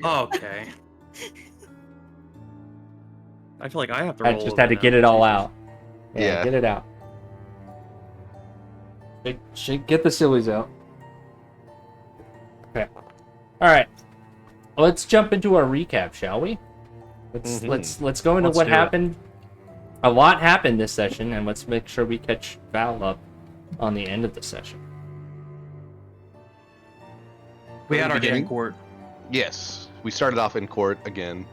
Okay. I feel like I have to I roll. just over had to now. get it all Jesus. out. Yeah. Get it out. Get the sillies out. Okay. All right. Let's jump into our recap, shall we? Let's go into Let's what do it. happened. A lot happened this session, and let's make sure we catch Val up on the end of the session. We had our day Beginning? in court. Yes, we started off in court again.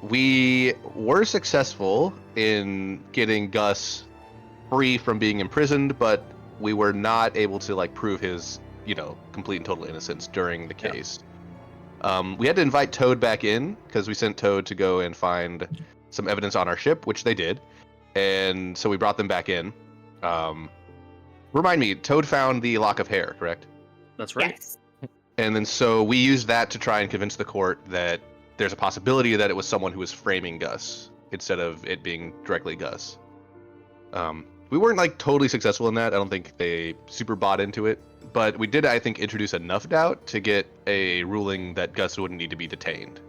We were successful in getting Gus free from being imprisoned, but we were not able to like prove his, complete and total innocence during the case. We had to invite Toad back in because we sent Toad to go and find some evidence on our ship, which they did, and so we brought them back in. Remind me, Toad found the lock of hair, correct? That's right. Yes. And then so we used that to try and convince the court that there's a possibility that it was someone who was framing Gus instead of it being directly Gus. We weren't like totally successful in that. I don't think they super bought into it, but we did, I think, introduce enough doubt to get a ruling that Gus wouldn't need to be detained.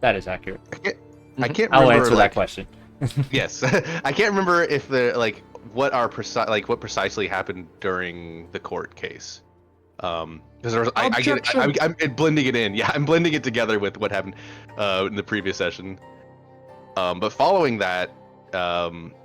That is accurate. I can't I'll remember. answer that question. Yes, I can't remember if what precisely happened during the court case. Because I'm blending it in. Yeah, I'm blending it together with what happened in the previous session. But following that,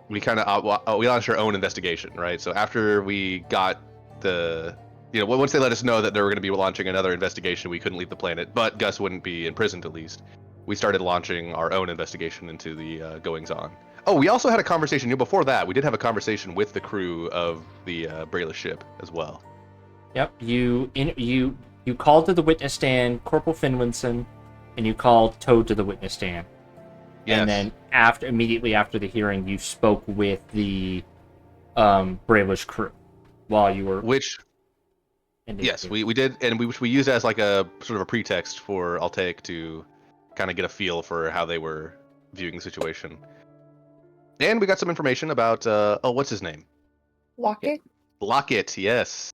we kind of we launched our own investigation, right? So after we got once they let us know that they were going to be launching another investigation, we couldn't leave the planet, but Gus wouldn't be imprisoned at least. We started launching our own investigation into the goings-on. Oh, we also had a conversation. Before that, we did have a conversation with the crew of the Brayless ship as well. Yep. You called to the witness stand Corporal Finlinson, and you called Toad to the witness stand. Yes. And then immediately after the hearing, you spoke with the Brayless crew while you were. Yes, we did, and we used as like a sort of a pretext for Altaic to kind of get a feel for how they were viewing the situation. And we got some information about what's his name? Locket? Locket, yes.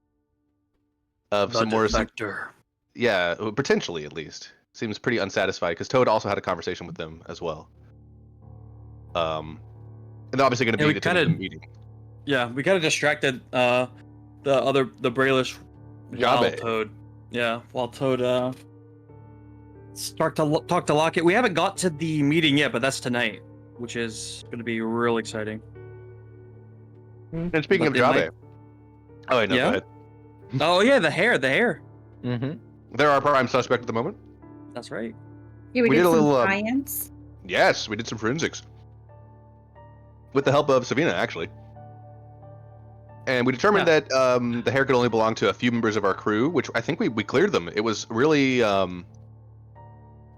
Of The some more defector. Yeah, potentially at least. Seems pretty unsatisfied because Toad also had a conversation with them as well. And they're obviously going to be attending the meeting. Yeah, we kind of distracted the Brayless while Jabe. Toad. Yeah, while Toad talk to Locket. We haven't got to the meeting yet, but that's tonight, which is going to be real exciting. And speaking of Jabe, go ahead. Oh yeah, the hair. Mm-hmm. They're our prime suspect at the moment. That's right. Yeah, we We did did a some little, science. Yes, we did some forensics with the help of Savina, actually. And we determined that the hair could only belong to a few members of our crew, which I think we cleared them. It was really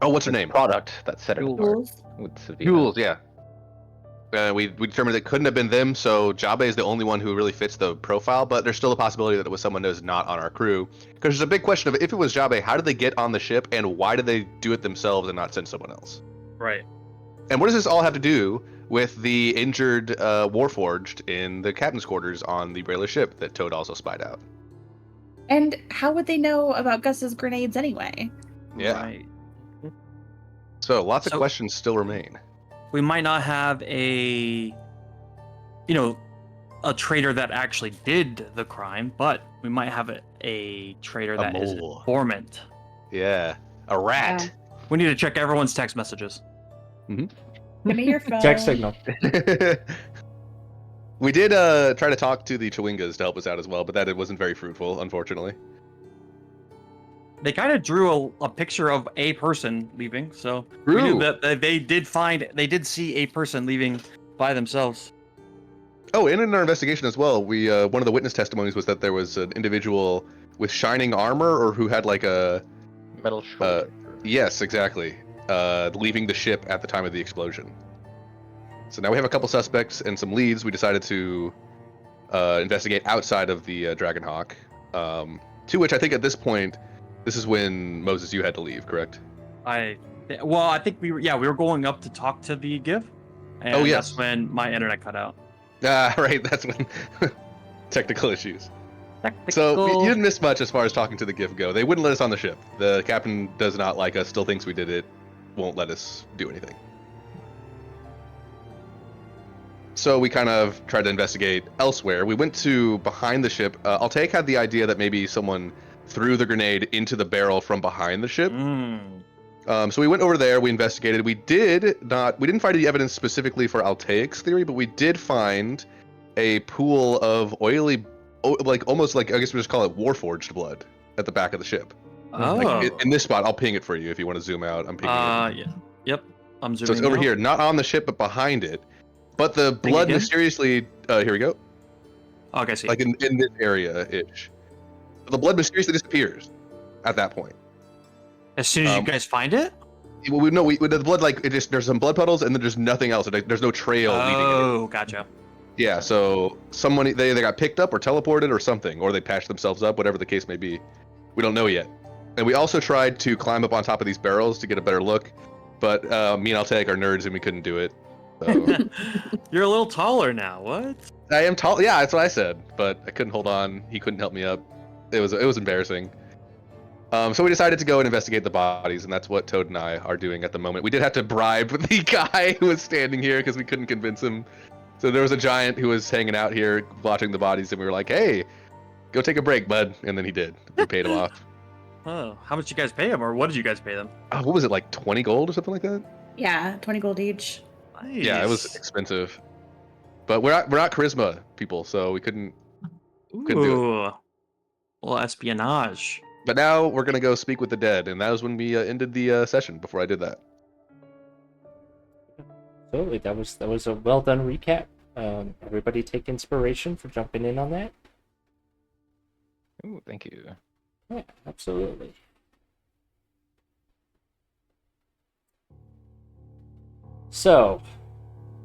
what's her name? Product that set it apart. Jules. With Savina. Jules, yeah. We determined it couldn't have been them, so Jabe is the only one who really fits the profile, but there's still a possibility that it was someone who's not on our crew. Because there's a big question of if it was Jabe, how did they get on the ship, and why did they do it themselves and not send someone else? Right. And what does this all have to do with the injured Warforged in the captain's quarters on the Brayless ship that Toad also spied out? And how would they know about Gus's grenades anyway? Yeah. Right. So lots of questions still remain. We might not have a traitor that actually did the crime, but we might have a traitor that is an mole. informant. Yeah. A rat. We need to check everyone's text messages. Give me your phone. Check signal. We did try to talk to the Chewingas to help us out as well, but that it wasn't very fruitful, unfortunately. They kind of drew a picture of a person leaving, so we True. knew that they did see a person leaving by themselves. Oh, and in our investigation as well, we one of the witness testimonies was that there was an individual with shining armor or who had like a Metal shoulder. yes, exactly, leaving the ship at the time of the explosion. So now we have a couple suspects and some leads. We decided to investigate outside of the Dragonhawk, to which I think at this point, this is when Moses, you had to leave, correct? I think we were going up to talk to the Give, and yes. that's when my internet cut out. Right, that's when technical issues. So you didn't miss much as far as talking to the gift go. They wouldn't let us on the ship. The captain does not like us, still thinks we did it, won't let us do anything. So we kind of tried to investigate elsewhere. We went to behind the ship. Altaik had the idea that maybe someone threw the grenade into the barrel from behind the ship. So we went over there, we investigated. We didn't find any evidence specifically for Altaic's theory, but we did find a pool of oily, like almost like, I guess we just call it Warforged blood at the back of the ship. Oh. Like in this spot, I'll ping it for you if you want to zoom out. I'm pinging it. Yeah. Yep. I'm zooming So it's over now. here, not on the ship, but behind it. But the Ping blood again? mysteriously, here we go. Okay, see. Like in this area-ish. The blood mysteriously disappears at that point. As soon as you guys find it? Well, the blood, like, there's some blood puddles and then there's nothing else. There's no trail leading in. Oh, gotcha. Yeah, so someone, they got picked up or teleported or something, or they patched themselves up, whatever the case may be. We don't know yet. And we also tried to climb up on top of these barrels to get a better look, but me and Altaik are nerds and we couldn't do it. So. You're a little taller now. What? I am tall. Yeah, that's what I said, but I couldn't hold on. He couldn't help me up. It was embarrassing. So we decided to go and investigate the bodies, and that's what Toad and I are doing at the moment. We did have to bribe the guy who was standing here because we couldn't convince him. So there was a giant who was hanging out here watching the bodies, and we were like, "Hey, go take a break, bud." And then he did. We paid him off. Oh, how much did you guys pay him, or what did you guys pay them? What was it, like 20 gold or something like that? Yeah, 20 gold each. Nice. Yeah, it was expensive. But we're not charisma people, so we couldn't do it. Ooh. Well, espionage. But now we're gonna go speak with the dead, and that was when we ended the session. Before I did that. Absolutely, that was a well done recap. Everybody take inspiration for jumping in on that. Ooh, thank you. Yeah, absolutely. So,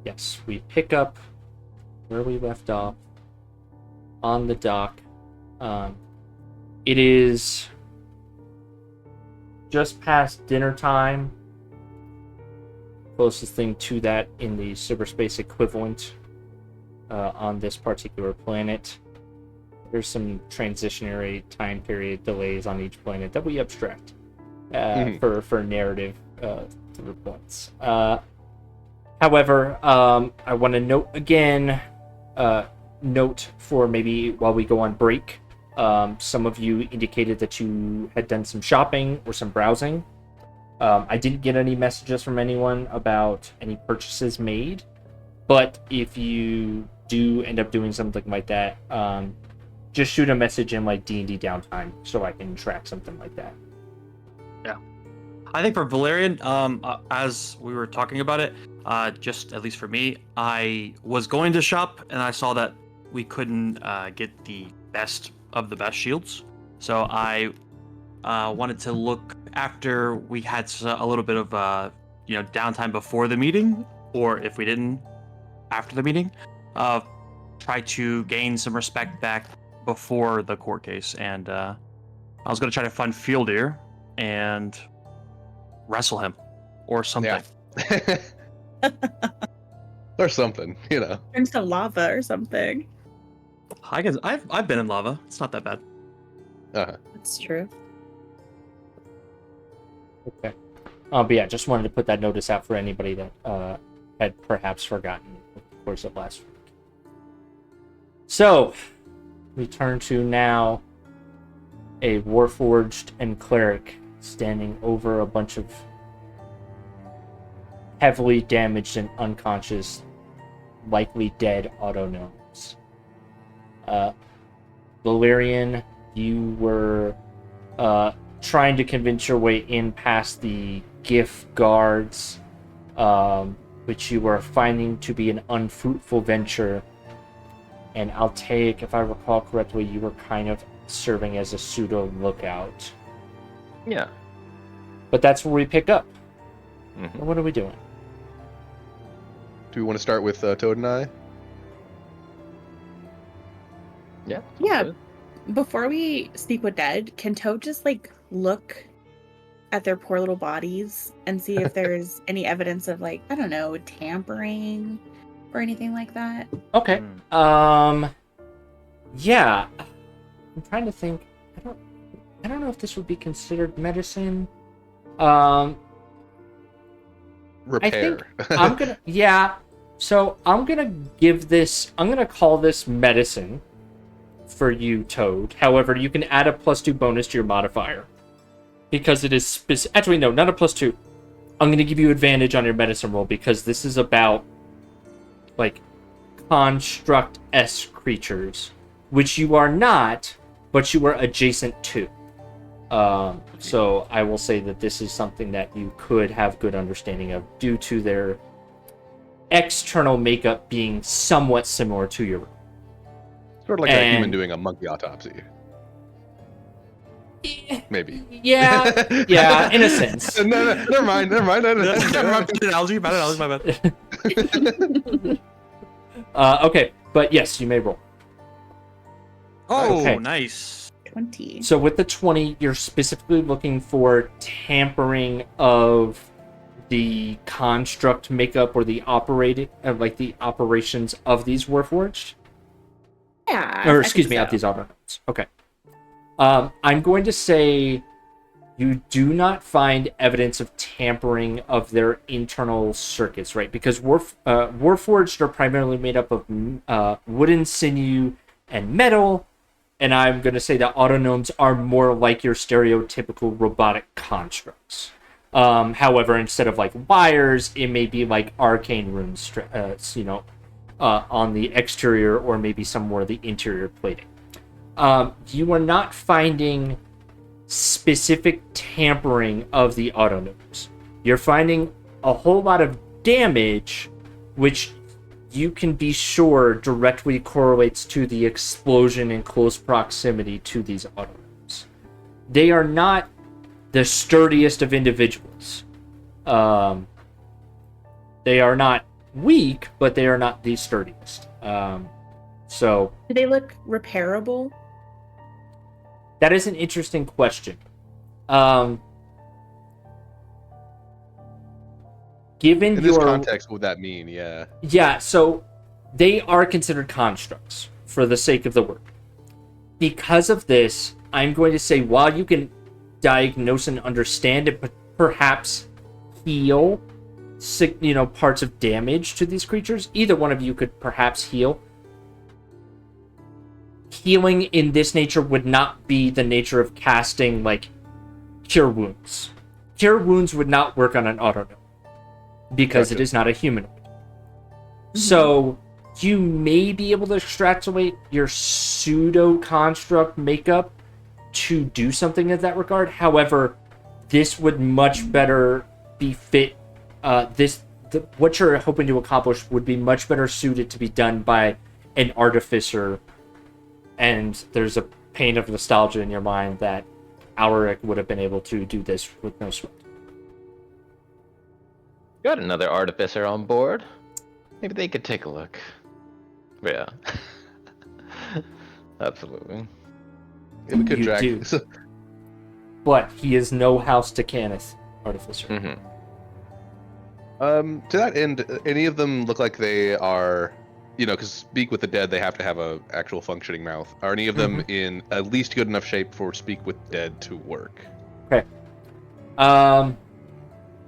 yes, we pick up where we left off on the dock. It is just past dinner time. Closest thing to that in the cyberspace equivalent on this particular planet. There's some transitionary time period delays on each planet that we abstract for narrative through points. However, I want to note again, note for maybe while we go on break, some of you indicated that you had done some shopping or some browsing. I didn't get any messages from anyone about any purchases made, but if you do end up doing something like that, just shoot a message in like D&D downtime so I can track something like that. Yeah. I think for Valerian, as we were talking about it, just at least for me, I was going to shop and I saw that we couldn't get the best of the best shields. So I wanted to look after we had a little bit of downtime before the meeting, or if we didn't, after the meeting, try to gain some respect back before the court case. And I was going to try to find Fieldir and wrestle him or something. Yeah. Or something, you know. Turns to lava or something. I guess I've been in lava. It's not that bad. That's true. Okay. But yeah, just wanted to put that notice out for anybody that had perhaps forgotten over the course of last week. So, we turn to now a Warforged and Cleric standing over a bunch of heavily damaged and unconscious, likely dead autognomes. Valerian, you were trying to convince your way in past the gift guards, which you were finding to be an unfruitful venture. And Altaik, if I recall correctly, you were kind of serving as a pseudo lookout. Yeah. But that's where we pick up. Mm-hmm. What are we doing? Do we want to start with Toad and I? Yeah. Yeah. good. Before we speak with Dead, can Toad just look at their poor little bodies and see if there's any evidence of I don't know, tampering or anything like that? Okay. Yeah. I'm trying to think. I don't know if this would be considered medicine. I Repair. think I'm gonna yeah. So I'm gonna call this medicine for you, Toad. However, you can add a +2 bonus to your modifier because it is actually no, not a +2. I'm gonna give you advantage on your medicine roll because this is about like construct-esque creatures, which you are not, but you are adjacent to. So I will say that this is something that you could have good understanding of due to their external makeup being somewhat similar to your own. Sort of like a human doing a monkey autopsy. Maybe. Yeah, yeah, in a sense. No, never mind. Bad analogy, my bad. Okay, but yes, you may roll. Oh, Okay. nice. 20. So with the 20, you're specifically looking for tampering of the construct makeup or the the operations of these Warforged? Yeah. Or I excuse think me, so. of these automations. Okay. I'm going to say you do not find evidence of tampering of their internal circuits, right? Because Warforged are primarily made up of wooden sinew and metal, and I'm going to say that autonomes are more like your stereotypical robotic constructs. However, instead of like wires, it may be like arcane runes, on the exterior or maybe somewhere the interior plating. You are not finding specific tampering of the autonomes. You're finding a whole lot of damage, which you can be sure directly correlates to the explosion in close proximity to these autonomes. They are not the sturdiest of individuals. They are not weak, but they are not the sturdiest. So Do they look repairable? that is an interesting question. Given In this your context, what would that mean? Yeah. yeah, so they are considered constructs for the sake of the word. Because of this, I'm going to say while you can diagnose and understand it, but perhaps heal, parts of damage to these creatures, either one of you could perhaps heal. Healing in this nature would not be the nature of casting, like, Cure Wounds. Cure Wounds would not work on an autognome because Gotcha. it is not a humanoid. So you may be able to extrapolate your pseudo-construct makeup to do something in that regard. However, this would much better befit what you're hoping to accomplish would be much better suited to be done by an artificer, and there's a pain of nostalgia in your mind that Alaric would have been able to do this with no sweat. Got another artificer on board. Maybe they could take a look. Yeah. Absolutely. Yeah, we could You drag. do. But he is no House to Cannith artificer. Mm-hmm. To that end, any of them look like they are, because Speak with the Dead, they have to have a actual functioning mouth. Are any of them in at least good enough shape for Speak with Dead to work? Okay.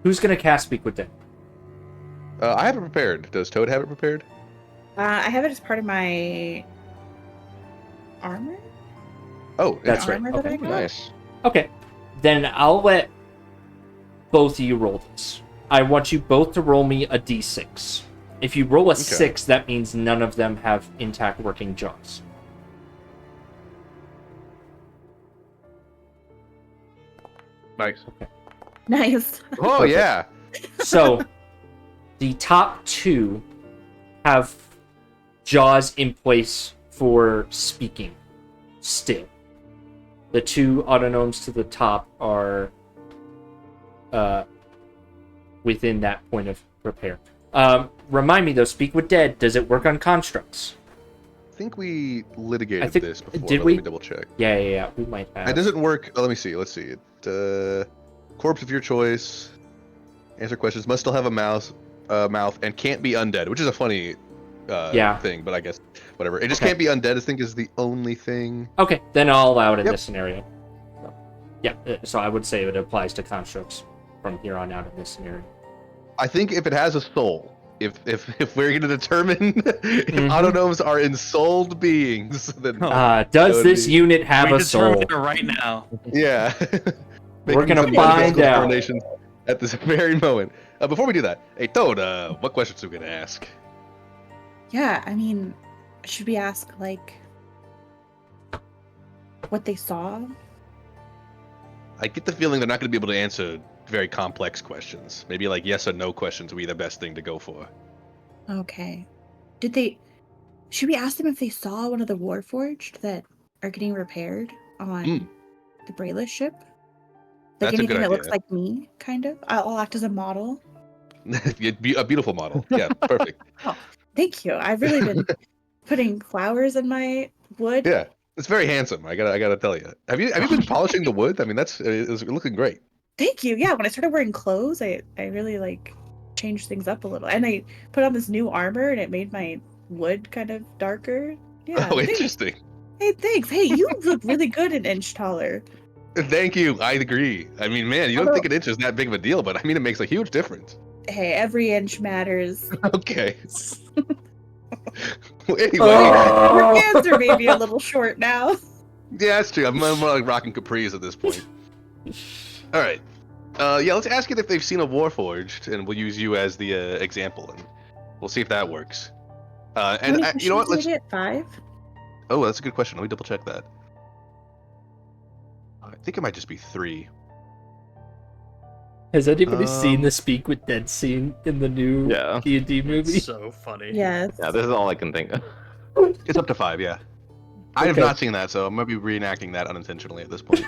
Who's gonna cast Speak with Dead? I have it prepared. Does Toad have it prepared? I have it as part of my armor. Oh, That's right. Armor that Okay. I got? Nice. Okay. Then I'll let both of you roll this. I want you both to roll me a d6. If you roll a 6, that means none of them have intact working jaws. Nice. Nice. Oh, Perfect. yeah. So, the top 2 have jaws in place for speaking still. The 2 autonomes to the top are within that point of repair. Remind me though, Speak with Dead, does it work on constructs? I think we litigated I think- this before. did but we? Let me double check. Yeah, we might have. It doesn't work. Let me see. Let's see. Corpse of your choice. Answer questions. Must still have a mouth, and can't be undead, which is a funny thing, but I guess whatever. It just Okay. can't be undead. I think is the only thing. Okay, then I'll allow it in Yep. this scenario. Yeah, so I would say it applies to constructs from here on out in this scenario. I think if it has a soul, if we're going to determine if Mhm. autonomes are ensouled beings, then Does would this be- unit have we a soul? determine it right now. yeah. We're Making gonna some find metaphysical out. determinations at this very moment. Before we do that, hey Toad, what questions are we gonna ask? Yeah, I mean, should we ask like what they saw? I get the feeling they're not gonna be able to answer very complex questions. Maybe like yes or no questions would be the best thing to go for. Okay. Should we ask them if they saw one of the Warforged that are getting repaired on the Brayless ship? Like That's a anything good that looks idea. like me, kind of? I'll act as a model. A beautiful model. Yeah, perfect. Oh, thank you. I've really been putting flowers in my wood. Yeah, it's very handsome. I gotta tell you. Have you been polishing the wood? I mean, it's looking great. Thank you. Yeah, when I started wearing clothes, I really like changed things up a little. And I put on this new armor and it made my wood kind of darker. Yeah. Oh, interesting. Hey, thanks. Hey, you look really good an inch taller. Thank you. I agree. I mean, man, you don't Although- think an inch is that big of a deal, but I mean, it makes a huge difference. Hey, every inch matters. Okay. Well, anyway, Your hands are maybe a little short now. yeah, that's true. I'm more like rocking capris at this point. All right. Yeah, let's ask it if they've seen a Warforged, and we'll use you as the example, and we'll see if that works. How And many you know what? questions Let's. did I get? 5? Oh, that's a good question. Let me double check that. I think it might just be 3. Has anybody seen Um, the Speak with Dead scene in the new Yeah. D&D movie? It's so funny. Yes. Yeah, this is all I can think of. It's up to 5. Yeah. I have Okay. not seen that, so I'm gonna be reenacting that unintentionally at this point.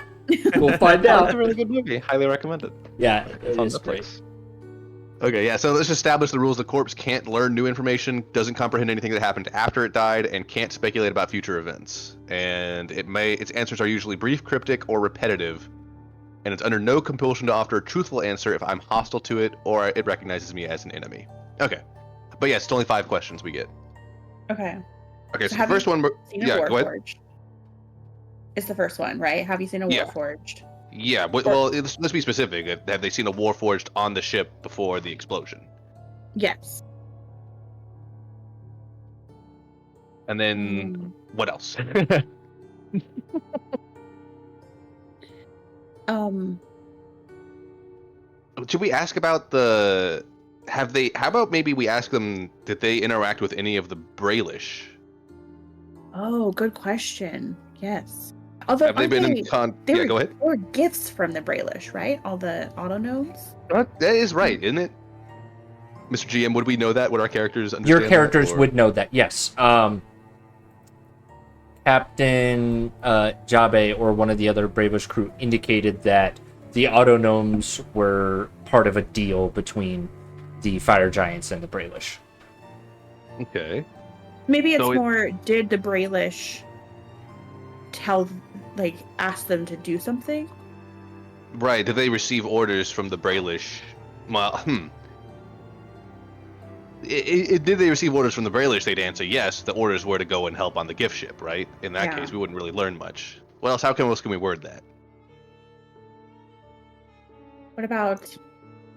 We'll find It's out. a really good movie. Highly recommend it. Yeah, It's it on is great. Netflix. Okay, yeah. So let's establish the rules. The corpse can't learn new information, doesn't comprehend anything that happened after it died, and can't speculate about future events. And its answers are usually brief, cryptic, or repetitive. And it's under no compulsion to offer a truthful answer if I'm hostile to it or it recognizes me as an enemy. Okay, but yeah, it's only 5 questions we get. Okay. Okay, so the have first you one. Seen a Yeah, go ahead. Warforged? It's the first one, right? Have you seen a Yeah. Warforged? Yeah, well, let's be specific. Have they seen a Warforged on the ship before the explosion? Yes. And then Mm, what else? Um. Should we ask about the? How about maybe we ask them? Did they interact with any of the Brayllish? Oh, good question. Yes. Although Have they been in con? they Yeah, were, go ahead. they were gifts from the Brayllish, right? All the autognomes. That is right, isn't it? Mr. GM, would we know that? Would our characters understand Your that, characters or- would know that, yes. Captain Jabe or one of the other Bravos crew indicated that the autognomes were part of a deal between the Fire Giants and the Brayllish. Okay. Maybe it's So more. Did the Brayllish ask them to do something? Right. Did they receive orders from the Brayllish? Well, did they receive orders from the Brayllish? They'd answer yes. The orders were to go and help on the gift ship, right? In that Yeah. case, we wouldn't really learn much. What else? How else can we word that? What about?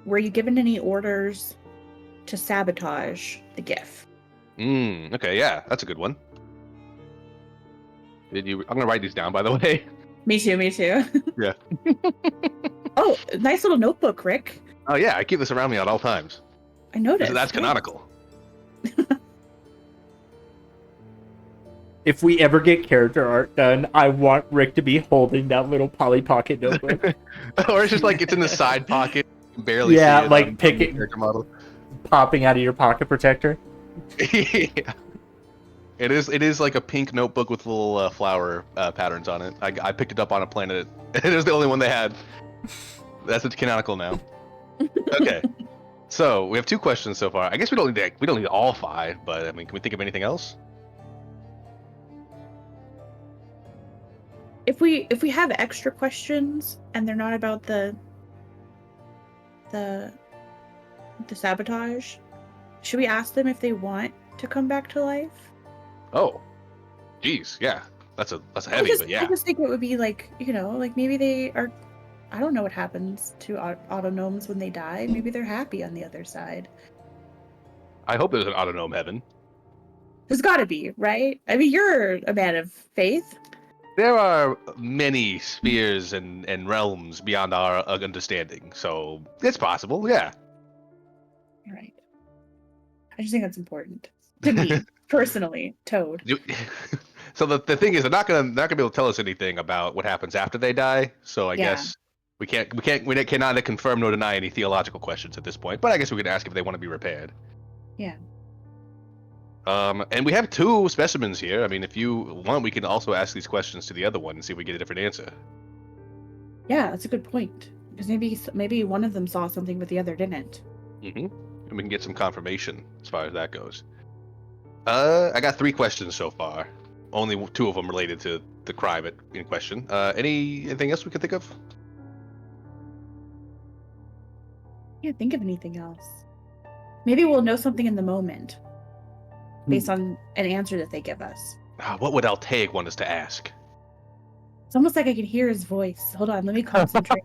Were you given any orders to sabotage the gift? Okay, yeah, that's a good one. Did you? I'm gonna write these down, by the way. Me too. Me too. Yeah. Oh, nice little notebook, Rick. Oh yeah, I keep this around me at all times. I noticed. That's Yeah. canonical. If we ever get character art done, I want Rick to be holding that little Polly Pocket notebook. Or it's just like it's in the side pocket, you can barely Yeah, see it. like on pick the it- character model. popping out of your pocket protector. Yeah. It is like a pink notebook with little flower patterns on it. I picked it up on a planet. It is the only one they had. That's it's canonical now. Okay. So we have 2 questions so far. I guess we don't need all 5, but I mean, can we think of anything else? If we have extra questions and they're not about the sabotage, should we ask them if they want to come back to life. Oh, geez, yeah, that's heavy, but I yeah. just think it would be like, like maybe they are. I don't know what happens to autonomes when they die. Maybe they're happy on the other side. I hope there's an autonome heaven. There's got to be, right? I mean, you're a man of faith. There are many spheres and realms beyond our understanding, so it's possible, yeah. Right. I just think that's important to me personally. Toad. So the thing is, they're not gonna be able to tell us anything about what happens after they die. So I guess we can neither confirm nor deny any theological questions at this point. But I guess we could ask if they want to be repaired. Yeah. And we have 2 specimens here. I mean, if you want, we can also ask these questions to the other one and see if we get a different answer. Yeah, that's a good point. Because maybe one of them saw something but the other didn't. And we can get some confirmation as far as that goes. I got 3 questions so far. Only 2 of them related to the crime in question. Anything else we could think of? Can't think of anything else. Maybe we'll know something in the moment based on an answer that they give us. What would Altaic want us to ask? It's almost like I can hear his voice. Hold on, let me concentrate.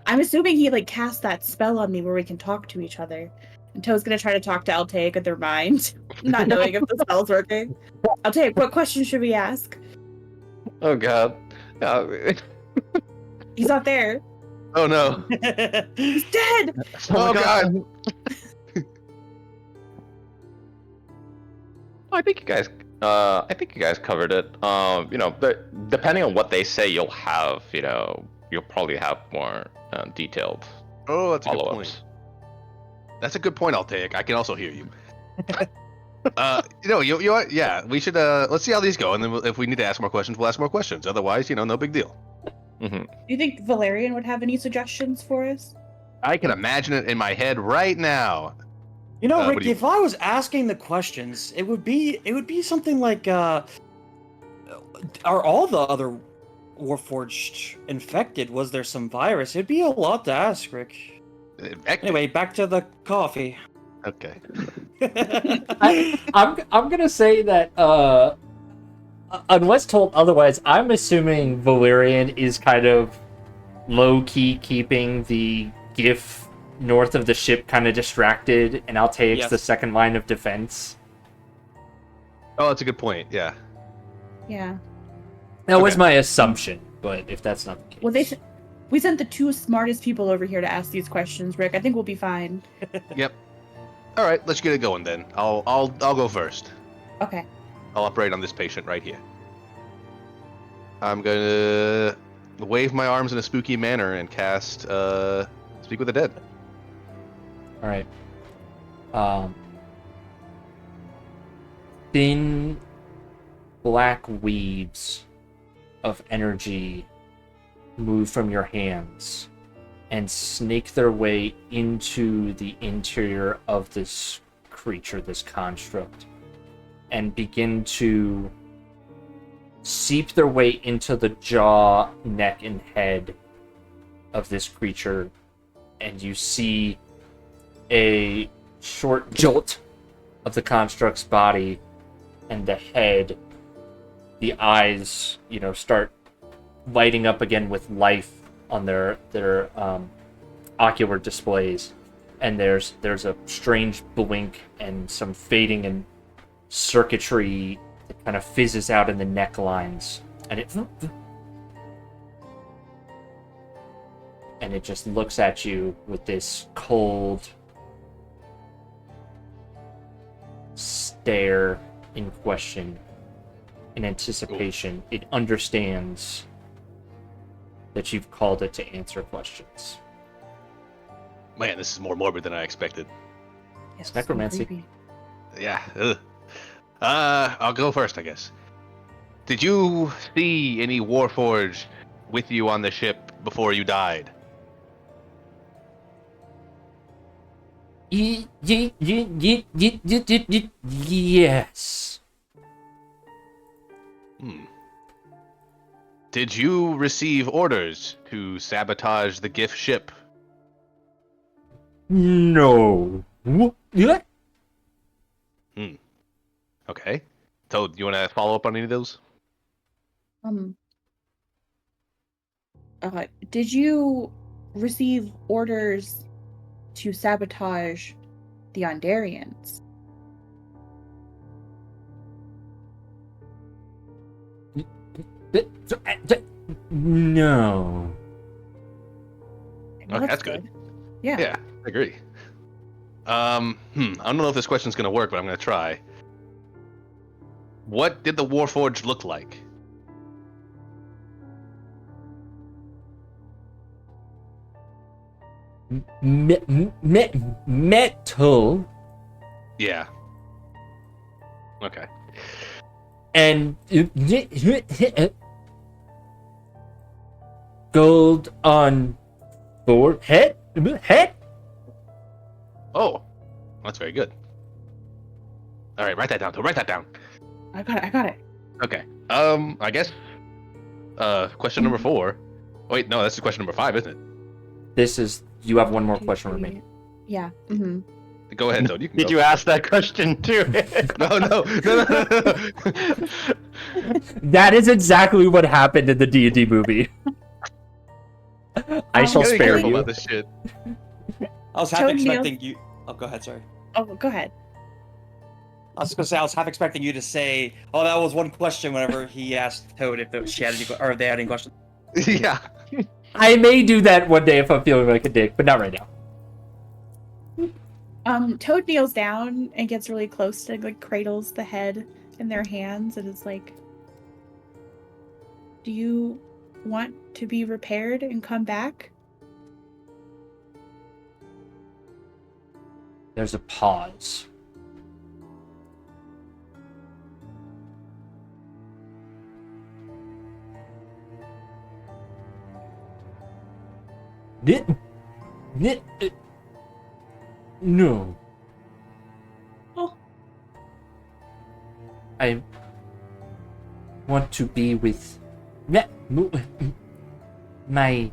I'm assuming he cast that spell on me where we can talk to each other. And Toad's gonna try to talk to Altaic at their mind, not knowing if the spell's working. Altaic, what question should we ask? Oh god. He's not there. Oh no. He's dead. Oh god. I think you guys covered it. Depending on what they say, you'll probably have more detailed Oh, that's a good follow-ups. point. That's a good point, Altaic. I can also hear you. Yeah, we should let's see how these go, and then if we need to ask more questions, we'll ask more questions. Otherwise, no big deal. Mm-hmm. Do you think Valerian would have any suggestions for us? I can imagine it in my head right now. Ricky, if I was asking the questions, it would be something like, are all the other Warforged infected? Was there some virus? It'd be a lot to ask, Rick. Anyway, back to the coffee. Okay. I'm gonna say that unless told otherwise, I'm assuming Valerian is kind of low-key keeping the GIF north of the ship kind of distracted, and Altaic's the second line of defense. Oh, that's a good point. Yeah. Yeah. That was my assumption, but if that's not the case... Well, we sent the 2 smartest people over here to ask these questions, Rick. I think we'll be fine. Yep. All right, let's get it going then. I'll go first. Okay. I'll operate on this patient right here. I'm gonna wave my arms in a spooky manner and cast Speak with the Dead. All right. Thin black weaves of energy move from your hands and snake their way into the interior of this creature, this construct, and begin to seep their way into the jaw, neck, and head of this creature. And you see a short jolt of the construct's body, and the head, the eyes, start lighting up again with life on their ocular displays, and there's a strange blink and some fading and circuitry that kind of fizzes out in the necklines, and it just looks at you with this cold stare in question, in anticipation. It understands that you've called it to answer questions. Man, this is more morbid than I expected. It's necromancy. creepy. Yeah. Ugh. I'll go first, I guess. Did you see any Warforged with you on the ship before you died? Yes. Did you receive orders to sabotage the gift ship? No. Yeah. Okay. So, do you want to follow up on any of those? Did you receive orders to sabotage the Ondarians? No. Well, Okay, that's good. Yeah. Yeah, I agree. I don't know if this question's gonna work, but I'm gonna try. What did the Warforged look like? Metal Yeah. Okay. and gold on forehead. Head. Oh, that's very good. All right, write that down. Write that down. I got it. Okay. I guess. Question number 4. Wait, no, that's question number 5, isn't You have one more 2, question 3. remaining. Yeah. it? Go ahead, Toad. You can Did go. you ask that question too? No. That is exactly what happened in the D&D movie. I shall Gotta be spare careful you. about this shit. I was half Toad expecting you. Oh, go ahead. Sorry. Oh, go ahead. I was gonna say I was half expecting you to say, "Oh, that was one question." Whenever he asked Toad if she had any, or if they had any questions. Yeah. I may do that one day if I'm feeling like a dick, but not right now. Toad kneels down and gets really close to like cradles the head in their hands and is like, "Do you want to be repaired and come back?" There's a pause. No. Oh. I want to be with my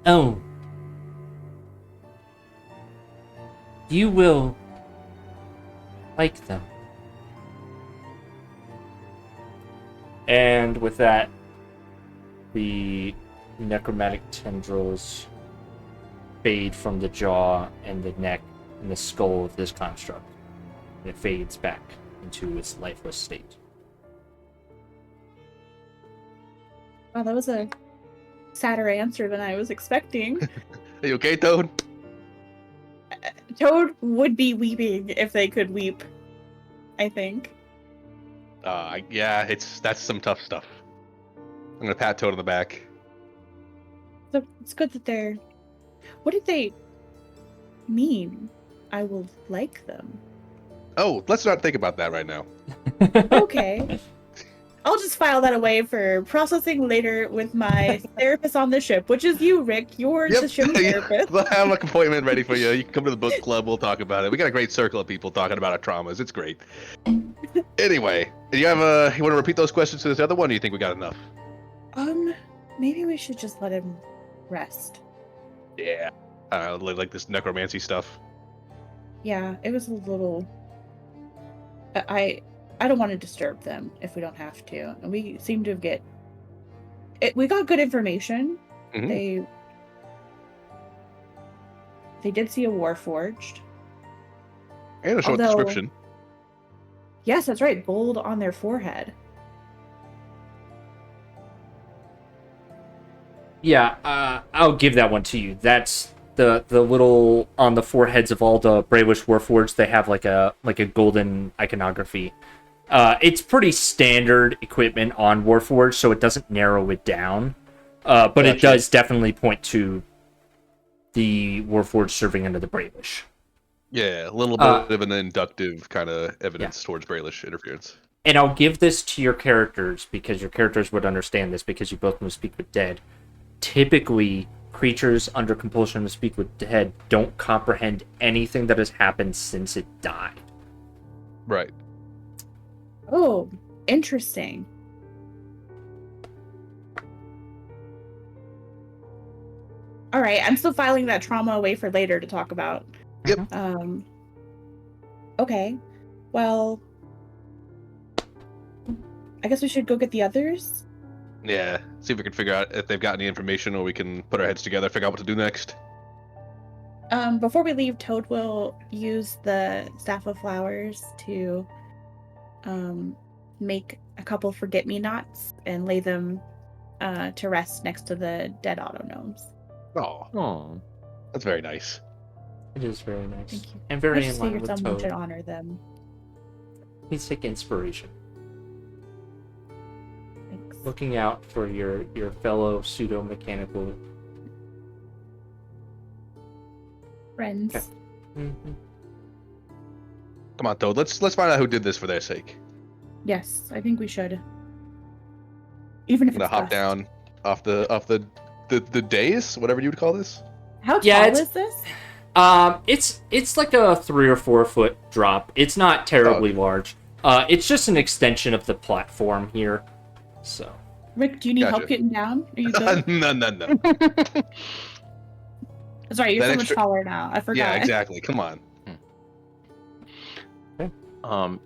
own. You will like them. And with that, the necromantic tendrils fade from the jaw and the neck and the skull of this construct. And it fades back into its lifeless state. Wow, that was a sadder answer than I was expecting. Are you okay, Toad? Toad would be weeping if they could weep, I think. Yeah, that's some tough stuff. I'm gonna pat Toad on the back. So it's good that they're... What did they mean? I will like them. Oh, let's not think about that right now. Okay. I'll just file that away for processing later with my therapist on the ship, which is you, Rick. You're the ship therapist. Well, I have an appointment ready for you. You can come to the book club. We'll talk about it. We got a great circle of people talking about our traumas. It's great. Anyway, you want to repeat those questions to this other one, or do you think we got enough? Maybe we should just let him rest. Yeah. Like this necromancy stuff. Yeah, it was a little... I don't want to disturb them if we don't have to. And we seem to get... We got good information. Mm-hmm. They did see a Warforged. And a short description. Yes, that's right. Gold on their forehead. Yeah, I'll give that one to you. That's the little on the foreheads of all the Bravish Warforged. They have like a golden iconography. It's pretty standard equipment on Warforged, so it doesn't narrow it down. But Gotcha. It does definitely point to the Warforged serving under the Bravish. Yeah, a little bit of an inductive kind of evidence towards Brailish interference. And I'll give this to your characters, because your characters would understand this, because you both know Speak with Dead. Typically, creatures under compulsion to speak with dead don't comprehend anything that has happened since it died. Right. Oh, interesting. All right, I'm still filing that trauma away for later to talk about. Yep. Okay. Well, I guess we should go get the others. Yeah. See if we can figure out if they've got any information, or we can put our heads together, figure out what to do next. Before we leave, Toad will use the staff of flowers to make a couple forget-me-nots and lay them to rest next to the dead auto gnomes. Oh, Oh. that's very nice. It is very nice. Thank you. And I very in just line figured with someone should Toad. honor them. Please take inspiration. Thanks. Looking out for your fellow pseudo-mechanical... Friends. Okay. Mhm. Come on, Toad. Let's find out who did this for their sake. Yes, I think we should. Even if I'm gonna it's hop us. down off the dais, whatever you would call this. How Yeah, tall it's- is this? It's like a 3 or 4 foot drop. It's not terribly large. It's just an extension of the platform here. So Rick, do you need help Gotcha. getting down? Are you good? No. Sorry, you're That so extra- much taller now. I forgot. Yeah, exactly. Come on.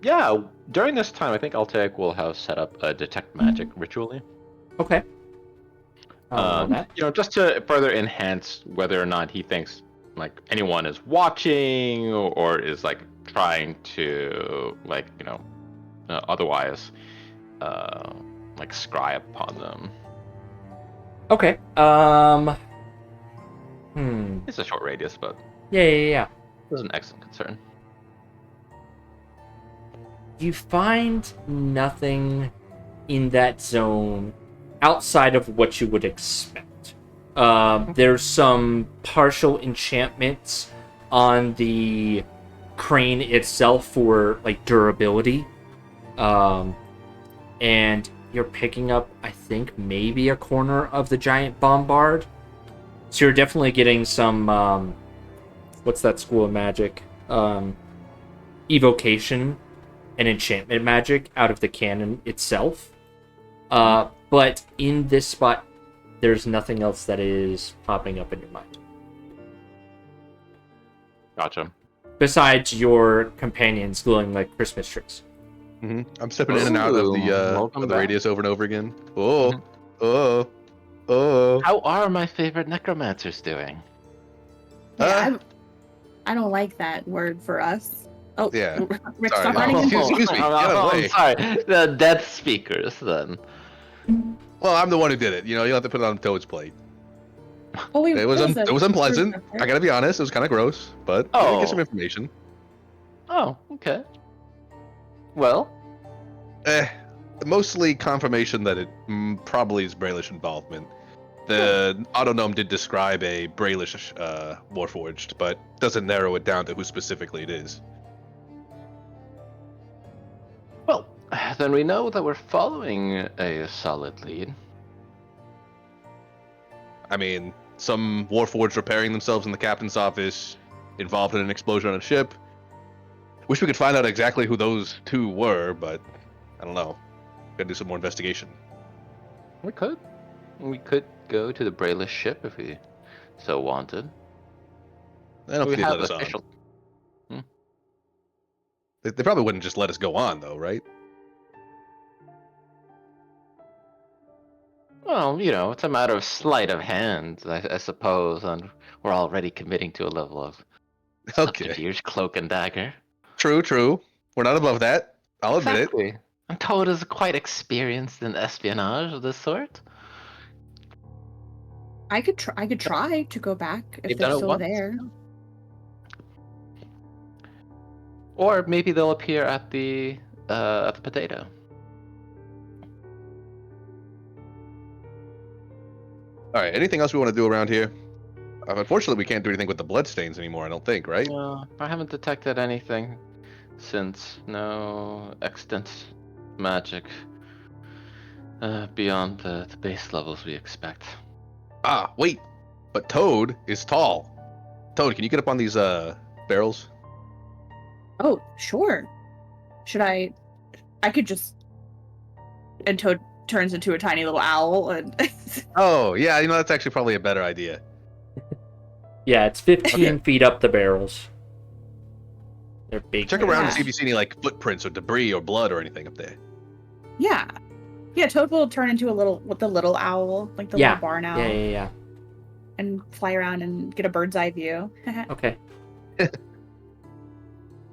Yeah, during this time, I think Altec will have set up a detect magic ritually. okay. That. You know, just to further enhance whether or not he thinks like anyone is watching or is like trying to like otherwise like scry upon them. Okay. It's a short radius, but Yeah. it's an excellent concern. You find nothing in that zone outside of what you would expect. There's some partial enchantments on the crane itself for like durability. And you're picking up, I think, maybe a corner of the giant bombard. So you're definitely getting some what's that school of magic? Evocation and enchantment magic out of the cannon itself. But in this spot, there's nothing else that is popping up in your mind. Gotcha. Besides your companions glowing like Christmas trees. I'm stepping in and out of Ooh, the welcome back. radius over and over again. Oh. How are my favorite necromancers doing? Yeah, I don't like that word for us. Oh, Yeah. Rick, Sorry. stop running into Excuse me, get away. I'm sorry. The dead speakers, then. Well, I'm the one who did it. You have to put it on Toad's plate. Oh, wait, It was unpleasant. I gotta be honest. It was kind of gross, but I did get some information. Oh, okay. Well, Mostly confirmation that it probably is Brailish involvement. The Autognome did describe a Brailish Warforged, but doesn't narrow it down to who specifically it is. well, then we know that we're following a solid lead. I mean, some Warforged repairing themselves in the captain's office, involved in an explosion on a ship. Wish we could find out exactly who those two were, but I don't know. Gotta do some more investigation. We could. We could go to the Brayless ship if we so wanted. I don't We think they'd have let us official. on. They probably wouldn't just let us go on, though, right? Well, it's a matter of sleight of hand, I suppose, and we're already committing to a level of Okay. subterfuge, cloak and dagger. True. We're not above that. I'll admit it. Exactly. And Toad is quite experienced in espionage of this sort. I could try to go back if You've they're done it still once. there. Or maybe they'll appear at the potato. All right. Anything else we want to do around here? Unfortunately, we can't do anything with the bloodstains anymore. I don't think, right? I haven't detected anything since no extant magic beyond the base levels we expect. Ah, wait. But Toad is tall. Toad, can you get up on these barrels? Oh, sure. Should I could just. And Toad turns into a tiny little owl and. Oh, yeah. That's actually probably a better idea. Yeah, it's 15 feet up the barrels. They're big. Check around and Yeah. see if you see any like footprints or debris or blood or anything up there. Yeah. Yeah, Toad will turn into the little owl, like the Yeah. little barn owl, Yeah. and fly around and get a bird's eye view. Okay.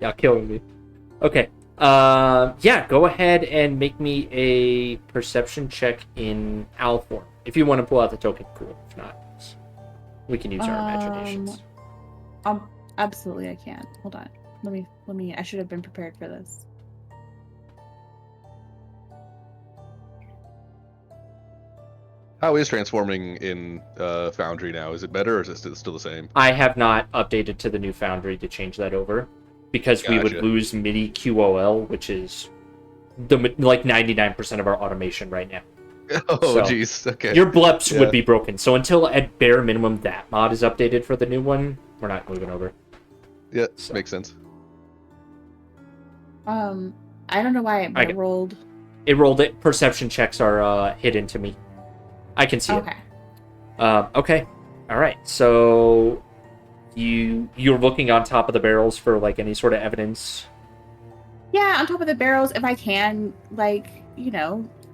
Y'all killing me. Okay. Yeah, go ahead and make me a perception check in owl form. If you want to pull out the token, cool. If not, we can use our imaginations. Absolutely, I can. Hold on. Let me. I should have been prepared for this. How is transforming in Foundry now? Is it better or is it still the same? I have not updated to the new Foundry to change that over because we would Gotcha. lose MIDI QOL, which is like 99% of our automation right now. Oh, So, jeez. Okay. Your bleps Yeah. would be broken. So until at bare minimum that mod is updated for the new one, we're not moving over. Yeah, So- makes sense. I don't know why I it get- rolled. It rolled it. Perception checks are hidden to me. I can see Okay. it. Okay. All right. So you're looking on top of the barrels for like any sort of evidence. Yeah, on top of the barrels, if I can, like,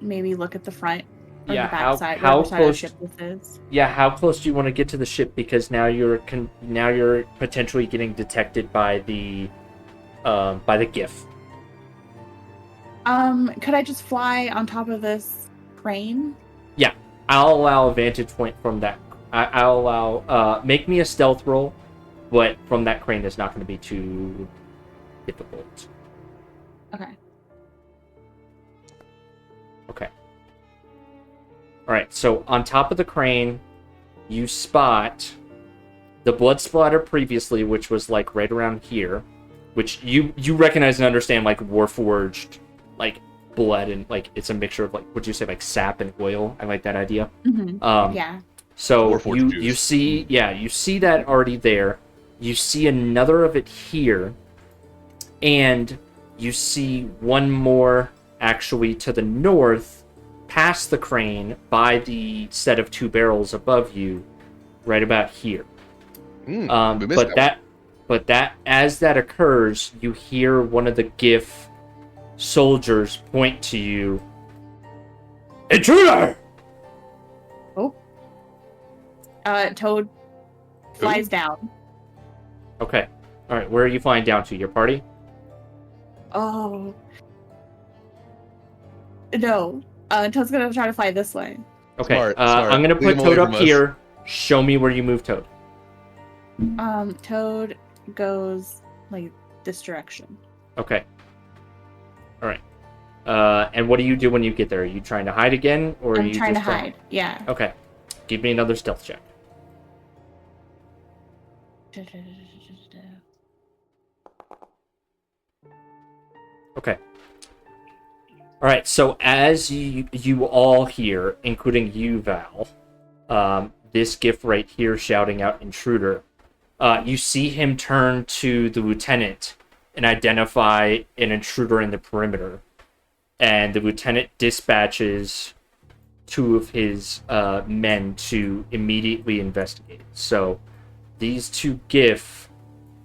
maybe look at the front or Yeah, the back how- side, how whatever side of the close- ship this is. Yeah. How close do you want to get to the ship? Because now you're potentially getting detected by the GIF. Could I just fly on top of this crane? I'll allow a vantage point from that. I'll allow make me a stealth roll, but from that crane is not going to be too difficult. Okay. Okay. All right. So on top of the crane, you spot the blood splatter previously, which was like right around here, which you recognize and understand like Warforged, like blood and like it's a mixture of like would you say like sap and oil? I like that idea. Mm-hmm. Yeah. So Warforged you juice. see that already there. You see another of it here, and you see one more actually to the north, past the crane by the set of two barrels above you, right about here. We missed But that as that occurs, you hear one of the GIF soldiers point to you. Intruder! Toad flies down. Okay. All right. Where are you flying down to? Your party? Oh. No. Toad's gonna try to fly this way. Okay. Smart. I'm gonna Leave put him away Toad up from us. here. Show me where you move Toad. Toad goes like this direction. Okay. All right. And what do you do when you get there? Are you trying to hide again, or are I'm you trying to just hide. Yeah. Okay. Give me another stealth check. Okay. All right. So as you all hear, including you, Val, this GIF right here shouting out "intruder," you see him turn to the lieutenant and identify an intruder in the perimeter, and the lieutenant dispatches two of his men to immediately investigate. So these two GIF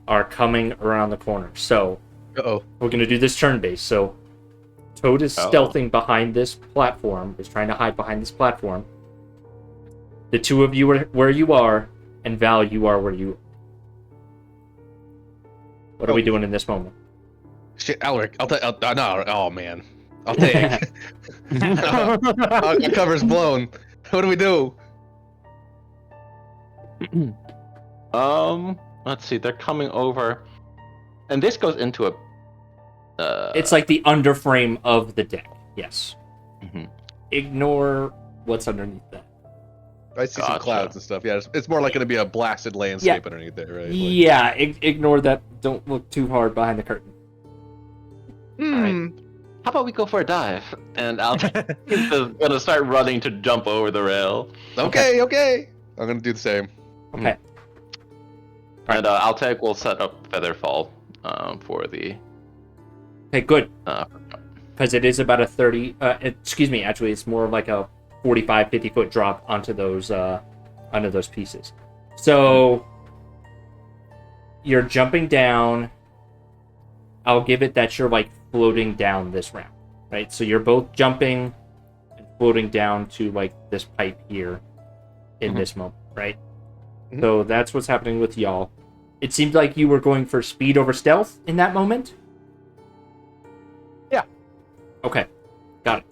are coming around the corner. So Uh-oh. we're going to do this turn-based. So Toad is stealthing behind this platform, is trying to hide behind this platform. The two of you are where you are, and Val, you are where you. What are we doing in this moment? Shit, Alric, I'll take. No, oh man, I'll take. Our cover's blown. What do we do? Let's see. They're coming over, and this goes into a. It's like the underframe of the deck. Yes. Mhm. Ignore what's underneath that. I see some Gotcha. clouds and stuff. Yeah, it's more like going to be a blasted landscape underneath there, right? Like, Yeah, ignore that. Don't look too hard behind the curtain. hmm. How about we go for a dive? And I'll gonna start running to jump over the rail. Okay. I'm going to do the same. Okay. And Altec will set up Featherfall for the. Okay, good. Uh, Because it is about a 30. Excuse me. Actually, it's more of like a 45, 50 foot drop onto those pieces. So you're jumping down. I'll give it that you're like floating down this ramp, right? So you're both jumping and floating down to like this pipe here in this moment, right? So that's what's happening with y'all. It seemed like you were going for speed over stealth in that moment. Yeah. Okay, got it.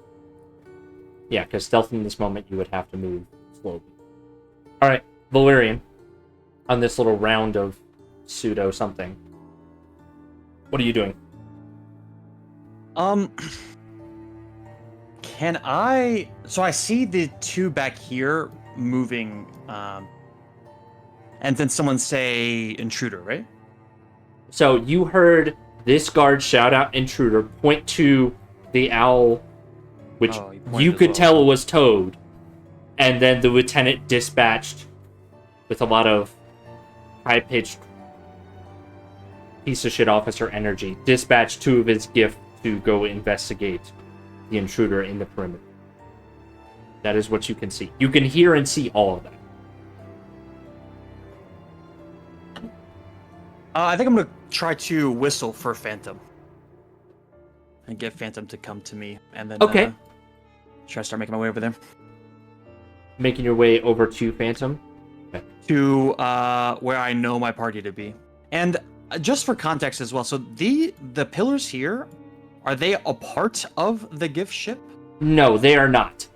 Yeah, because stealth in this moment you would have to move slowly. All right, Valerian, on this little round of pseudo something, what are you doing? Can I? So I see the two back here moving, and then someone say intruder, right? So you heard this guard shout out intruder, point to the owl, which Oh, he pointed you as could well. tell was Toad, and then the lieutenant dispatched with a lot of high-pitched piece of shit officer energy, dispatched 2 of his gift to go investigate the intruder in the perimeter. That is what you can see. You can hear and see all of that. I think I'm gonna try to whistle for Phantom and get Phantom to come to me, and then Okay. try to start making my way over there Making your way over to Phantom. to where I know my party to be. And just for context as well, so the pillars here, are they a part of the gift ship? No, they are not.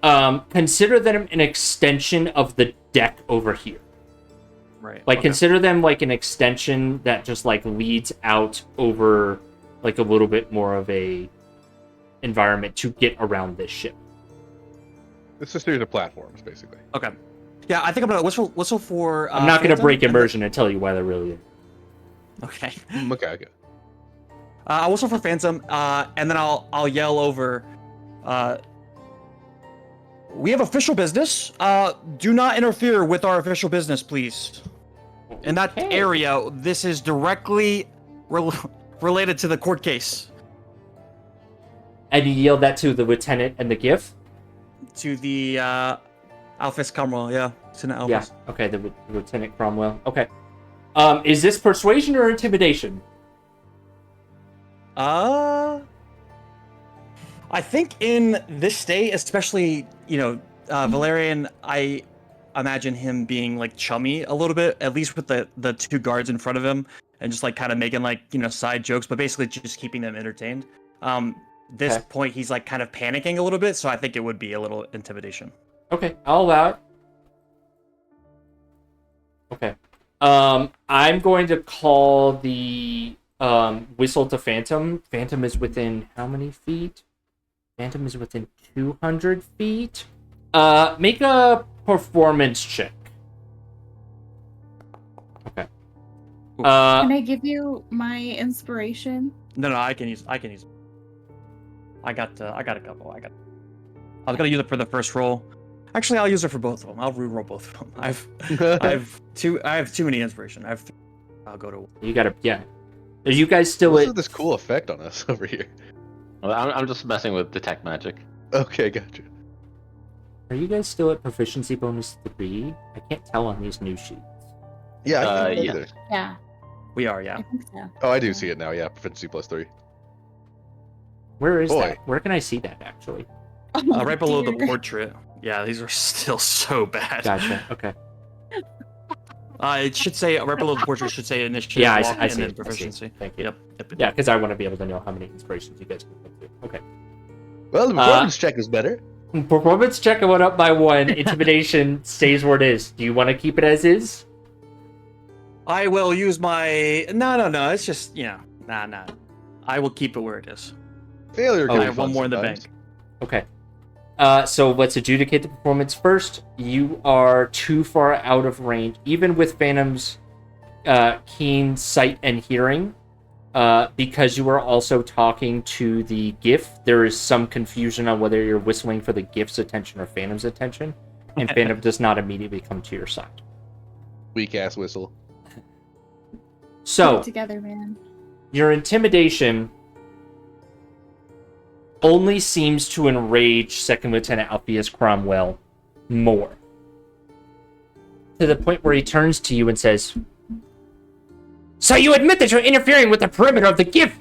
Consider them an extension of the deck over here. Right. Like, okay. consider them like an extension that just like leads out over like a little bit more of a environment to get around this ship. It's a series of platforms, basically. Okay. Yeah, I think I'm gonna whistle for. I'm not going to Phantom, break and immersion and tell you why they're really in. then- Okay. Okay. I'll whistle for Phantom, and then I'll yell over. We have official business. Do not interfere with our official business, please. In that Okay. area, this is directly related to the court case. And you yelled that to the lieutenant and the gift? To the Alphys Cromwell, yeah. Lieutenant Yeah. Alphys. Okay, the Lieutenant Cromwell. Okay. Is this persuasion or intimidation? I think in this state, especially, Valerian, I imagine him being like chummy a little bit, at least with the 2 guards in front of him, and just like kind of making like, side jokes, but basically just keeping them entertained. This Okay. point, he's like kind of panicking a little bit, so I think it would be a little intimidation. Okay, I'll allow it. Okay. I'm going to call the whistle to Phantom. Phantom is within how many feet? Phantom is within 200 feet. Make a performance check. Okay. Can I give you my inspiration? No, I can use. I got a couple. I was gonna use it for the first roll. Actually, I'll use it for both of them. I'll re-roll both of them. I have too many inspiration. I'll go to. You gotta, yeah. Are you guys still What's at? this cool effect on us over here? Well, I'm just messing with detect magic. Okay, gotcha. Are you guys still at proficiency bonus 3? I can't tell on these new sheets. Yeah, I think yeah. either. Yeah, We are, I yeah. think so. Oh, I do see it now. Yeah, proficiency +3. Where is Boy. that? Where can I see that actually? Right below the Dear. portrait. Yeah, these are still so bad. Gotcha. Okay. It should say right below the portrait. Should say initiative, Yeah, walk, I and see then it. I see proficiency. it. Thank you. Yep. Yeah, because I want to be able to know how many inspirations you guys can put through. Okay. Well, the performance check is better. Performance check went up by 1. Intimidation stays where it is. Do you want to keep it as is? I will use my. No. It's just nah. I will keep it where it is. Failure. can I be have one fun more in the sometimes. bank. Okay. So let's adjudicate the performance first. You are too far out of range, even with Phantom's keen sight and hearing. Because you are also talking to the gift, there is some confusion on whether you're whistling for the gift's attention or Phantom's attention, and Phantom does not immediately come to your side. Weak ass whistle. Put So, it together, man. your intimidation only seems to enrage Second Lieutenant Alpheus Cromwell more. To the point where he turns to you and says, "So you admit that you're interfering with the perimeter of the gift?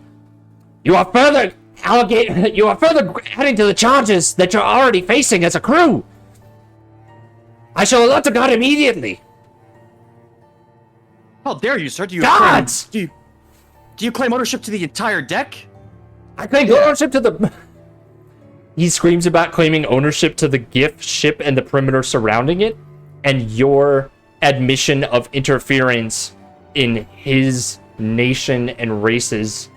You are further adding to the charges that you're already facing as a crew. I shall alert the guard immediately. How dare you, sir? Gods! Do you claim ownership to the entire deck? I claim ownership to the... He screams about claiming ownership to the gift ship and the perimeter surrounding it, and your admission of interference in his nation and race's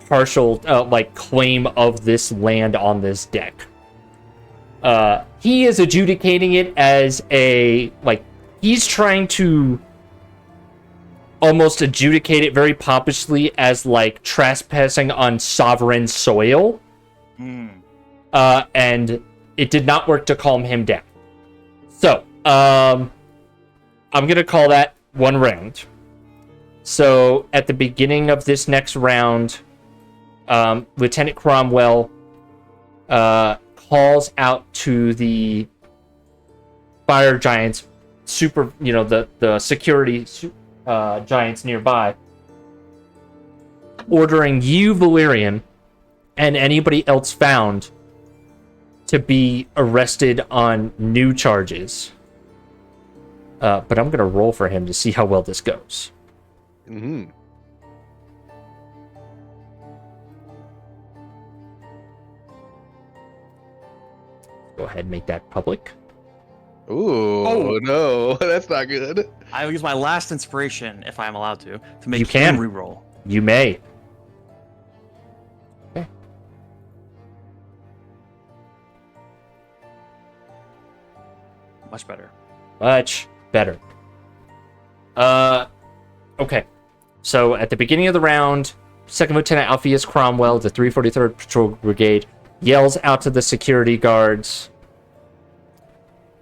partial claim of this land on this deck. He is adjudicating it as he's trying to almost adjudicate it very pompously as trespassing on sovereign soil. And it did not work to calm him down. So, I'm gonna call that one round. So, at the beginning of this next round, Lieutenant Cromwell calls out to the fire giants, the security giants nearby, ordering you, Valerian, and anybody else found to be arrested on new charges. But I'm going to roll for him to see how well this goes. Mm-hmm. Go ahead and make that public. Ooh, no, that's not good. I will use my last inspiration, if I am allowed to make You can. him reroll. You may. Okay. Much better. Much better. Okay. So at the beginning of the round, 2nd Lieutenant Alpheus Cromwell, the 343rd Patrol Brigade, yells out to the security guards,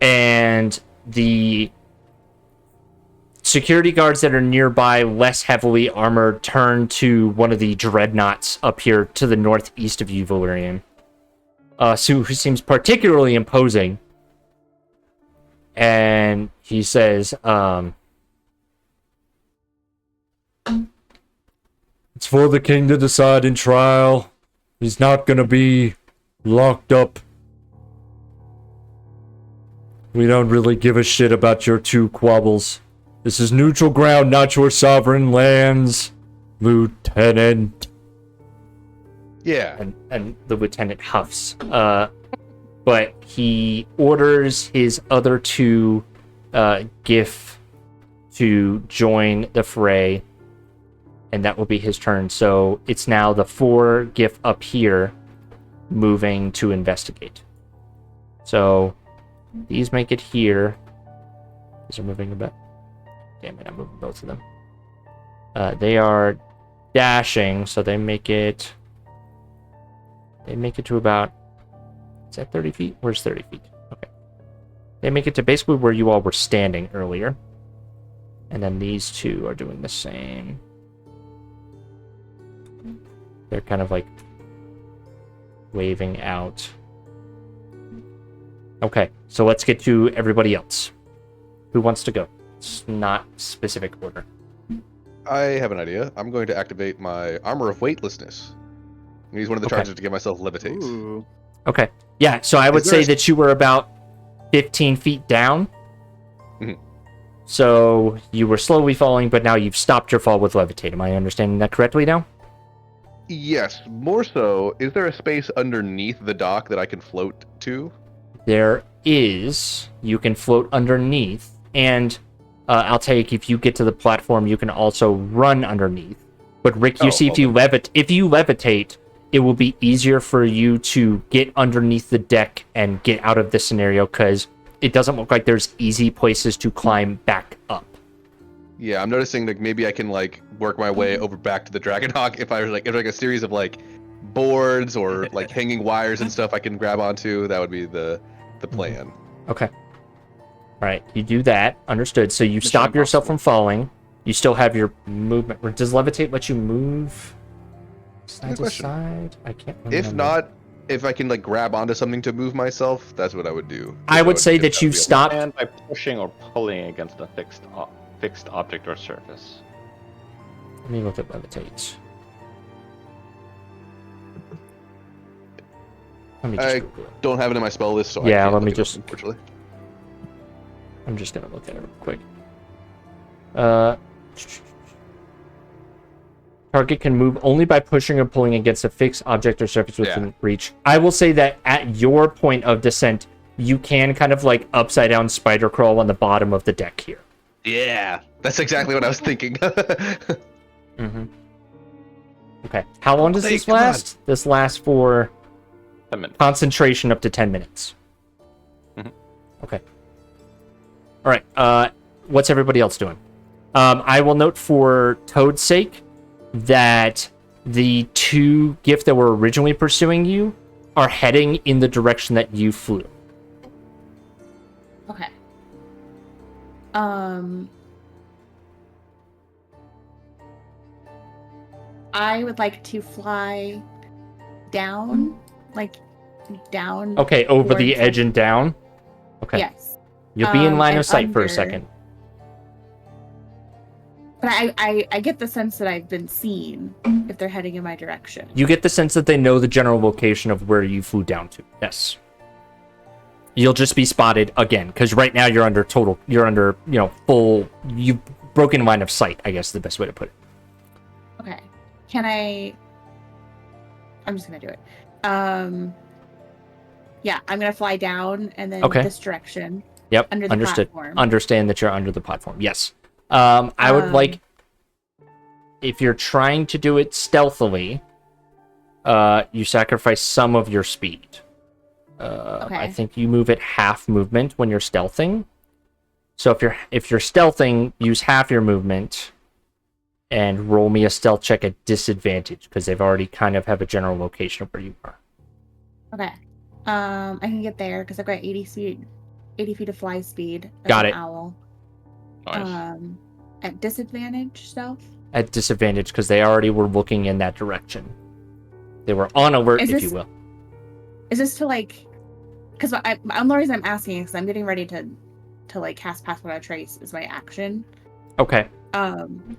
and the security guards that are nearby, less heavily armored, turn to one of the dreadnoughts up here to the northeast of you, Valerian, who seems particularly imposing. And he says, it's for the king to decide in trial. He's not gonna be locked up. We don't really give a shit about your two quabbles. This is neutral ground, not your sovereign lands, Lieutenant. Yeah. And the lieutenant huffs. But he orders his other two GIF to join the fray, and that will be his turn. So it's now the 4 GIF up here moving to investigate. So these make it here. These are moving a bit. Damn it, I'm moving both of them. They are dashing, so they make it to about... Is that 30 feet? Where's 30 feet? Okay. They make it to basically where you all were standing earlier. And then these two are doing the same. They're kind of waving out. Okay, so let's get to everybody else. Who wants to go? It's not specific order. I have an idea. I'm going to activate my armor of weightlessness. Use one of the charges to give myself levitate. Ooh. Okay. Yeah, so I would say that you were about 15 feet down. Mhm. So you were slowly falling, but now you've stopped your fall with levitate. Am I understanding that correctly now? Yes, more so. Is there a space underneath the dock that I can float to? There is. You can float underneath, and I'll take if you get to the platform, you can also run underneath. But Rick, you see, if you levitate, it will be easier for you to get underneath the deck and get out of this scenario because it doesn't look like there's easy places to climb back up. Yeah, I'm noticing maybe I can work my way over back to the Dragonhawk if I was if a series of boards or hanging wires and stuff I can grab onto. That would be the plan. Okay. All right, you do that. Understood. So you stop yourself from falling. You still have your movement. Does levitate let you move side to side? I can't remember. If not, if I can grab onto something to move myself, that's what I would do. I would say that you've stopped. And by pushing or pulling against a fixed object or surface. Let me look at levitate. Let me just I Google it. don't have it in my spell list, so I Yeah, can't let me look it up, just- unfortunately. I'm just gonna look at it real quick. Target can move only by pushing or pulling against a fixed object or surface within reach. I will say that at your point of descent, you can kind of like upside down spider crawl on the bottom of the deck here. Yeah, that's exactly what I was thinking. Mm-hmm. Okay. How long does Hey, this come on. last? This lasts for 10 minutes. concentration up to 10 minutes. Mhm. Okay. All right. What's everybody else doing? I will note for Toad's sake that the two gift that were originally pursuing you are heading in the direction that you flew. Okay. I would like to fly down, like down. Okay, over the towards- edge and down. Okay. Yes. You'll be in line and of sight for a under. second. But I get the sense that I've been seen if they're heading in my direction. You get the sense that they know the general location of where you flew down to. Yes. You'll just be spotted again, because right now you're under, full, you've broken line of sight, I guess is the best way to put it. Okay. Can I'm just gonna do it. Yeah, I'm gonna fly down and then Okay. this direction. Yep, Under the understood. platform. Understand that you're under the platform. Yes. I would like, if you're trying to do it stealthily, you sacrifice some of your speed. Okay. I think you move at half movement when you're stealthing. So if you're stealthing, use half your movement and roll me a stealth check at disadvantage because they've already kind of have a general location of where you are. Okay. I can get there because I've got 80 feet of fly speed. as Got an it. Owl. Nice. At disadvantage stealth. At disadvantage because they already were looking in that direction. They were on alert, Is if this- you will. Is this to like? Because the only reason I'm asking is because I'm getting ready to like cast Pass Without a Trace is my action. Okay.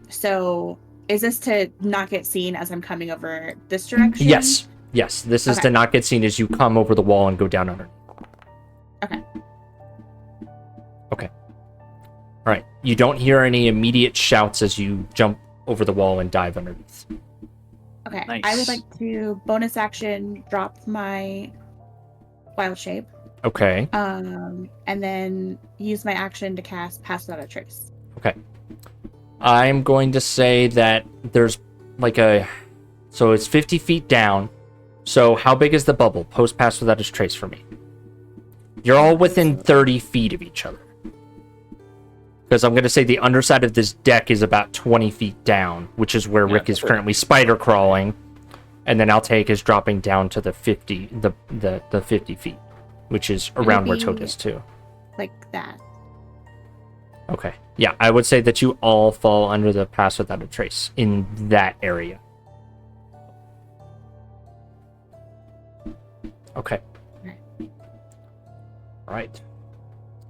So is this to not get seen as I'm coming over this direction? Yes. Yes. This is Okay. to not get seen as you come over the wall and go down under. Okay. Okay. All right. You don't hear any immediate shouts as you jump over the wall and dive underneath. Okay. Nice. I would like to bonus action drop my wild shape. Okay. And then use my action to cast Pass Without a Trace. Okay. I'm going to say that there's like so it's 50 feet down. So how big is the bubble? Post Pass Without a Trace for me. You're all within 30 feet of each other. Because I'm going to say the underside of this deck is about 20 feet down, which is where Rick is currently spider crawling. And then Take is dropping down to the 50 feet, which is around where Toad is too. Like that. Okay. Yeah, I would say that you all fall under the Pass Without a Trace in that area. Okay. All right.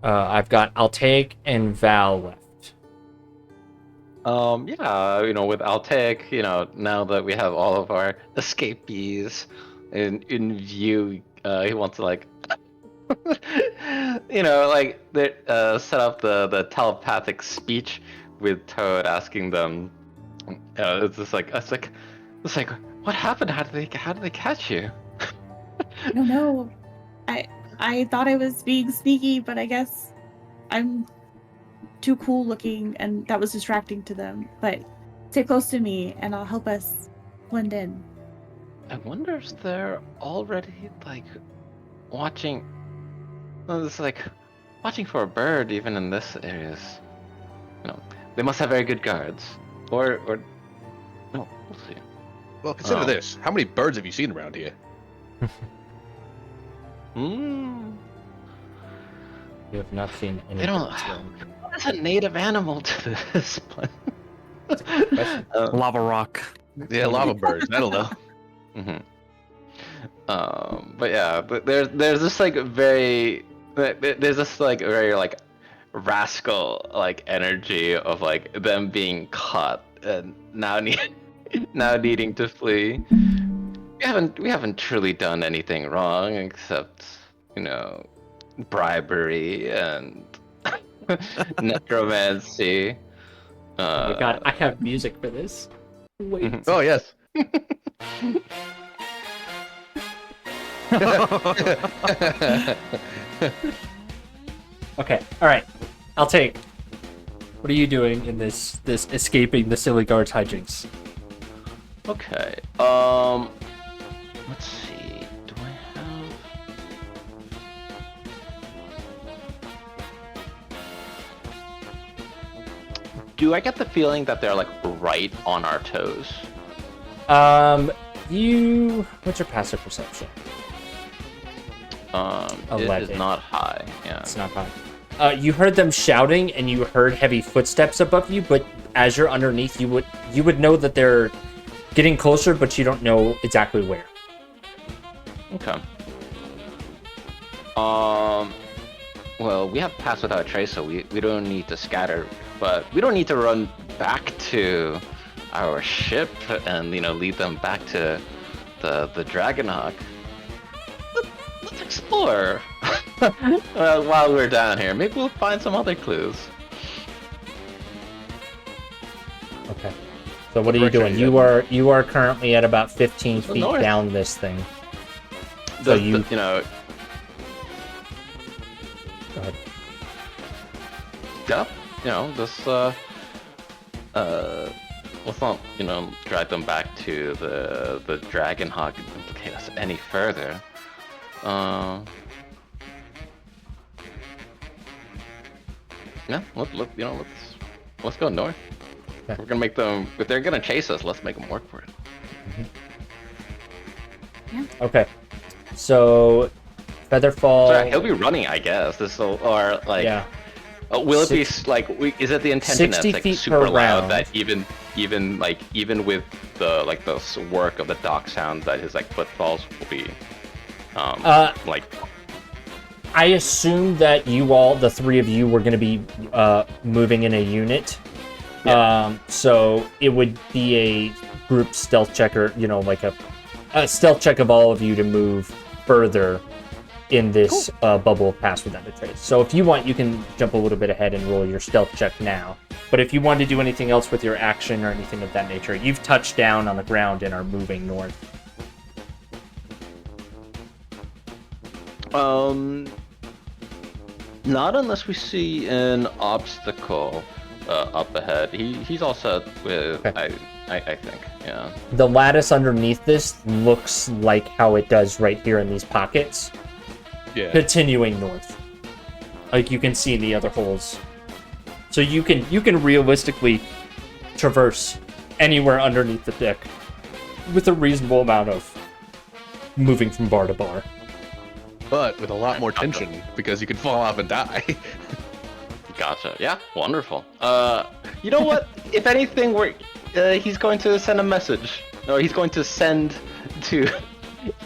I've got Altaik and Val left. Yeah, with Altaik, now that we have all of our escapees in view, he wants to set up the telepathic speech with Toad, asking them, it's like, what happened? How did they catch you? I don't know. I thought I was being sneaky, but I guess I'm too cool looking and that was distracting to them. But stay close to me and I'll help us blend in. I wonder if they're already watching. Well, it's watching for a bird even in this area. They must have very good guards. Or no, we'll see. Well, consider Oh. this. How many birds have you seen around here? Hmm. You have not seen any. They don't. What is a native animal to this planet? Lava rock. Yeah, lava birds. I don't know. Mm-hmm. But yeah, there's this very rascal energy of them being caught and now needing to flee. Yeah, we haven't truly done anything wrong except, bribery and necromancy. Oh my god, I have music for this. Wait. Oh yes. Okay, alright. I'll take. What are you doing in this escaping the silly guards hijinks? Okay. Let's see. Do I have? Do I get the feeling that they're like right on our toes? What's your passive perception? It 11. is not high. Yeah. It's not high. You heard them shouting, and you heard heavy footsteps above you. But as you're underneath, you would know that they're getting closer, but you don't know exactly where. Okay. Well, we have passed without a trace, so we don't need to scatter, but we don't need to run back to our ship and lead them back to the Dragonhawk. Let's explore while we're down here. Maybe we'll find some other clues. Okay. So what are you doing? You are currently at about 15 feet north. down this thing. So you Go ahead. Yeah, let's not drag them back to the Dragonhawk and implicate us any further. Yeah, let's go north. Okay. We're gonna make them. If they're gonna chase us, let's make them work for it. Okay. So Featherfall. Sorry, he'll be running, I guess. Or like. Yeah. Will it be like? Is it the intention that's 60 like feet super per loud round. that even with the work of the dock sound that his like footfalls will be like. I assume that you all, the three of you, were going to be moving in a unit. Yeah. So it would be a group stealth check, or like a stealth check of all of you to move further in this bubble of pass without a trace. So if you want, you can jump a little bit ahead and roll your stealth check now. But if you want to do anything else with your action or anything of that nature, you've touched down on the ground and are moving north. Not unless we see an obstacle up ahead. He's all set with. Okay. I think. Yeah. The lattice underneath this looks like how it does right here in these pockets. Yeah. Continuing north, like you can see in the other holes. So you can realistically traverse anywhere underneath the deck with a reasonable amount of moving from bar to bar. But with a lot more tension because you could fall off and die. Gotcha. Yeah. Wonderful. You know what? If anything, he's going to send a message, or he's going to send to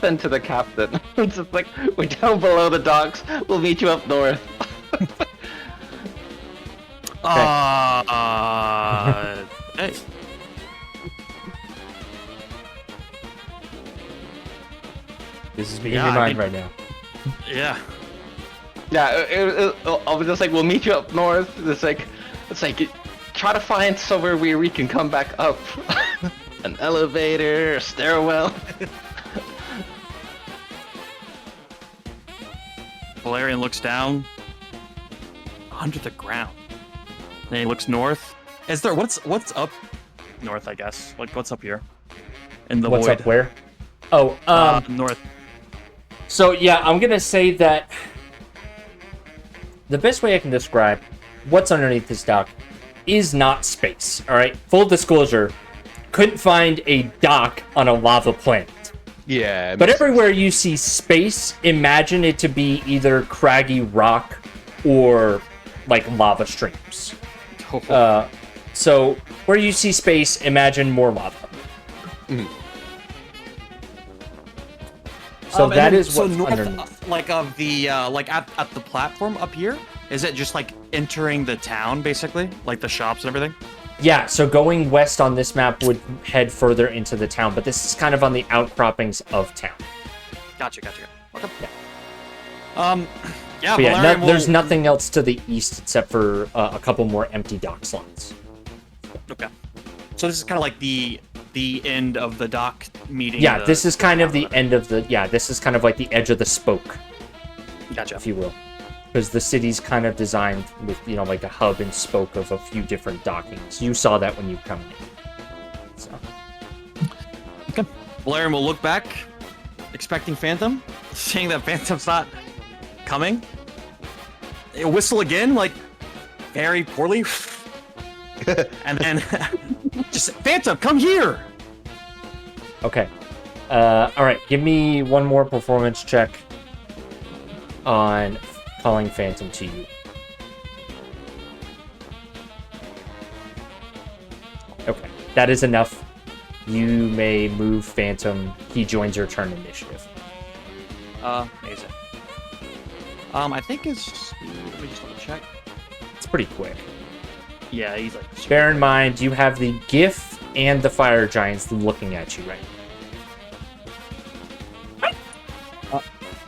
the captain. It's just like, we're down below the docks. We'll meet you up north. Hey. This is me in Yeah, your I mind mean- right now. Yeah. Yeah. I was just like, we'll meet you up north. It's like, try to find somewhere where we can come back up. An elevator, a stairwell. Valerian looks down under the ground. Then he looks north. Is there what's up north? I guess. Like what's up here? In the What's void. up where? Oh, North. So yeah, I'm gonna say that the best way I can describe what's underneath this dock is not space. All right, full disclosure, couldn't find a dock on a lava planet. Yeah. But everywhere you see space, imagine it to be either craggy rock or like lava streams. So where you see space, imagine more lava. Mhm. So that is so what's north, underneath. like of the like at the platform up here. Is it just like entering the town basically, like the shops and everything? Yeah, so going west on this map would head further into the town, but this is kind of on the outcroppings of town. Gotcha. Okay. Yeah. Yeah, But yeah, Valerian will... there's nothing else to the east except for a couple more empty dock slots. Okay. So this is kind of like the end of the dock meeting. Yeah, this is kind of the end of the... Yeah, this is kind of like the edge of the spoke, Gotcha. if you will. Because the city's kind of designed with, you know, like a hub and spoke of a few different dockings. You saw that when you come in. So. Okay. Valerian will look back, expecting Phantom, seeing that Phantom's not coming. He'll whistle again, like, very poorly. And then, just, Phantom, come here! Okay. Alright, give me one more performance check on calling Phantom to you. Okay, that is enough. You may move Phantom. He joins your turn initiative. Amazing. I think his speed, let me just double check. It's pretty quick. Yeah, he's like... Bear in mind, you have the GIF and the Fire Giants looking at you right now.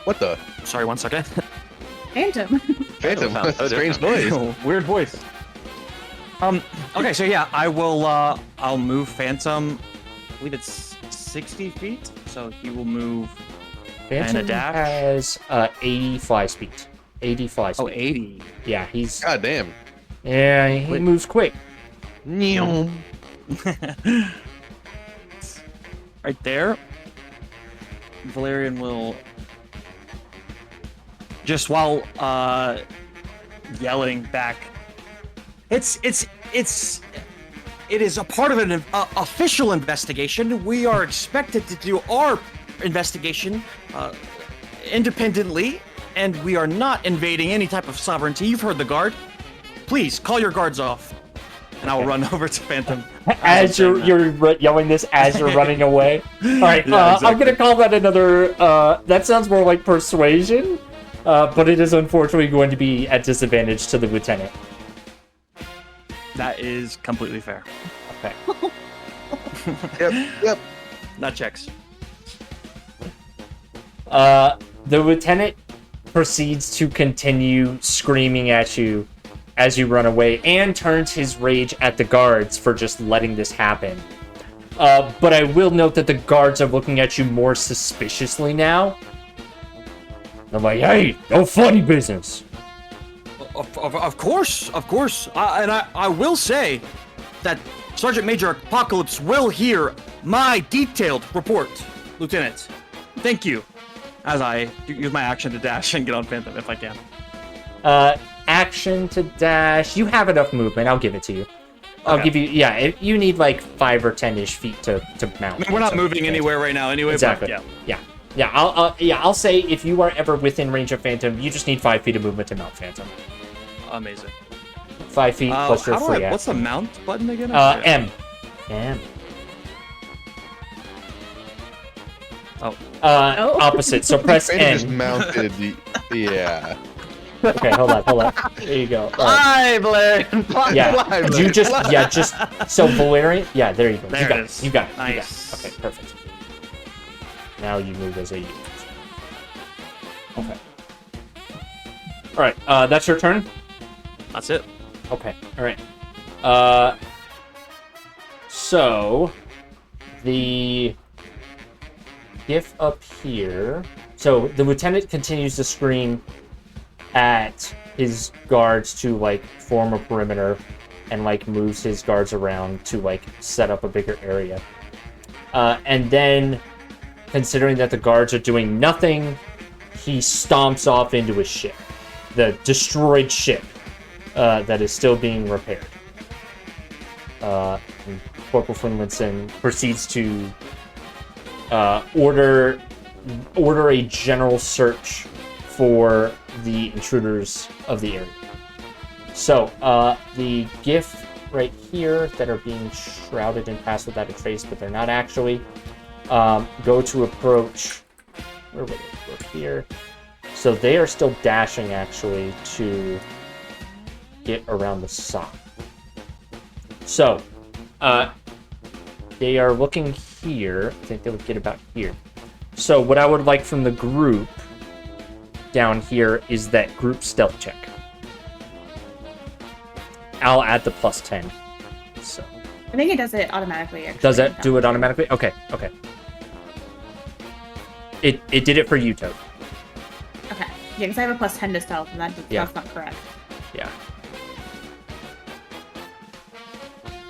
What the? Sorry, 1 second. Phantom. Phantom. Sounds so Strange noise. Weird voice. Okay, so yeah, I will, I'll move Phantom, I believe it's 60 feet, so he will move Phantom and a dash. has 80 fly speed. 80 fly speed. Oh, 80. Yeah, he's... God damn. Yeah, he moves quick. Neom. Right there. Valerian will just while yelling back. It is a part of an official investigation. We are expected to do our investigation independently, and we are not invading any type of sovereignty. You've heard the guard. Please call your guards off, and I will run over to Phantom. As you're yelling this as you're running away. All right, Yeah, I'm exactly. gonna call that another. That sounds more like persuasion, but it is unfortunately going to be at disadvantage to the lieutenant. That is completely fair. Okay. Yep. That checks. The lieutenant proceeds to continue screaming at you as you run away and turns his rage at the guards for just letting this happen. But I will note that the guards are looking at you more suspiciously now. I'm like, hey, no funny business. Of course. I will say that Sergeant Major Apocalypse will hear my detailed report, Lieutenant. Thank you. As I use my action to dash and get on Phantom if I can. Action to dash. You have enough movement. I'll give it to you. I'll give you. Yeah, you need like 5 or 10-ish feet to mount. I mean, we're not So, moving anywhere right now anyway. Exactly. But yeah. I'll say if you are ever within range of Phantom, you just need 5 feet of movement to mount Phantom. Amazing. 5 feet plus your how do free I, what's the action. mount button again? M. Oh. Opposite. So press Phantom just N. mounted the... Yeah. Okay, hold on. There you go. All right. Fly, Valerian! Fly, Yeah, fly, you Valerian, just, fly. yeah, just, so Valerian, yeah, there you go. There you got it is. You got it. Nice. Okay, perfect. Now you move as a unit. Okay. Alright, that's your turn? That's it. Okay, alright. So, the GIF up here, so the lieutenant continues to scream at his guards to like form a perimeter and like moves his guards around to like set up a bigger area. And then, considering that the guards are doing nothing, he stomps off into his ship, the destroyed ship that is still being repaired. And Corporal Finlinson proceeds to order a general search for the intruders of the area. So, the GIF right here that are being shrouded in Pass Without a Trace, but they're not actually, go to approach... Where were they? Go here. So they are still dashing, actually, to get around the sock. So, they are looking here. I think they would get about here. So what I would like from the group down here is that group stealth check. I'll add the +10. So I think it does it automatically. Actually. does it do it automatically? Okay. It did it for you, Toad. Okay. Yeah, because I have a +10 to stealth, and that's not correct. Yeah.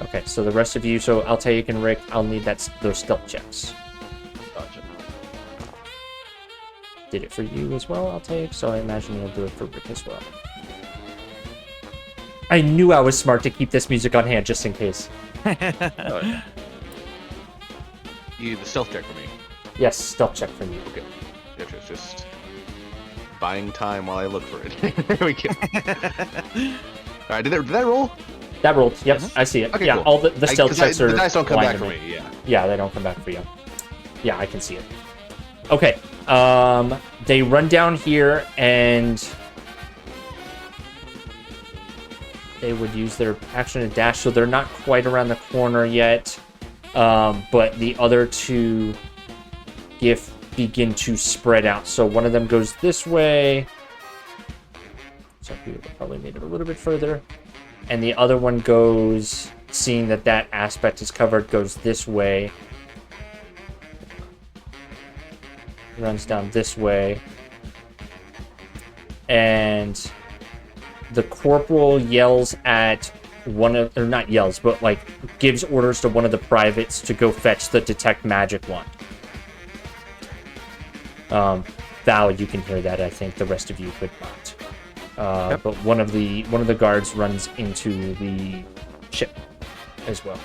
Okay, so the rest of you, so Altaik and Rick, I'll need those stealth checks. Gotcha. Did it for you as well, Altaik, so I imagine you'll do it for Rick as well. I knew I was smart to keep this music on hand just in case. You the stealth check for me. Yes, stealth check for you. Okay. Gotcha. It's just buying time while I look for it. There we go. All right. Did that roll? That rolled. Yep, I see it. Okay, yeah, cool. all the stealth checks are the dice don't come blind back to for me. Yeah. Yeah, they don't come back for you. Yeah, I can see it. Okay. They run down here and they would use their action and dash, so they're not quite around the corner yet. But the other two begin to spread out. So one of them goes this way. So we would probably made it a little bit further. And the other one goes, seeing that aspect is covered, goes this way. Runs down this way. And the corporal yells at or not yells, but like gives orders to one of the privates to go fetch the detect magic wand. Val, you can hear that. I think the rest of you could not. Yep. But one of the guards runs into the ship as well.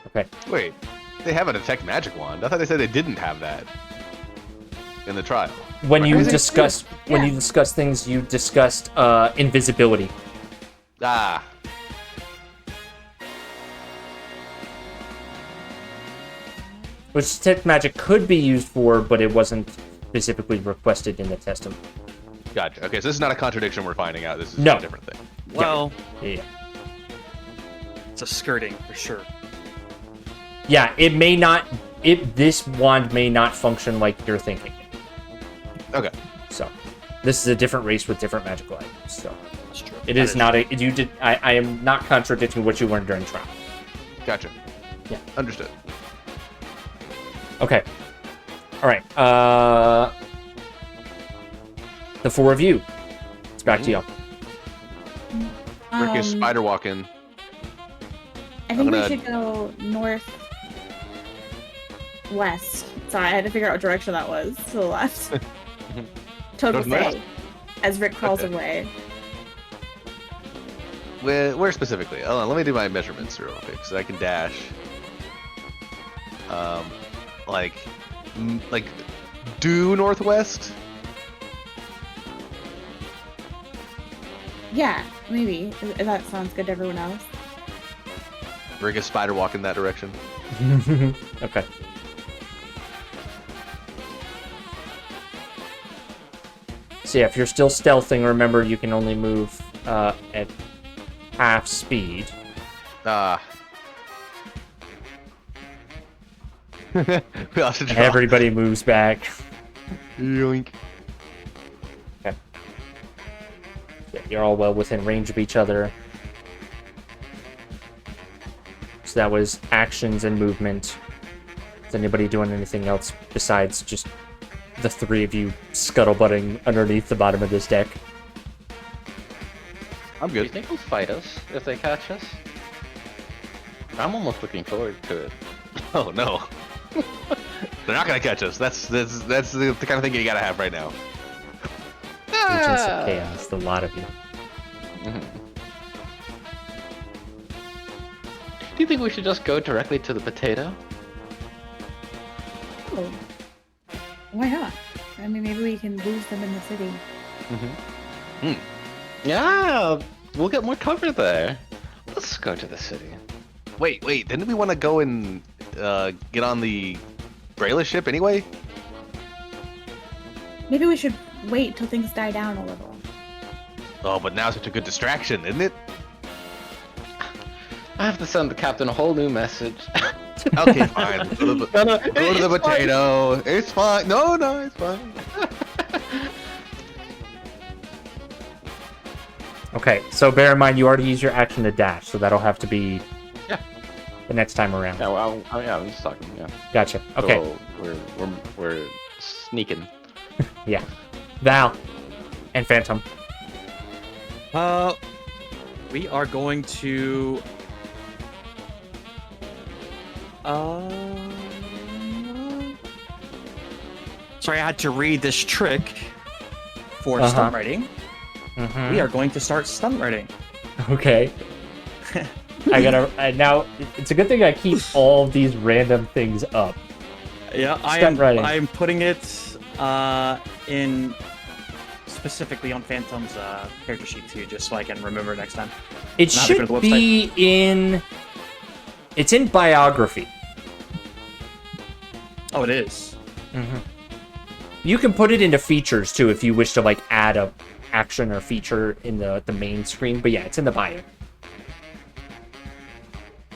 Okay. Wait. They have a detect magic wand. I thought they said they didn't have that in the trial. When you Crazy. discuss things, you discussed invisibility. Ah. Which detect magic could be used for, but it wasn't specifically requested in the testament. Gotcha. Okay, so this is not a contradiction we're finding out. This is No. a different thing. Well, Yeah. it's a skirting for sure. Yeah, it may not. This wand may not function like you're thinking. Okay. So, this is a different race with different magical items. So, That's true. it is not a. You did. I am not contradicting what you learned during trial. Gotcha. Yeah. Understood. Okay. All right. The four of you. It's back to y'all. Rick is spider walking. I think gonna- we should go northwest. Sorry, I had to figure out what direction that was. To the left. Toad will Northwest? say, as Rick crawls Okay. away. Where specifically? Hold on, let me do my measurements real quick so I can dash. Like due northwest. Yeah, maybe. If that sounds good to everyone else. Rick is spider walking that direction. Okay. So yeah, if you're still stealthing, remember you can only move at half speed. Ah. We all should draw. Everybody moves back. Yoink. Okay. Yeah, you're all well within range of each other. So that was actions and movement. Is anybody doing anything else besides just the three of you scuttlebutting underneath the bottom of this deck? I'm Do you good. think they'll fight us if they catch us? I'm almost looking forward to it. Oh no. They're not gonna catch us. That's the kind of thing you gotta have right now. Agents of Chaos, the lot of you. Mhm. Do you think we should just go directly to the potato? Oh. Why not? I mean, maybe we can lose them in the city. Yeah, we'll get more cover there. Let's go to the city. Wait, didn't we want to go and get on the Brayless ship anyway? Maybe we should wait till things die down a little. Oh, but now it's such a good distraction, isn't it? I have to send the captain a whole new message. Okay, fine. Go to the, No, no, go to the it's fine. potato. It's fine. No, it's fine. Okay, so bear in mind you already used your action to dash, so that'll have to be Yeah. the next time around. Yeah, well, I'm just talking. Yeah. Gotcha. Okay, So we're sneaking. yeah. Val and Phantom. We are going to. Sorry, I had to read this trick for stunt writing. Mhm. We are going to start stunt writing. Okay. I gotta now. It's a good thing I keep all these random things up. Yeah, Stunt writing. I'm putting it in specifically on Phantom's character sheet too, just so I can remember next time. It Not even should the be in. It's in biography. Oh, it is. Mm-hmm. You can put it into features too if you wish to like add a action or feature in the main screen. But yeah, it's in the bio.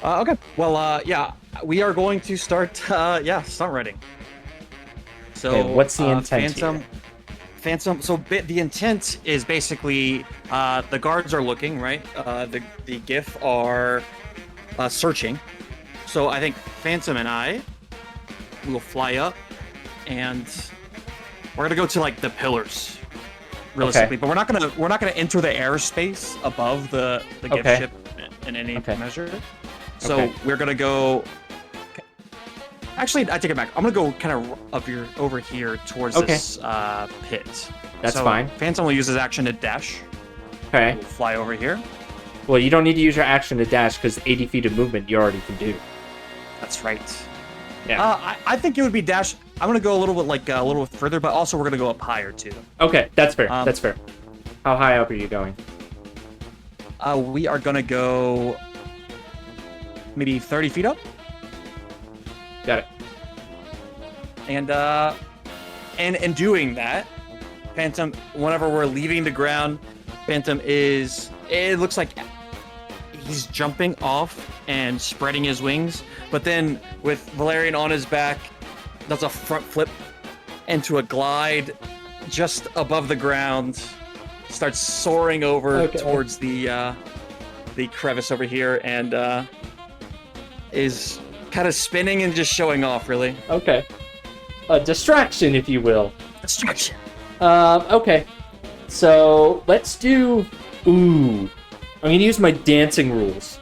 Okay. Well, yeah, we are going to start. Stunt writing. So, Okay, what's the intent Phantom? here? Phantom. So the intent is basically the guards are looking, right? The GIF are searching. So I think Phantom and I will fly up, and we're gonna go to like the pillars, realistically. Okay. But we're not gonna enter the airspace above the GIF Okay. ship in any Okay. measure. So Okay. we're gonna go. Actually, I take it back. I'm gonna go kind of over here towards Okay. this pit. That's So fine. Phantom will use his action to dash. Okay. We'll fly over here. Well, you don't need to use your action to dash because 80 feet of movement you already can do. That's right. Yeah. I think it would be dash. I'm gonna go a little bit a little bit further, but also we're gonna go up higher too. Okay, that's fair. Um, That's fair. How high up are you going? We are gonna go maybe 30 feet up, Got it. and in doing that, Phantom. Whenever we're leaving the ground, Phantom is. It looks like he's jumping off and spreading his wings, but then with Valerian on his back, does a front flip into a glide just above the ground, starts soaring over Okay. towards the crevice over here, and is kind of spinning and just showing off, really. Okay. A distraction, if you will. Destruction. Okay. So let's do. Ooh. I'm gonna use my dancing rules.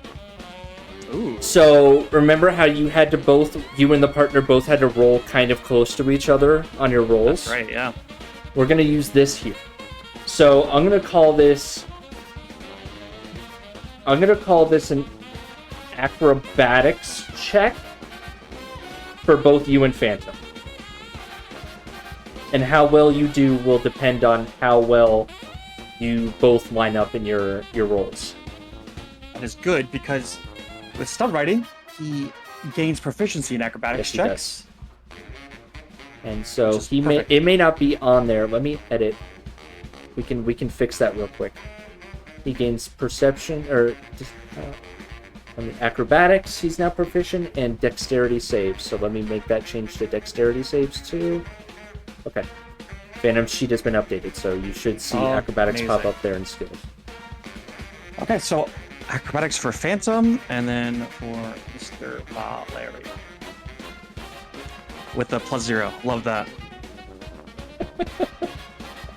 Ooh. So remember how you had to you and the partner both had to roll kind of close to each other on your rolls? That's right, yeah. We're gonna use this here. So I'm gonna call this an acrobatics check for both you and Phantom. And how well you do will depend on how well you both line up in your rolls. That is good because with stunt writing, he gains proficiency in acrobatics Yes, he checks. And so Which is perfect. it may not be on there. Let me edit. We can fix that real quick. He gains perception on the acrobatics. He's now proficient and dexterity saves. So let me make that change to dexterity saves too. Okay. Phantom sheet has been updated, so you should see Oh, acrobatics pop amazing. up there in skills. Okay, so acrobatics for Phantom, and then for Mr. Larry. With the +0. Love that.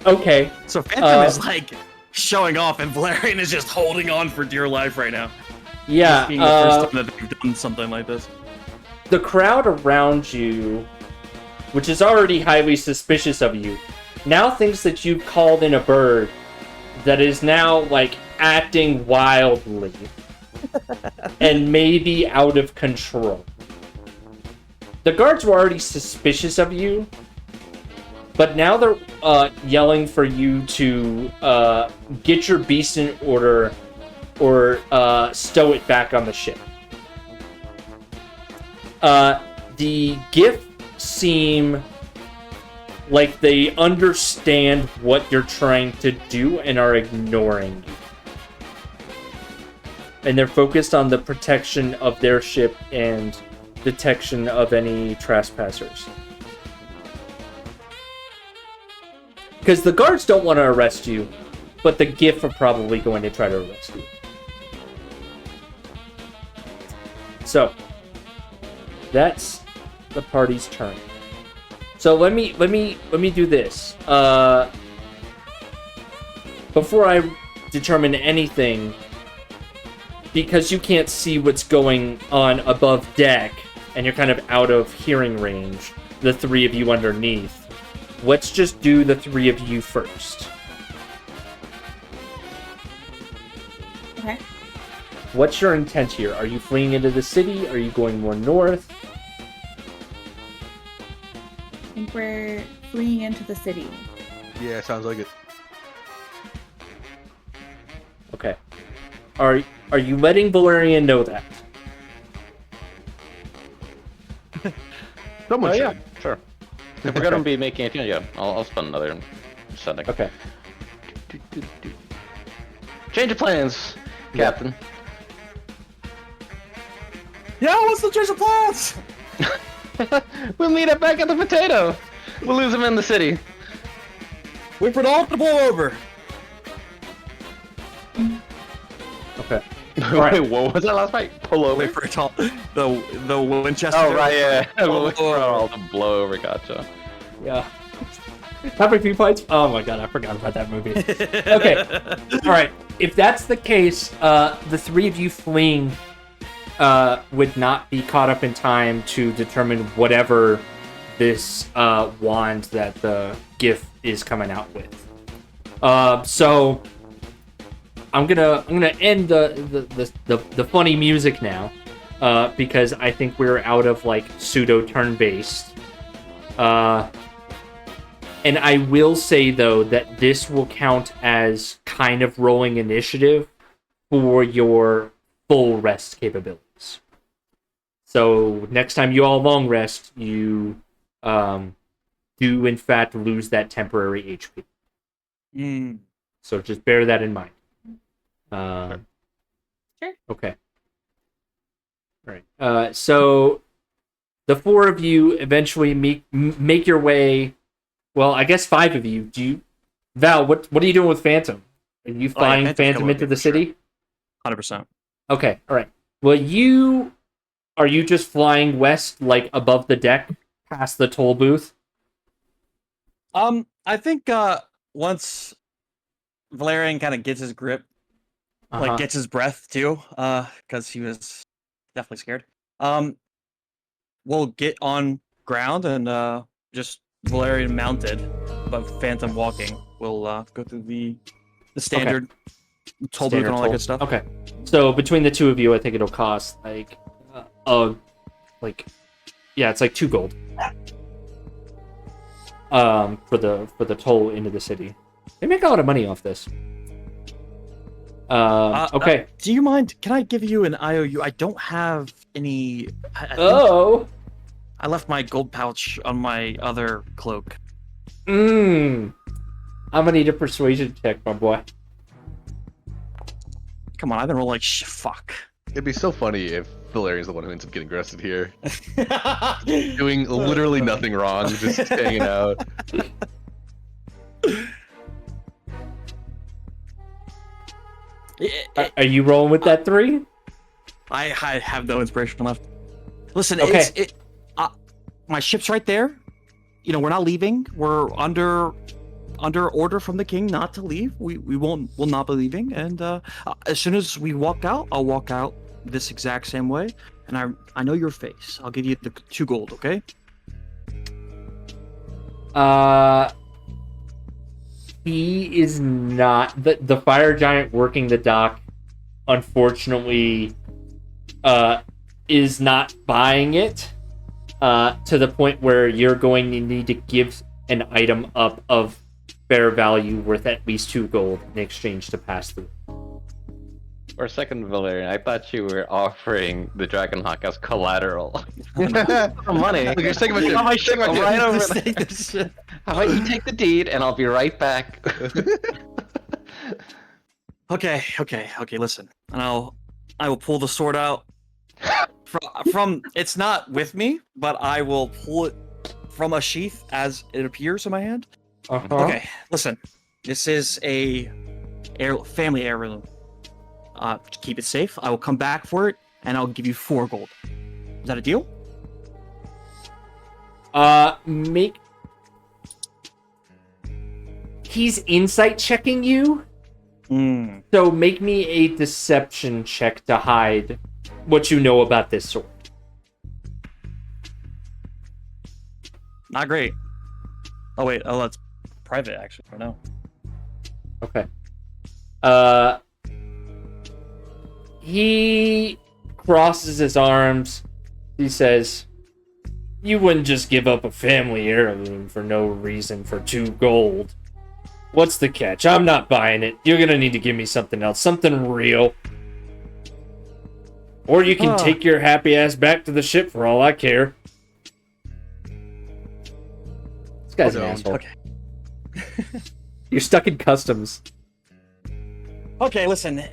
Okay. So Phantom is like showing off, and Valerian is just holding on for dear life right now. Yeah. This being the first time that they've done something like this. The crowd around you, which is already highly suspicious of you, now thinks that you've called in a bird that is now, like, acting wildly and maybe out of control. The guards were already suspicious of you, but now they're yelling for you to get your beast in order or stow it back on the ship. The GIF seem like they understand what you're trying to do and are ignoring you. and they're focused on the protection of their ship and detection of any trespassers. Because the guards don't want to arrest you, but the GIF are probably going to try to arrest you. So, that's the party's turn. So let me do this. Before I determine anything, because you can't see what's going on above deck, and you're kind of out of hearing range, the three of you underneath, let's just do the three of you first. Okay. What's your intent here? Are you fleeing into the city? Are you going more north? I think we're fleeing into the city. Yeah, sounds like it. Okay. Are you letting Valerian know that? Someone Oh should. yeah, sure. If we're gonna be making it, yeah, I'll spend another setting. Okay. Change of plans, Captain. Yeah, what's the change of plans? We'll meet up back at the potato. We'll lose him in the city. Wait for it all to blow over. Okay. Wait, what was that last fight? Pull over. Wait for it all. The Winchester. Oh right, yeah. Oh, Wait for it all to blow over. Gotcha. Yeah. Having 3 fights? Oh my god, I forgot about that movie. Okay. Alright. If that's the case, the three of you fleeing would not be caught up in time to determine whatever this wand that the GIF is coming out with. So I'm gonna end the funny music now, because I think we're out of like pseudo turn-based. And I will say though that this will count as kind of rolling initiative for your full rest capabilities. So next time you all long rest, you do in fact lose that temporary HP. So just bear that in mind. Sure. Okay. All right. So the four of you eventually make your way. Well, I guess 5 of you. Val? What are you doing with Phantom? Are you flying Phantom into the city? 100%. Okay. All right. Well, are you just flying west, like above the deck, past the toll booth? I think once Valerian kind of gets his grip, like gets his breath too, because he was definitely scared. We'll get on ground and just Valerian mounted, but Phantom walking. We'll go through the standard toll booth and all that good stuff. Okay. So between the two of you, I think it'll cost like it's like 2 gold. For the toll into the city. They make a lot of money off this. Okay. Do you mind? Can I give you an IOU? I don't have any. I think I left my gold pouch on my other cloak. I'm gonna need a persuasion check, my boy. Come on, I've been rolling like fuck. It'd be so funny if Valerian's the one who ends up getting arrested here. Doing literally nothing wrong, just hanging out. Are you rolling with that 3? I have no inspiration left. Listen, okay. My ship's right there. You know, we're not leaving. We're under order from the king not to leave. We'll not be leaving. And as soon as we walk out, I'll walk out this exact same way. And I know your face. I'll give you the 2 gold, okay? He is not the fire giant working the dock. Unfortunately, is not buying it. To the point where you're going to need to give an item up of fair value worth at least 2 gold in exchange to pass through. For a second, Valerian, I thought you were offering the Dragonhawk as collateral. Money. Look, you're taking my shit. Right over there. How about you take the deed and I'll be right back. Okay. Listen, and I will pull the sword out. From it's not with me, but I will pull it from a sheath as it appears in my hand. Uh-huh. Okay, listen. This is a family heirloom. To keep it safe, I will come back for it, and I'll give you 4 gold. Is that a deal? He's insight checking you, so make me a deception check to hide what you know about this sword. Not great. Oh wait, that's private actually for now. Okay. He crosses his arms. He says, "You wouldn't just give up a family heirloom for no reason for 2 gold. What's the catch? I'm not buying it. You're gonna need to give me something else, something real. Or you can take your happy ass back to the ship for all I care." This guy's an asshole. Okay. You're stuck in customs. Okay, listen.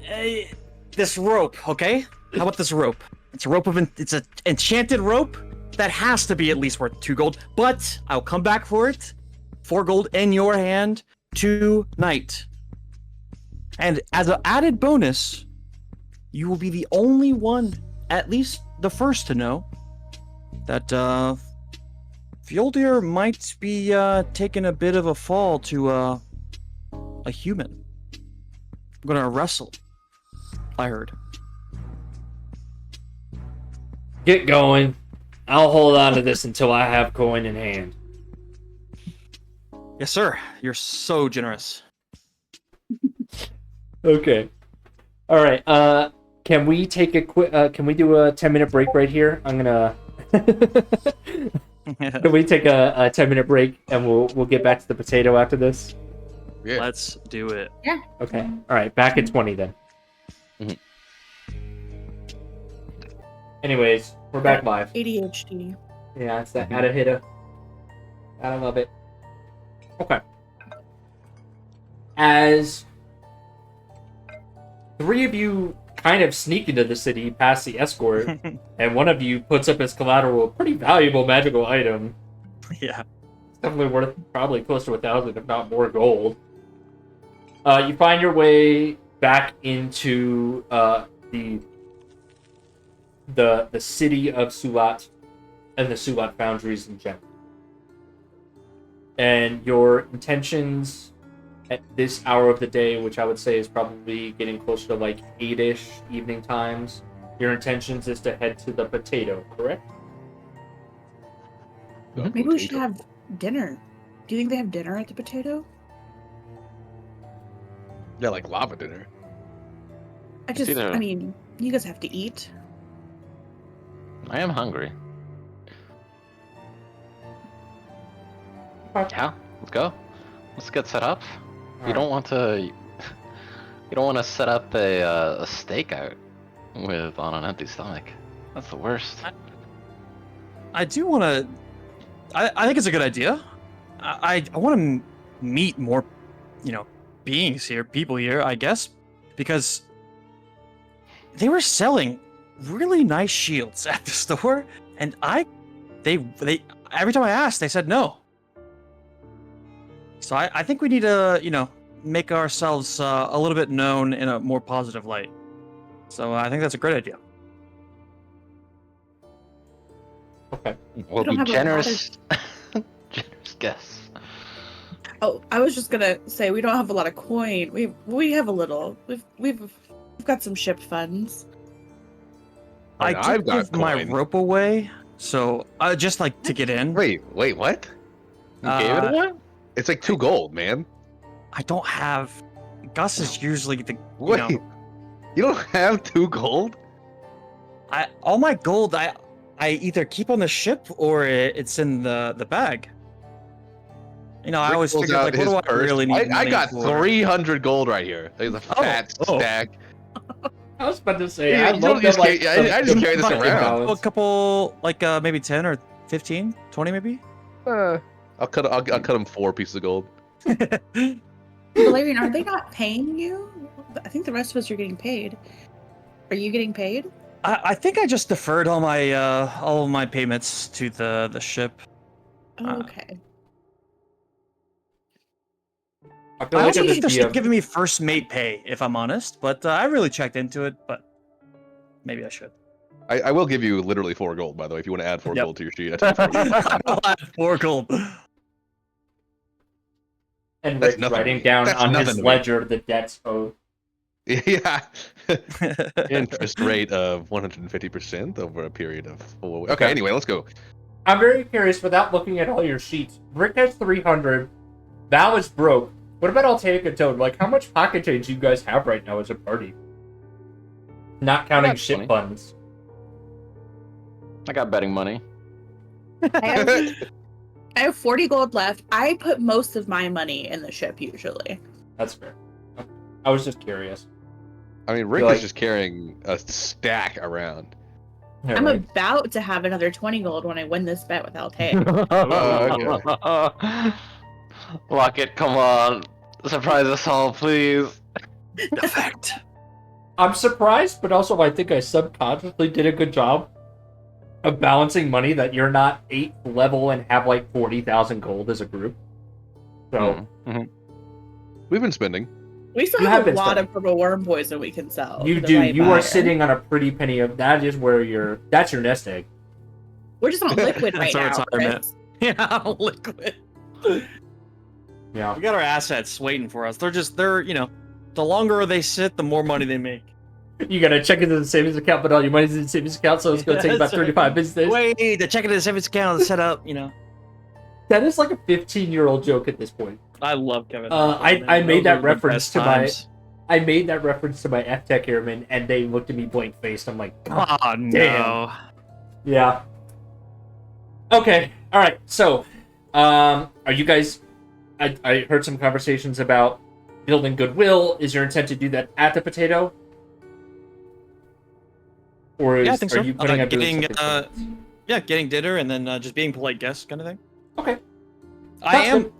This rope, okay? How about this rope? It's a rope of it's an enchanted rope that has to be at least worth 2 gold. But I'll come back for it. 4 gold in your hand tonight. And as an added bonus, you will be the only one, at least the first to know, that Fjoldir might be taking a bit of a fall to a human. I'm gonna wrestle. I heard. Get going. I'll hold on to this until I have coin in hand. Yes, sir. You're so generous. Okay. All right. Can we take a quick? Can we do a 10-minute break right here? I'm gonna. Can we take a 10-minute break and we'll get back to the potato after this? Yeah. Let's do it. Yeah. Okay. All right. Back at 20 then. Mhm. Anyways, we're back live. ADHD. Yeah, it's that gotta hit a. Gotta love it. Okay. As 3 of you kind of sneak into the city past the escort, and one of you puts up as collateral a pretty valuable magical item. Yeah. It's definitely worth probably close to 1,000, if not more gold. You find your way back into the city of Sulat and the Sulat foundries in general. And your intentions at this hour of the day, which I would say is probably getting closer to like 8-ish evening times, your intentions is to head to the potato, correct? Maybe we should have dinner. Do you think they have dinner at the potato? Yeah, like lava dinner. I mean, you guys have to eat. I am hungry. Yeah, let's go. Let's get set up. You don't want to. You don't want to set up a stakeout with on an empty stomach. That's the worst. I do want to. I think it's a good idea. I want to meet more, beings here, people here, I guess, because they were selling really nice shields at the store, and they every time I asked, they said no. So I think we need to, make ourselves a little bit known in a more positive light. So I think that's a great idea. Okay. We'll don't be have a lot generous. Generous guess. Oh, I was just gonna say we don't have a lot of coin. We have a little. We've got some ship funds. I And I've did got give my coin. rope away, so just like to get in. Wait, what? You gave it away? It's like 2 gold, man. I don't have. Gus is usually the. Wait, you don't have 2 gold? All my gold I either keep on the ship or it's in the bag. I Rick always pulls figure out like, what his do I purse. really need? I money got for? 300 gold right here. There's a fat oh. stack. I was about to say, Yeah, I you love don't just that, like, carry- I just carry this the around. balance. A couple, like maybe 10 or 15, 20 maybe. I'll cut him 4 pieces of gold. Valerian, are they not paying you? I think the rest of us are getting paid. Are you getting paid? I think I just deferred all of my payments to the ship. Oh, okay. I feel I like also it think would they're be still giving me first mate pay, if I'm honest. But I really checked into it, but maybe I should. I will give you literally 4 gold, by the way, if you want to add 4 Yep. gold to your sheet. I take 4 gold. I'll add 4 gold. and That's Rick's nothing to writing me. down That's on nothing his to me. ledger the debts owed. Yeah. Interest rate of 150% over a period of 4 weeks. Okay, Okay. anyway, let's go. I'm very curious, without looking at all your sheets. Rick has 300. Val is broke. What about Altaic and Toad? Like, how much pocket change do you guys have right now as a party? Not counting About ship 20. funds. I got betting money. I have 40 gold left. I put most of my money in the ship usually. That's fair. I was just curious. I mean, Rick You're is like- just carrying a stack around. Yeah, I'm right. about to have another 20 gold when I win this bet with Altea. Locket, come on. Surprise us all, please. Effect. I'm surprised, but also I think I subconsciously did a good job of balancing money that you're not 8th level and have like 40,000 gold as a group. So We've been spending. We still You have have a been lot spending. of purple worm poison we can sell. you to the do. right You buyer. are sitting on a pretty penny of that. Is where that's your nest egg. We're just on liquid right That's our now. retirement. Chris. Yeah, liquid. Yeah. We got our assets waiting for us. They're the longer they sit, the more money they make. You gotta check into the savings account, but all your money's in the savings account, so it's gonna take about That's right. 35 business days. Wait, the checking the savings account is set up. That is like a 15-year-old joke at this point. I love Kevin. I made Those that are the reference best to times. I made that reference to my F-Tech airmen, and they looked at me blank-faced. I'm like, oh, Oh no. yeah. Okay, all right. So, are you guys? I heard some conversations about building goodwill. Is your intent to do that at the potato, or Yeah, I think are so. you putting up doing Getting something? yeah, getting dinner and then just being polite guests kind of thing. Okay. I That's am good.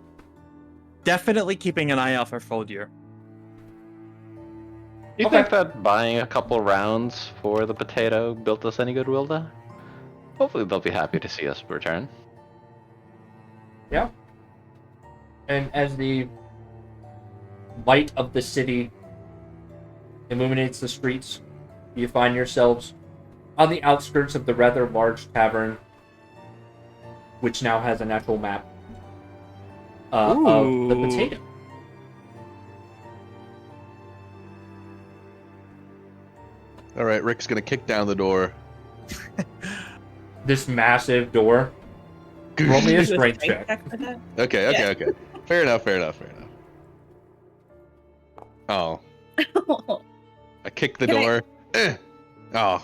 definitely keeping an eye out for Foldier. Do you Okay. think that buying a couple rounds for the potato built us any goodwill there? Hopefully they'll be happy to see us return. Yeah. And as the light of the city illuminates the streets, you find yourselves on the outskirts of the rather large tavern, which now has an actual map of the Ooh. potato. All right, Rick's gonna kick down the door. This massive door. Roll me a Do a strength check. for that. Okay. Yeah. Fair enough. Oh, I kicked the Can I- door. Oh,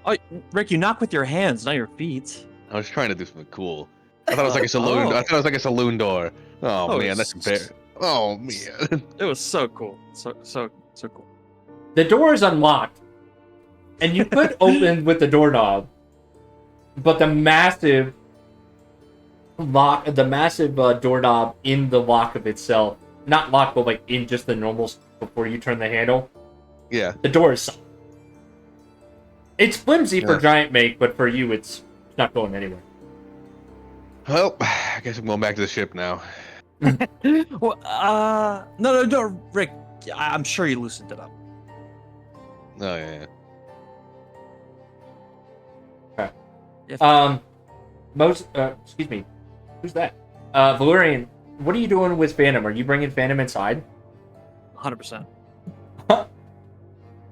Oh, Rick, you knock with your hands, not your feet. I was trying to do something cool. I thought it was like a saloon. Oh. I thought it was like a saloon door. Oh, Oh, man, that's it's- fair. Oh man. It was so cool. So cool. The door is unlocked, and you could open with the doorknob, but the massive doorknob in the lock of itself, not lock, but like in just the normal before you turn the handle, Yeah. the door is solid. It's flimsy for Yeah. giant make, but for you, it's not going anywhere. Well, I guess I'm going back to the ship now. Well, no, Rick. I'm sure you loosened it up. Oh yeah. Excuse me, who's that? Valerian, what are you doing with Phantom? Are you bringing Phantom inside? 100%.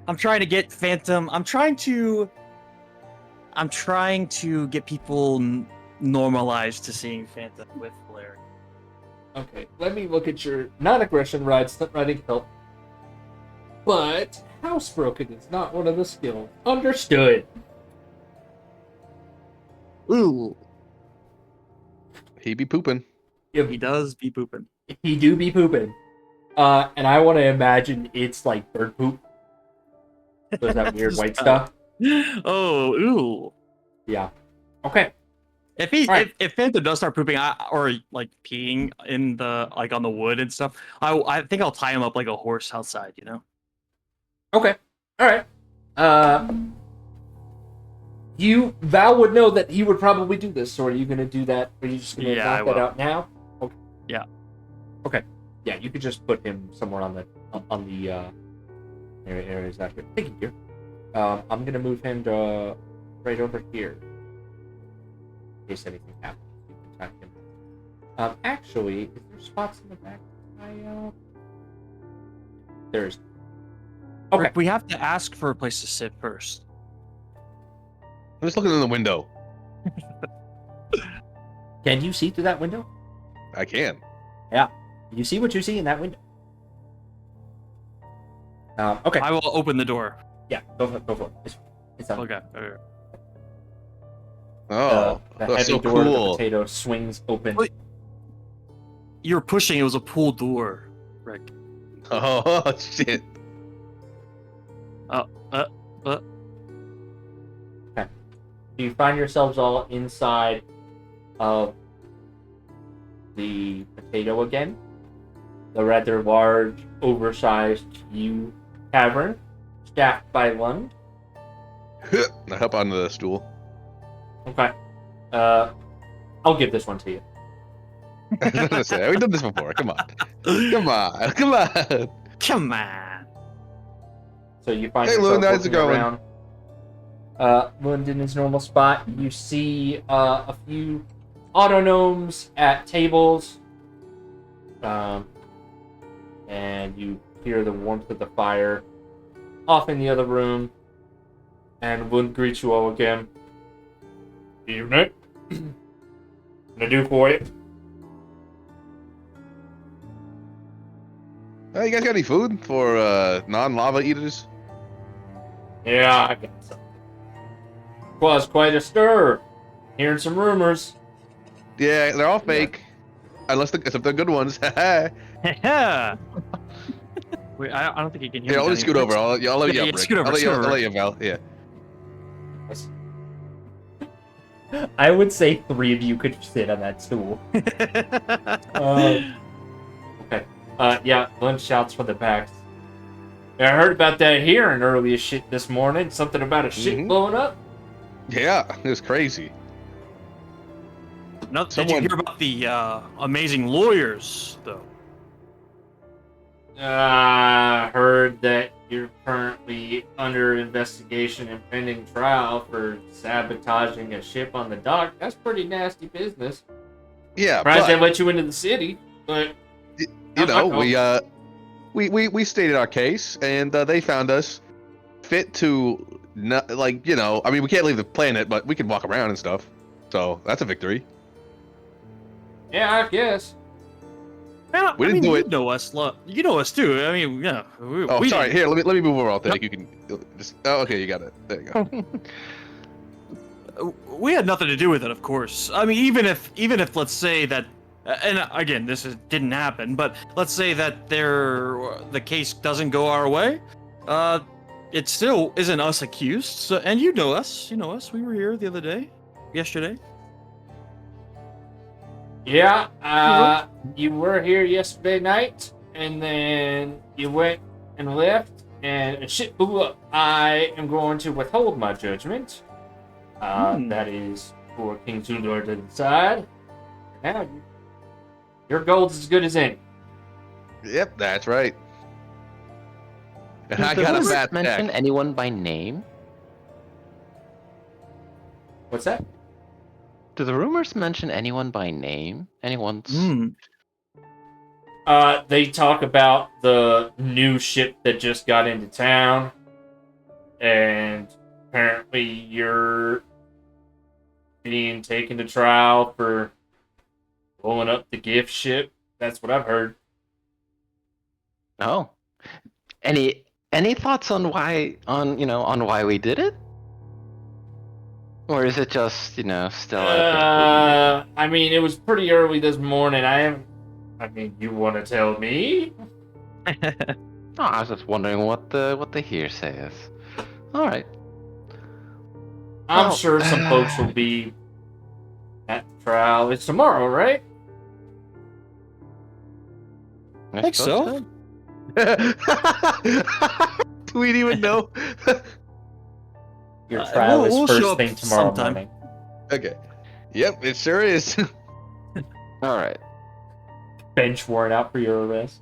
I'm trying to get Phantom. I'm trying to get people normalized to seeing Phantom with Blair. Okay, let me look at your non-aggression ride, stunt riding help. But housebroken is not one of the skills. Understood. Ooh, He be pooping. he does be pooping. He do be pooping. And I want to imagine it's like bird poop. So is that weird white stuff? Oh, ooh. Yeah. Okay. If Alright. if Phantom does start pooping or like peeing in the like on the wood and stuff, I think I'll tie him up like a horse outside. Okay. All right. Val would know that he would probably do this, so are you going to do that? Are you just going to Yeah, I knock that will. out now? Okay. Yeah. Okay. Yeah, you could just put him somewhere on the areas out here. Thank you, dear. I'm going to move him to right over here. In case anything happens, you can attack him. Actually, is there spots in the back? There's. Okay. Rick, we have to ask for a place to sit first. I'm just looking in the window. Can you see through that window? I can. Yeah. You see what you see in that window. Okay. I will open the door. Yeah, go for it. It's up. Okay. Oh, The that's heavy so door of the cool. potato swings open. Wait. You're pushing. It was a pull door, Rick. Oh shit. You find yourselves all inside of the potato again. The rather large, oversized U cavern, staffed by Lund. I hop onto the stool. Okay. I'll give this one to you. We've done this before. Come on. Come on. Come on. Come on. So you find Hey, yourself Lund, how's it looking going? around. Lund in his normal spot. You see a few autonomes at tables. And you hear the warmth of the fire off in the other room. And Lund greets you all again. Evening. What can I do for you? You guys got any food for non-lava eaters? Yeah, I got something. Was quite a stir. Hearing some rumors. Yeah, they're all fake. Except they're good ones. Here, Yeah. Wait, I don't think you can hear me. I'll just scoot over. I'll let you Yeah, up, Rick. scoot over, I'll let scoot you, over. I'll let you, Val. Yeah. I would say 3 of you could sit on that stool. Okay. Yeah, Lund shouts from the back. I heard about that hearing earlier shit this morning. Something about a shit Mhm. blowing up. Yeah, it was crazy. Did you Someone- hear about the amazing lawyers, though? I heard that you're currently under investigation and pending trial for sabotaging a ship on the dock. That's pretty nasty business. Yeah, Surprised they but let you into the city, but you know, we stated our case, and they found us fit to, like, you know, I mean, we can't leave the planet, but we can walk around and stuff. So that's a victory. yeah, I guess. Yeah, We didn't do you it. know us. You know us too. I mean, yeah. Oh, sorry. didn't- Here, let me move over. I'll take. You can just. Oh, okay, you got it. There you go. We had nothing to do with it, of course. I mean, even if let's say that, and again, didn't happen, but let's say that the case doesn't go our way, it still isn't us accused. So, and you know us. We were here the other day, yesterday. Yeah, you were here yesterday night, and then you went and left, and shit blew up. I am going to withhold my judgment. That is for King Zundor to decide. Now, your gold's as good as any. Yep, that's right. And Did I the got a rumors fat mention pack. anyone by name? What's that? Do the rumors mention anyone by name? Anyone's? Hmm. They talk about the new ship that just got into town, and apparently you're being taken to trial for blowing up the gift ship. That's what I've heard. Oh, any thoughts on why we did it? Or is it just still? I mean, it was pretty early this morning. You want to tell me? Oh, I was just wondering what the hearsay is. All right. I'm Well, sure some folks will be at the trial. It's tomorrow, right? I think suppose so. Do we even know? Your trial is we'll show first up thing tomorrow sometime. morning. Okay. Yep, it sure is. All right. Bench warrant out for your arrest.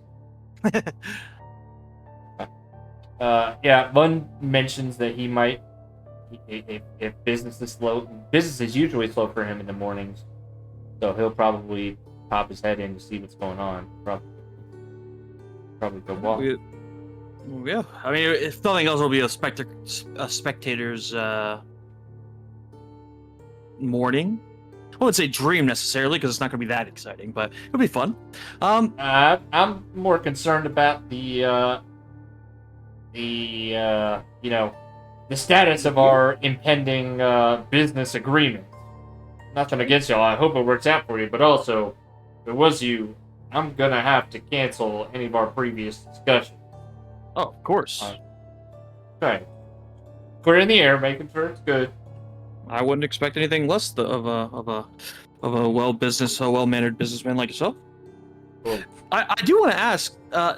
Yeah, Lund mentions that he might, if business is slow, business is usually slow for him in the mornings, so he'll probably pop his head in to see what's going on. Probably go walk. Yeah, I mean, if nothing else, it'll be a spectator's morning. I wouldn't say dream necessarily, because it's not going to be that exciting, but it'll be fun. I'm more concerned about the status of our impending business agreement. Nothing against y'all. I hope it works out for you, but also, if it was you, I'm gonna have to cancel any of our previous discussions. Oh, of course. Okay. Put it in the air, making sure it's good. I wouldn't expect anything less of a well-mannered businessman like yourself. Cool. I do want to ask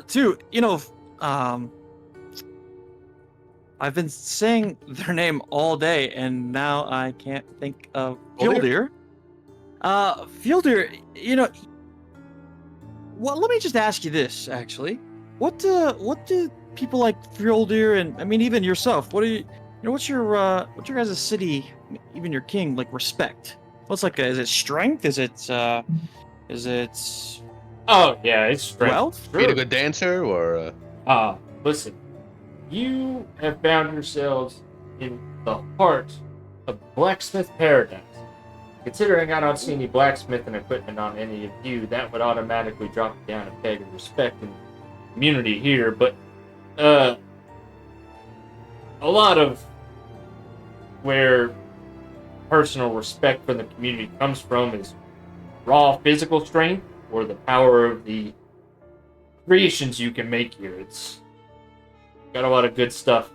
too. I've been saying their name all day, and now I can't think of Fieldir. Fieldir, well, let me just ask you this, actually. What do people like Fieldir, and I mean even yourself, what's your guys' city, even your king, like respect? What's is it strength? Is it Oh yeah, it's strength. wealth? Being a good dancer, or Listen, you have found yourselves in the heart of blacksmith paradise. Considering I don't see any blacksmithing equipment on any of you, that would automatically drop you down a peg of respect and community here, but a lot of where personal respect from the community comes from is raw physical strength or the power of the creations you can make here. It's got a lot of good stuff.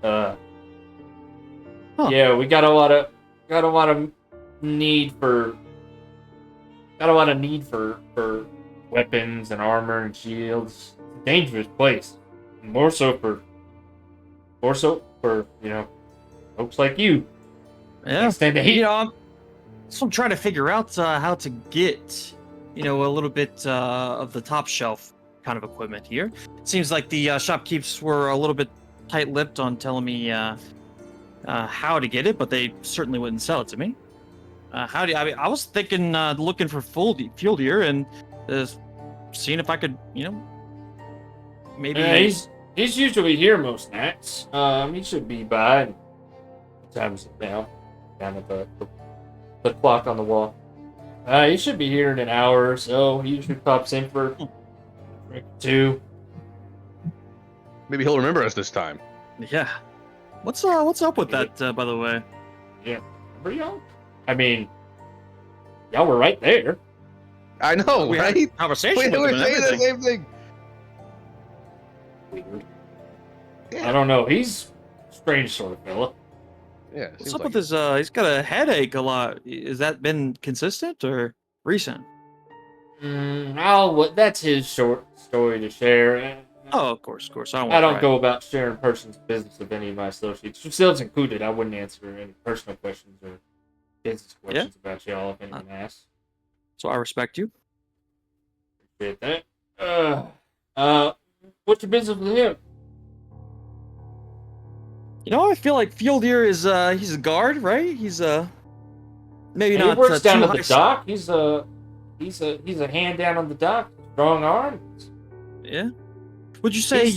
Yeah, we got a lot of need for weapons and armor and shields. It's a dangerous place. More so for folks like you. Yeah. Stand to heat. So I'm trying to figure out how to get, a little bit of the top shelf kind of equipment here. It seems like the shopkeepers were a little bit tight-lipped on telling me how to get it, but they certainly wouldn't sell it to me. I was thinking looking for Fieldir and seeing if I could, maybe. He's usually here most nights. He should be by. Time is it now? Down at the clock on the wall. He should be here in an hour or so. He usually pops in for a drink or two. maybe he'll remember us this time. Yeah. What's up with that, by the way? Yeah. Remember y'all? I mean, y'all were right there. I know, We had right? a conversation We with were him and saying the everything. same thing. Weird. Yeah. I don't know. He's a strange sort of fella. Yeah. What's seems up like with his? He's got a headache a lot. Has that been consistent or recent? That's his short story to share. Oh, of course. I don't go about sharing person's business with any of my associates, yourselves included. I wouldn't answer any personal questions or business questions about y'all if anyone asks. So I respect you. Appreciate that. What's your business with him? I feel like Fieldir is he's a guard, right? He's maybe He not works down too at the dock. He's a hand down on the dock, strong arms. Yeah. Would you say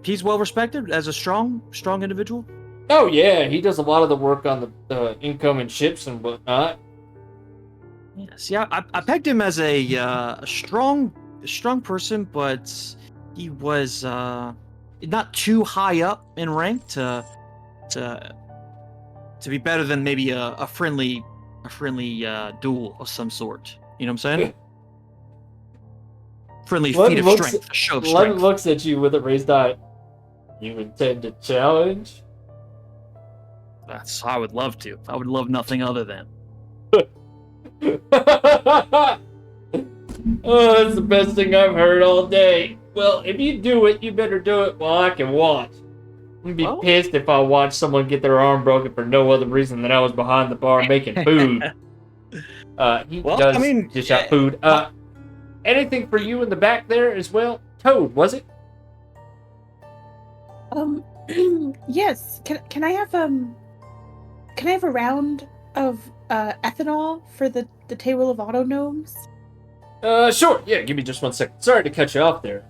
he's well respected as a strong individual? Oh yeah, he does a lot of the work on the incoming ships and whatnot. Yeah. See, I pegged him as a strong person, but he was not too high up in rank to be better than maybe a friendly duel of some sort. You know what I'm saying? Friendly feat of strength, a show of Lund strength. looks at you with a raised eye. You intend to challenge? I would love to. I would love nothing other than. Oh, that's the best thing I've heard all day. Well, if you do it, you better do it while I can watch. I'd be Well- pissed if I watched someone get their arm broken for no other reason than I was behind the bar making food. He Well, does I mean, dish out food. Anything for you in the back there as well? Toad, was it? Yes. Can I have a round of ethanol for the table of auto gnomes? Sure. Yeah, give me just 1 second. Sorry to cut you off there.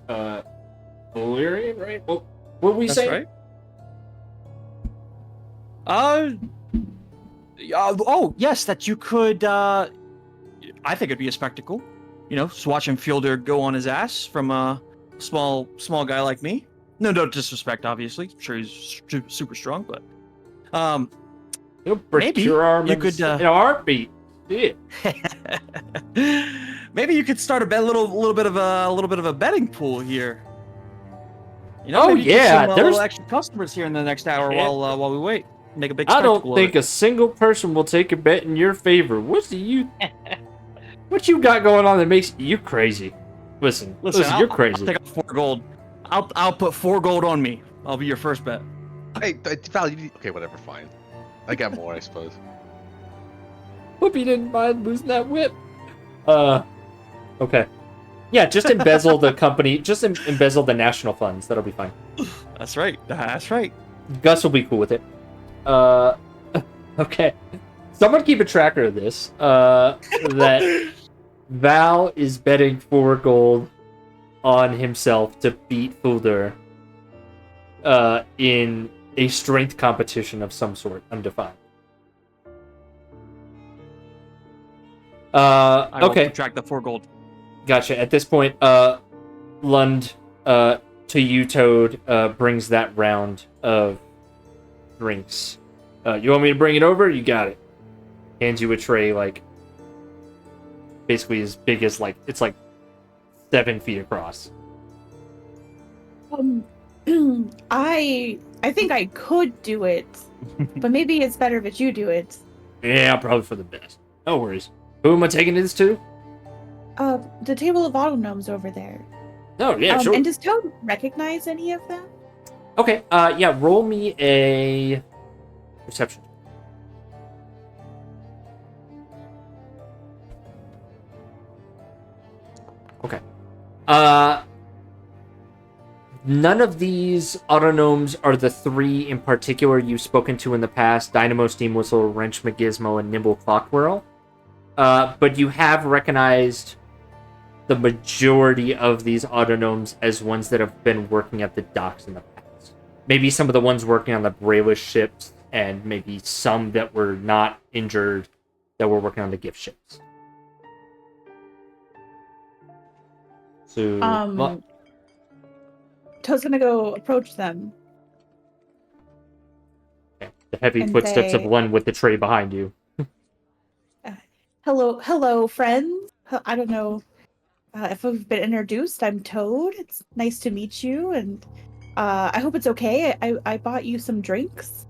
Valerian, right? What were we That's saying? right. Oh yes, that you could. I think it'd be a spectacle. You know, just watching Fielder go on his ass from a small guy like me. No disrespect, obviously. I'm sure he's super strong, but He'll break maybe your arm you in could, in a heartbeat. Yeah. maybe you could start a little bit of a betting pool here. You know, Oh, maybe get yeah, some, there's- little extra customers here in the next hour Yeah. while we wait. Make a big I spectacle don't think a single person will take a bet in your favor. What you got going on that makes you crazy? Listen, you're crazy. I'll take out 4 gold. I'll put 4 gold on me. I'll be your first bet. Hey, Val, okay, whatever, fine. I got more, I suppose. Hope you didn't mind losing that whip. Okay. Yeah, just embezzle the company. Just embezzle the national funds. That'll be fine. That's right. That's right. Gus will be cool with it. Okay. Someone keep a tracker of this. That Val is betting 4 gold on himself to beat Fulder in a strength competition of some sort, undefined. I will Okay. subtract the 4 gold. Gotcha. At this point, Lund, to you, Toad, brings that round of drinks. You want me to bring it over? You got it. Hands you a tray, like, basically as big as, like, it's like 7 feet across. I think I could do it, but maybe it's better if you do it. Yeah, probably for the best. No worries. Who am I taking this to? The table of auto gnomes over there. Oh, yeah, sure. And does Toad recognize any of them? Okay, yeah, roll me a perception. Okay. None of these autonomes are the 3 in particular you've spoken to in the past: Dynamo, Steam Whistle, Wrench McGizmo, and Nimble Clockwhirl. But you have recognized the majority of these autonomes as ones that have been working at the docks in the past. Maybe some of the ones working on the Brayless ships, and maybe some that were not injured that were working on the gift ships. So, Toad's gonna go approach them. the heavy and footsteps of say- one with the tray behind you. Hello, friends. I don't know if I've been introduced. I'm Toad. It's nice to meet you, and I hope it's okay. I bought you some drinks.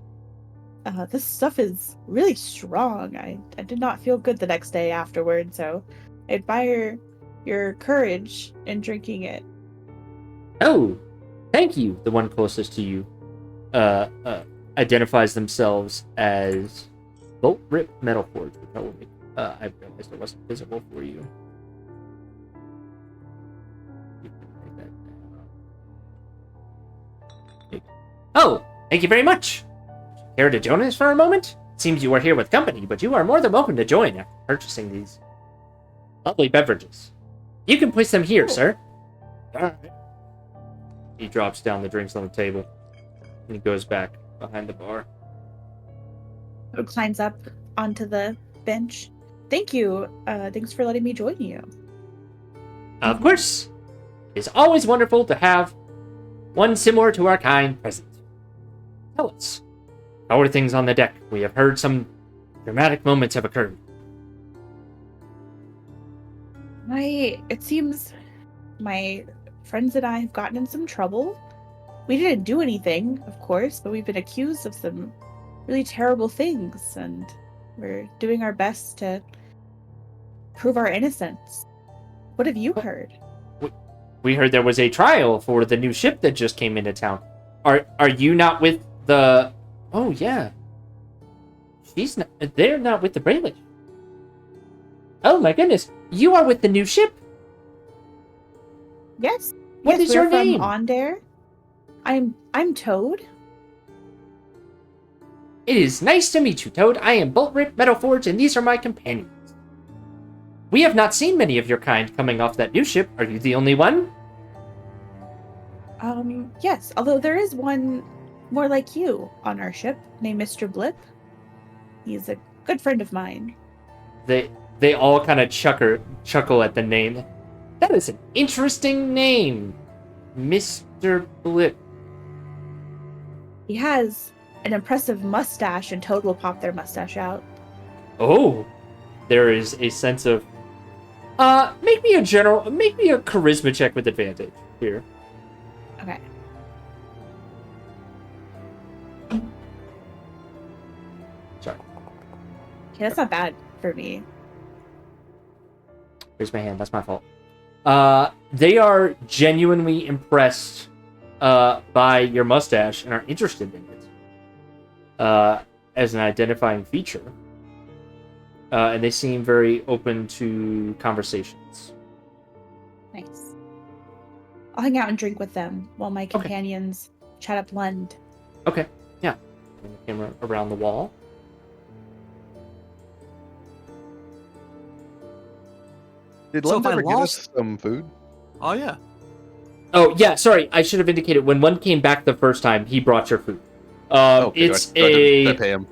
This stuff is really strong. I did not feel good the next day afterward, so I admire your courage in drinking it. Oh, thank you. The one closest to you identifies themselves as Bolt Rip Metal Forge, which I will make. I realized it wasn't visible for you. Oh, thank you very much. Care to join us for a moment? Seems you are here with company, but you are more than welcome to join after purchasing these lovely beverages. You can place them here, sir. He drops down the drinks on the table, and he goes back behind the bar. Toad climbs up onto the bench. Thank you. Thanks for letting me join you. Of course, it's always wonderful to have one similar to our kind present. Tell us, how are things on the deck? We have heard some dramatic moments have occurred. It seems my friends and I have gotten in some trouble. We didn't do anything, of course, but we've been accused of some really terrible things, and we're doing our best to prove our innocence. What have you heard? We heard there was a trial for the new ship that just came into town. Are you not with the? Oh yeah. She's not. They're not with the Braylon. Oh my goodness! You are with the new ship. Yes. What yes, is your we're from name? Onder. I'm Toad. It is nice to meet you, Toad. I am Boltrip Metalforge, and these are my companions. We have not seen many of your kind coming off that new ship. Are you the only one? Yes, although there is one more like you on our ship named Mr. Blip. He's a good friend of mine. They all kind of chuckle at the name. That is an interesting name, Mr. Blip. He has an impressive mustache, and Toad will pop their mustache out. Oh, there is a sense of make me a charisma check with advantage here. Okay. Sorry. Okay, that's not bad for me. Here's my hand. That's my fault. They are genuinely impressed by your mustache and are interested in it as an identifying feature. And they seem very open to conversations. Nice. I'll hang out and drink with them while my companions chat up Lund. Okay, yeah. Bring the camera around the wall. Did So Lund if I ever get lost- us some food? Oh yeah. Oh, yeah, sorry. I should have indicated when one came back the first time, he brought your food. It's do I pay him?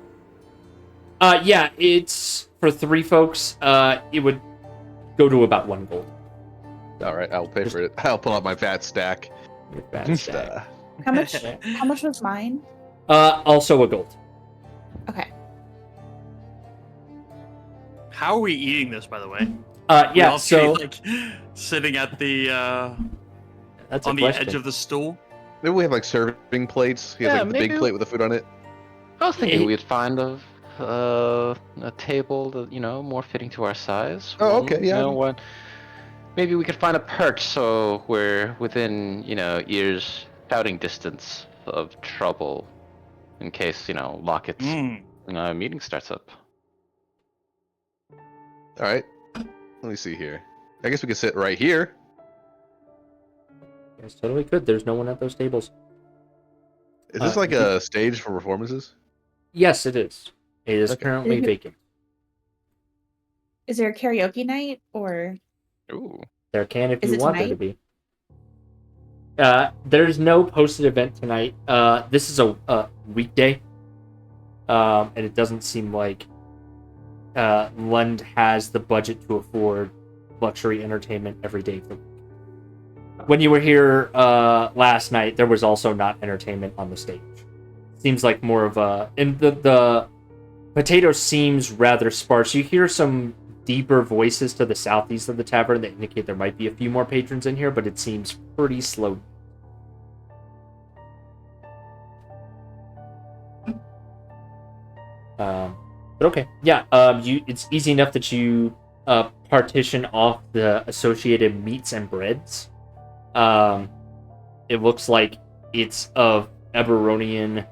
Yeah, it's for 3 folks. It would go to about 1 gold. All right, I'll pay for it. I'll pull out my fat stack. Your bad stack. How much was mine? Also a gold. Okay. How are we eating this, by the way? We Yeah, all so three, like sitting at the that's on a the question. edge of the stool. Maybe we have like serving plates. He has Yeah, like the big maybe- plate with the food on it. I was thinking Hey. we'd find a table that more fitting to our size. Oh, okay, yeah. What? Maybe we could find a perch so we're within ears shouting distance of trouble, in case Lockett's meeting starts up. All right. Let me see here. I guess we could sit right here. Yes, totally could. There's no one at those tables. Is this like a stage for performances? Yes, it is. It is Okay. currently vacant. Is there a karaoke night or? Ooh. There can if Is you it want there to tonight? be. There's no posted event tonight. This is a weekday. And it doesn't seem like Lund has the budget to afford luxury entertainment every day for the week. When you were here last night, there was also not entertainment on the stage. Seems like more of a... And the potato seems rather sparse. You hear some deeper voices to the southeast of the tavern that indicate there might be a few more patrons in here, but it seems pretty slow. But okay, yeah. It's easy enough that you partition off the associated meats and breads. It looks like it's of Eberronian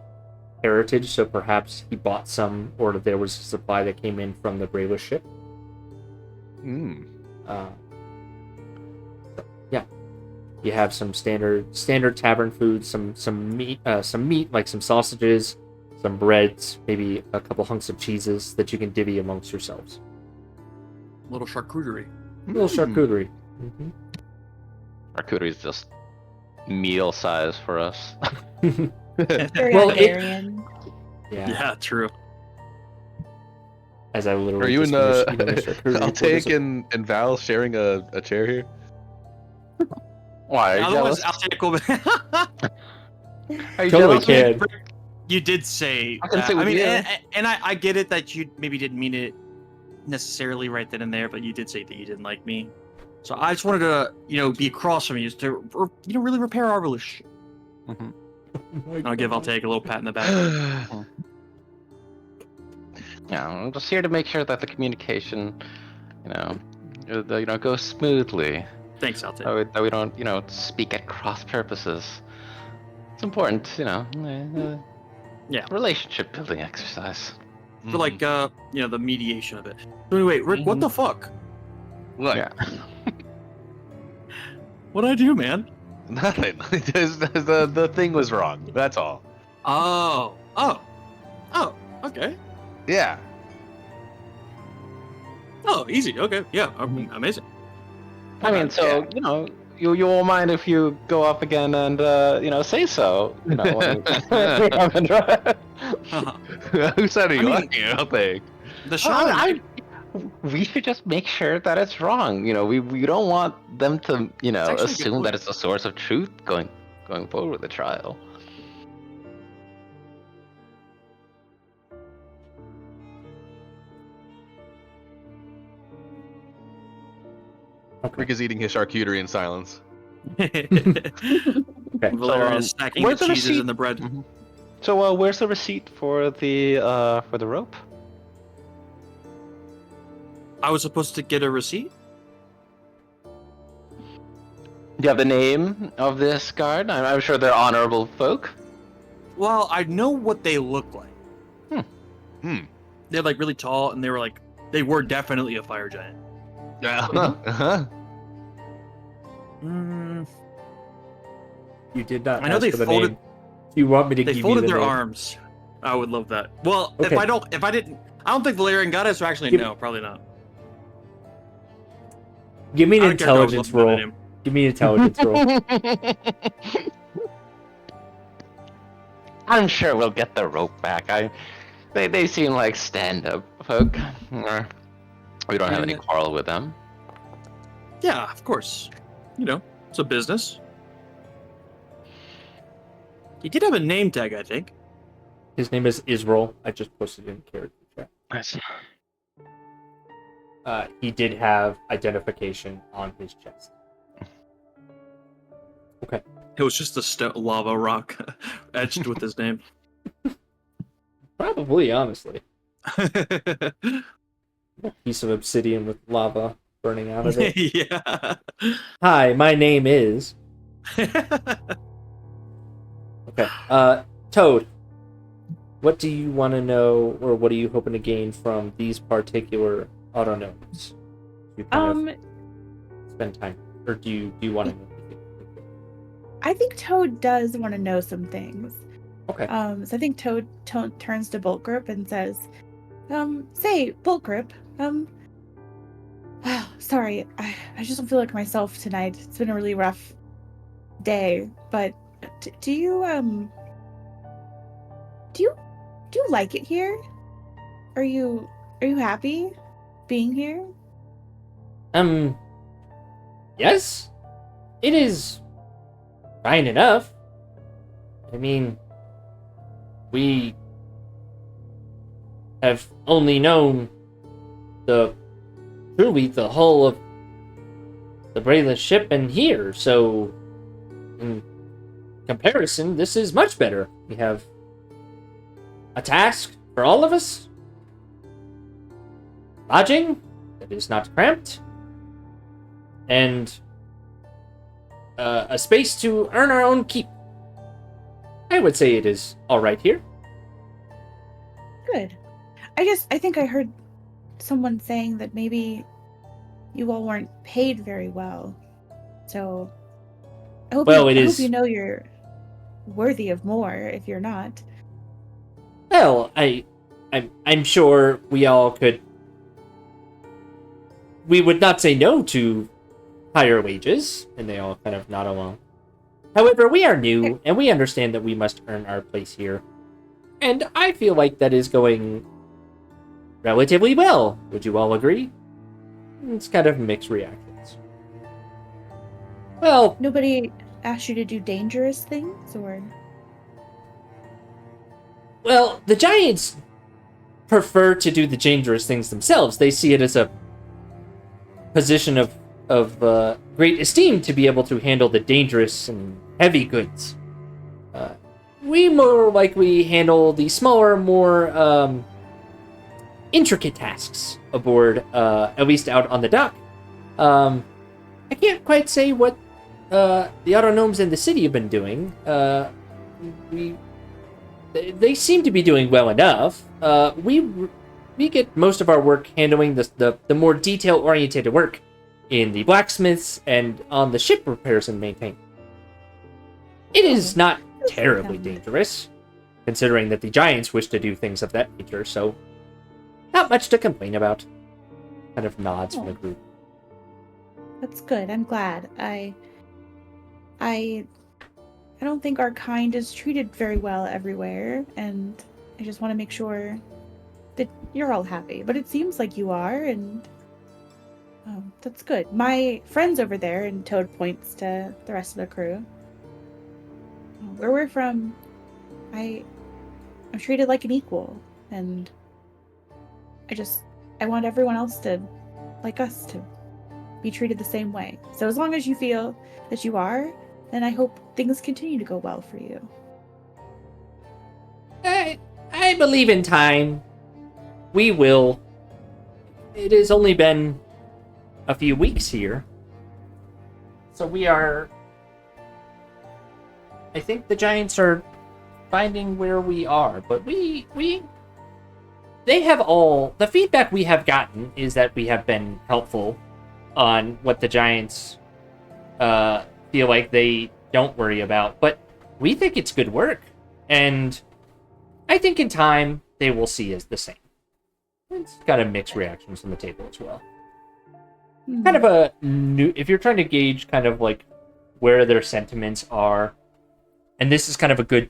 heritage, so perhaps he bought some, or there was a supply that came in from the Brayless ship. Yeah, you have some standard tavern food, some meat like some sausages, some breads, maybe a couple hunks of cheeses that you can divvy amongst yourselves. Little charcuterie. A little charcuterie. Mm-hmm. Charcuterie is just meal size for us. Very Well, Hungarian. Yeah. Yeah, true. As I literally Are you just and finished eating my charcuterie. I'll What is take it? and Val sharing a chair here? Why? Are you Otherwise, jealous? I'll take over. Are you Totally jealous? can. You did say. I can that. say I with mean, you. and I get it that you maybe didn't mean it necessarily right then and there, but you did say that you didn't like me. So I just wanted to, be across from you to, really repair our relationship. Mhm. I'll take a little pat in the back. Yeah, I'm just here to make sure that the communication, goes smoothly. Thanks, I'll take. That we don't, speak at cross purposes. It's important, Yeah. relationship building exercise. For like the mediation of it. So anyway, Rick, what the fuck? Look, Yeah. What'd I do, man? nothing. The thing was wrong. That's all. Oh, okay. Yeah. Oh, easy. Okay, yeah, amazing. I mean, so you won't mind if you go up again and say so. When we haven't tried. Who said he I mean, lucky? I don't think. The shaman. We should just make sure that it's wrong. We don't want them to actually a good assume that point. it's a source of truth going forward with the trial. Rick is eating his charcuterie in silence. Valerian is stacking the where's the cheeses receipt? and the bread. So where's the receipt for the rope? I was supposed to get a receipt? Do you have the name of this guard? I'm sure they're honorable folk. Well, I know what they look like. They're like really tall, and they were definitely a fire giant. Yeah. You did not. I know ask they for the folded. name. Do you want me to They give folded you the their name? arms. I would love that. Well, Okay. if I didn't, I don't think Valerian got it. So actually, Give- no, probably not. Give me an I don't care if I was intelligence looking at roll. him. Give me an intelligence roll. I'm sure we'll get the rope back. They seem like stand-up folk. We don't have any quarrel with them. Yeah, of course. It's a business. He did have a name tag, I think. His name is Israel. I just posted it in character chat. Nice. He did have identification on his chest. Okay. It was just a lava rock etched with his name. Probably, honestly. A piece of obsidian with lava burning out of it. Yeah. Hi, my name is... Okay. Toad, what do you want to know, or what are you hoping to gain from these particular autonomes? You kind of spend time, or do you want to know? I think Toad does want to know some things. Okay. So I think Toad turns to Bolt Grip and says, say, Bolt Grip, sorry, I just don't feel like myself tonight. It's been a really rough day, but do you like it here? Are you happy being here? Yes. It is fine enough. I mean, we have only known truly the hull of the brainless ship and here, so in comparison, this is much better. We have a task for all of us, lodging that is not cramped, and a space to earn our own keep. I would say it is all right here. Good. I think I heard someone saying that maybe you all weren't paid very well. So I hope, I hope you know you're worthy of more if you're not. Well, I'm sure we all could. We would not say no to higher wages, and they all kind of nod along. However, we are new, and we understand that we must earn our place here. And I feel like that is going relatively well. Would you all agree? It's kind of mixed reactions. Well, Nobody asked you to do dangerous things, or? Well, the Giants prefer to do the dangerous things themselves. They see it as a position of great esteem to be able to handle the dangerous and heavy goods. We more likely handle the smaller, more intricate tasks aboard, at least out on the dock. I can't quite say what the autonomes in the city have been doing. they seem to be doing well enough. We get most of our work handling the more detail-oriented work in the blacksmiths and on the ship repairs and maintain. It is not terribly dangerous, considering that the giants wish to do things of that nature, so not much to complain about. Kind of nods from the group. That's good. I'm glad. I don't think our kind is treated very well everywhere, and I just want to make sure that you're all happy. But it seems like you are, and that's good. My friends over there, and Toad points to the rest of the crew. Where we're from, I'm treated like an equal, and I want everyone else to, like us, to be treated the same way. So as long as you feel that you are, then I hope things continue to go well for you. I believe in time. We will. It has only been a few weeks here. So we are... I think the giants are finding where we are, but they have all... The feedback we have gotten is that we have been helpful on what the giants feel like they don't worry about, but we think it's good work, and I think in time they will see as the same. It's kind of mixed reactions from the table as well. Kind of a new... If you're trying to gauge kind of like where their sentiments are, and this is kind of a good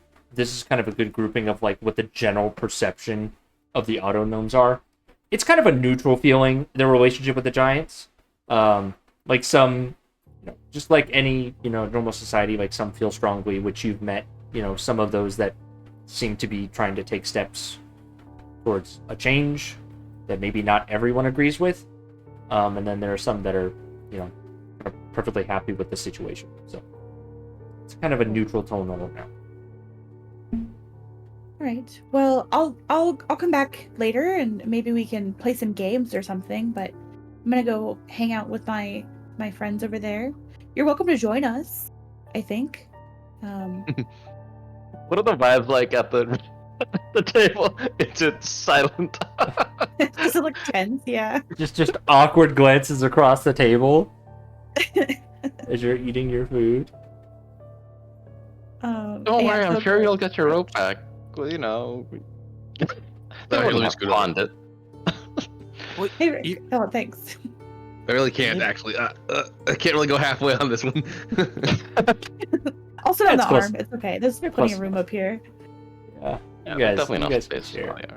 grouping of like what the general perception of the auto gnomes are. It's kind of a neutral feeling, their relationship with the giants. Like some, just like any, normal society, like some feel strongly, which you've met, some of those that seem to be trying to take steps towards a change that maybe not everyone agrees with. And then there are some that are, perfectly happy with the situation. So it's kind of a neutral tone all around. All right. Well, I'll come back later, and maybe we can play some games or something. But I'm gonna go hang out with my friends over there. You're welcome to join us, I think. What are the vibes like at the table? It's just silent. Does it look tense? Yeah. Just awkward glances across the table as you're eating your food. Don't worry, I'm sure you'll get your rope back. Well, they wouldn't have pawned it. Well, Hey, oh, thanks. I really can't actually. I can't really go halfway on this one. I'll sit on the close. arm. It's okay. There's plenty close of room up here. Yeah, Yeah, you guys, definitely you not guys space can share. for you.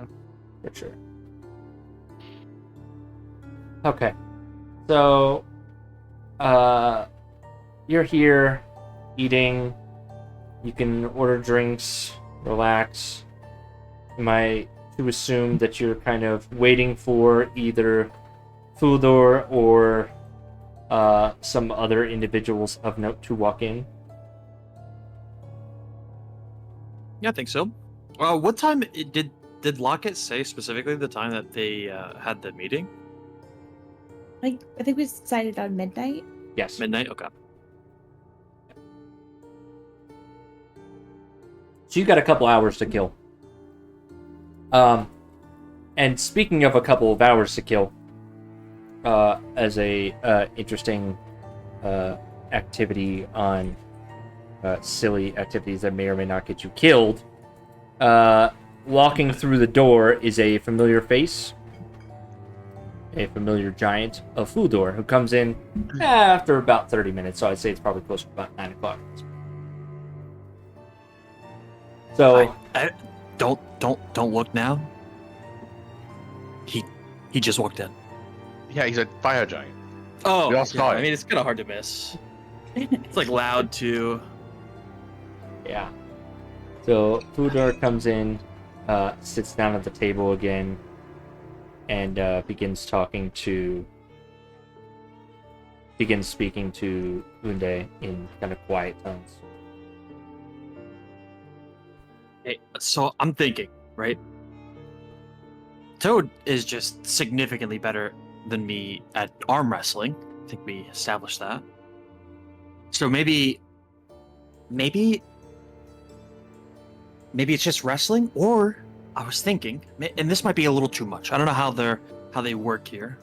For sure. Okay. So, you're here eating. You can order drinks, relax. Am I to assume that you're kind of waiting for either Fudor or some other individuals of note to walk in? Yeah, I think so. What time did Lockett say specifically the time that they had the meeting? I think we decided on midnight. Yes. Midnight. Okay. So you got a couple hours to kill. And speaking of a couple of hours to kill, as a interesting activity on silly activities that may or may not get you killed, walking through the door is a familiar face, a familiar giant of Fudor, who comes in after about 30 minutes, so I'd say it's probably close to about 9 o'clock. So I don't look now. He just walked in. Yeah, he's a fire giant. Oh, We all saw it. I mean, it's kind of hard to miss. It's like loud too. yeah. So Fudor comes in, sits down at the table again, and begins speaking to Unde in kind of quiet tones. Hey, so I'm thinking, right? Toad is just significantly better than me at arm wrestling. I think we established that. So maybe maybe it's just wrestling, or I was thinking, and this might be a little too much. I don't know how they work here,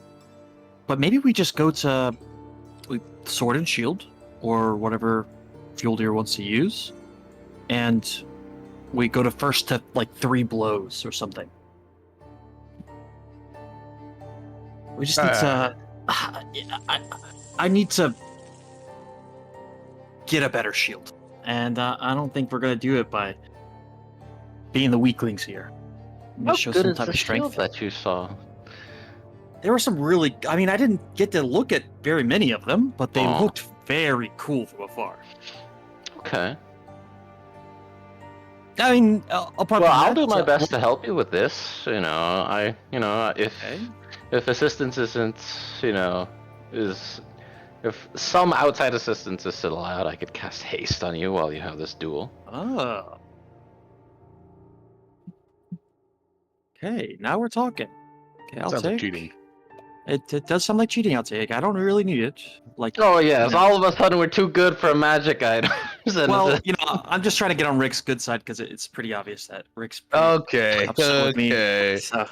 but maybe we just go to sword and shield, or whatever Fjoldir wants to use, and we go to first to like 3 blows or something. We just need to. I need to get a better shield, and I don't think we're gonna do it by being the weaklings here. How Show good some is type the of strength. shield that you saw? There were some really. I mean, I didn't get to look at very many of them, but they looked very cool from afar. Okay. I mean, I'll do my best to help you with this. If assistance isn't, if some outside assistance is still allowed, I could cast haste on you while you have this duel. Oh. Okay, now we're talking. Okay, I'll Sounds take. like cheating. It does sound like cheating. I'll take. I don't really need it. Like. Oh yes, all of a sudden we're too good for magic items. Well, I'm just trying to get on Rick's good side because it's pretty obvious that Rick's pretty Okay. upset with me. Okay. So.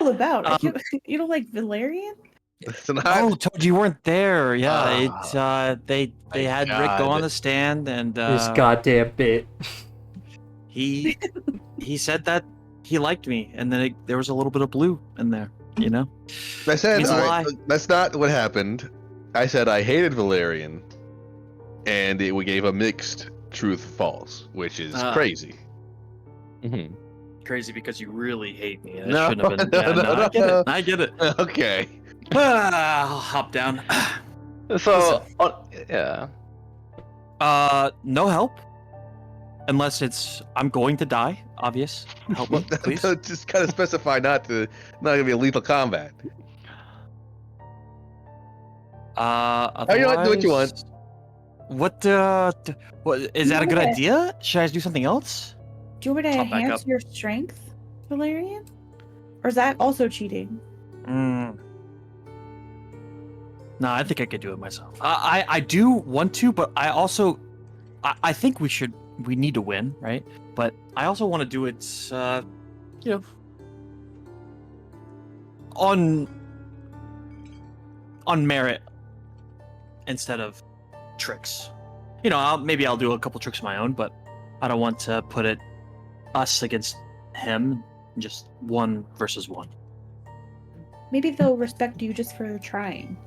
All about? You don't like Valerian? It's not. Oh, Toad, you weren't there. Yeah, they my had Rick go God. on the stand, and This goddamn bit. he said that he liked me, and then there was a little bit of blue in there. You know. I said Means a lie. that's not what happened. I said I hated Valerian, and we gave a mixed truth false, which is crazy. Mm-hmm. Crazy because you really hate me. That No, shouldn't have been. Yeah, no, no, no. I get it. Okay. I'll hop down. So, yeah. No help. Unless it's I'm going to die. Obvious. Help, please. Just kind of specify not gonna be a lethal combat. Otherwise, you not do what you want. What is that a good idea? Should I do something else? Do you want me to Hop back enhance up. your strength, Valerian? Or is that also cheating? No, I think I could do it myself. I do want to, but I also I think we need to win, right? But I also want to do it on merit instead of tricks. Maybe I'll do a couple tricks of my own, but I don't want to put it us against him, just 1 versus 1. Maybe they'll respect you just for trying.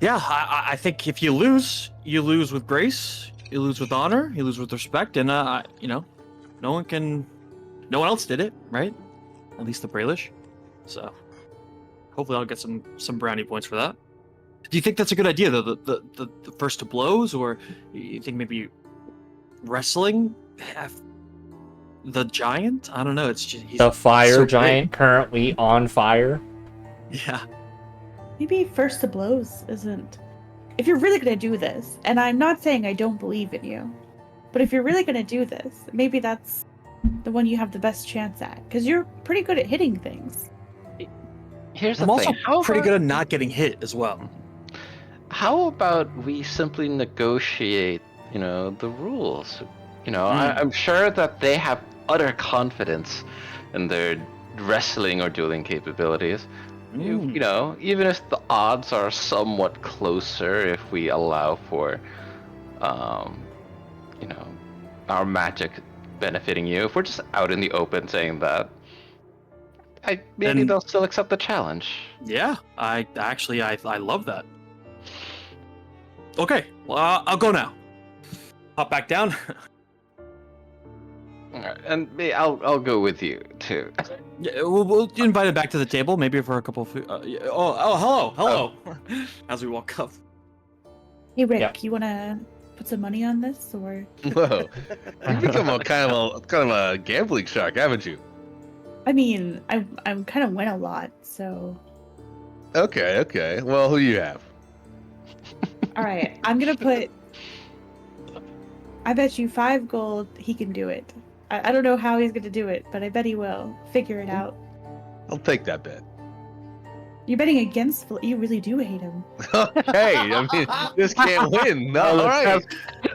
Yeah, I think if you lose with grace, you lose with honor, you lose with respect, and no one else did it, right? At least the Brailish. So hopefully I'll get some brownie points for that. Do you think that's a good idea, though? The first to blows, or you think maybe wrestling? The giant? I don't know. It's just he's The fire so giant currently on fire. big. Yeah. Maybe first to blows isn't. If you're really gonna do this, and I'm not saying I don't believe in you, but if you're really gonna do this, maybe that's the one you have the best chance at, because you're pretty good at hitting things. Here's I'm the also thing. pretty good at not getting hit as well. How about we simply negotiate, the rules? I'm sure that they have utter confidence in their wrestling or dueling capabilities. Even if the odds are somewhat closer, if we allow for, our magic benefiting you, if we're just out in the open saying that, maybe they'll still accept the challenge. Yeah, I love that. Okay, well, I'll go now. Hop back down. Alright, and I'll go with you too. Yeah, we'll invite him back to the table, maybe for a couple of food. Hello. As we walk up. Hey Rick, Yeah. you wanna put some money on this, or? Whoa. You've become a kind of a gambling shark, haven't you? I mean, I'm kind of win a lot, so. Okay. Well, who do you have? All right, I'm gonna put. I bet you 5 gold he can do it. I don't know how he's gonna do it, but I bet he will. Figure it out. I'll take that bet. You're betting against. You really do hate him. Okay, I mean, this can't win. No, all right.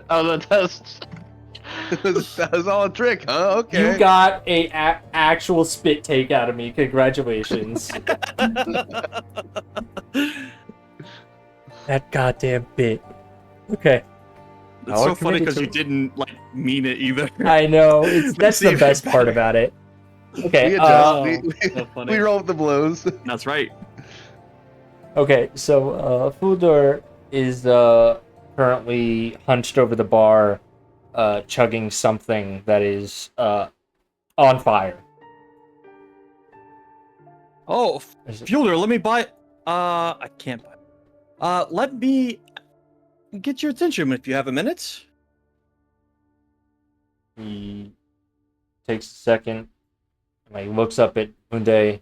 On the test. That was all a trick, huh? Okay. You got a actual spit take out of me. Congratulations. That goddamn bit. Okay. It's so funny because you didn't like mean it either. I know. That's the best part about it. Okay. We adjust. so funny. We roll with the blows. That's right. Okay. So Fudor is currently hunched over the bar, chugging something that is on fire. Oh, Fielder, let me buy. I can't buy. Let me get your attention if you have a minute. He takes a second, and looks up at Munde,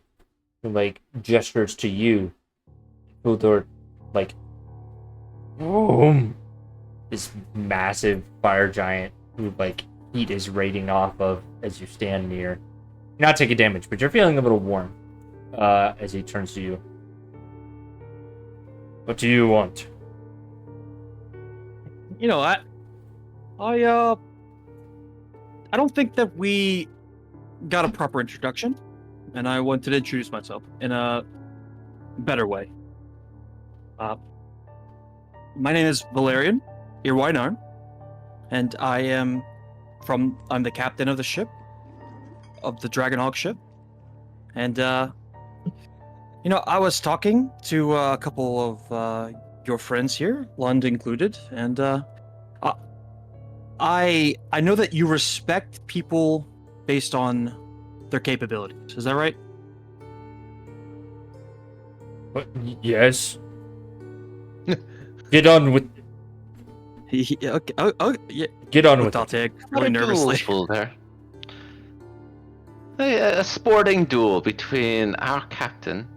who gestures to you. Fudor, boom. This massive fire giant who heat is radiating off of as you stand near. You're not taking damage, but you're feeling a little warm as he turns to you. What do you want? You know, I don't think that we got a proper introduction, and I wanted to introduce myself in a better way. My name is Valerian Irwinarn, and I'm the captain of the ship, of the Dragonhawk ship, and I was talking to a couple of your friends here, Lund included, and I know that you respect people based on their capabilities. Is that right? Yes. Get on with. Okay. Oh, yeah. Get on with I'll take What really a nervously. duel there. A sporting duel between our captain,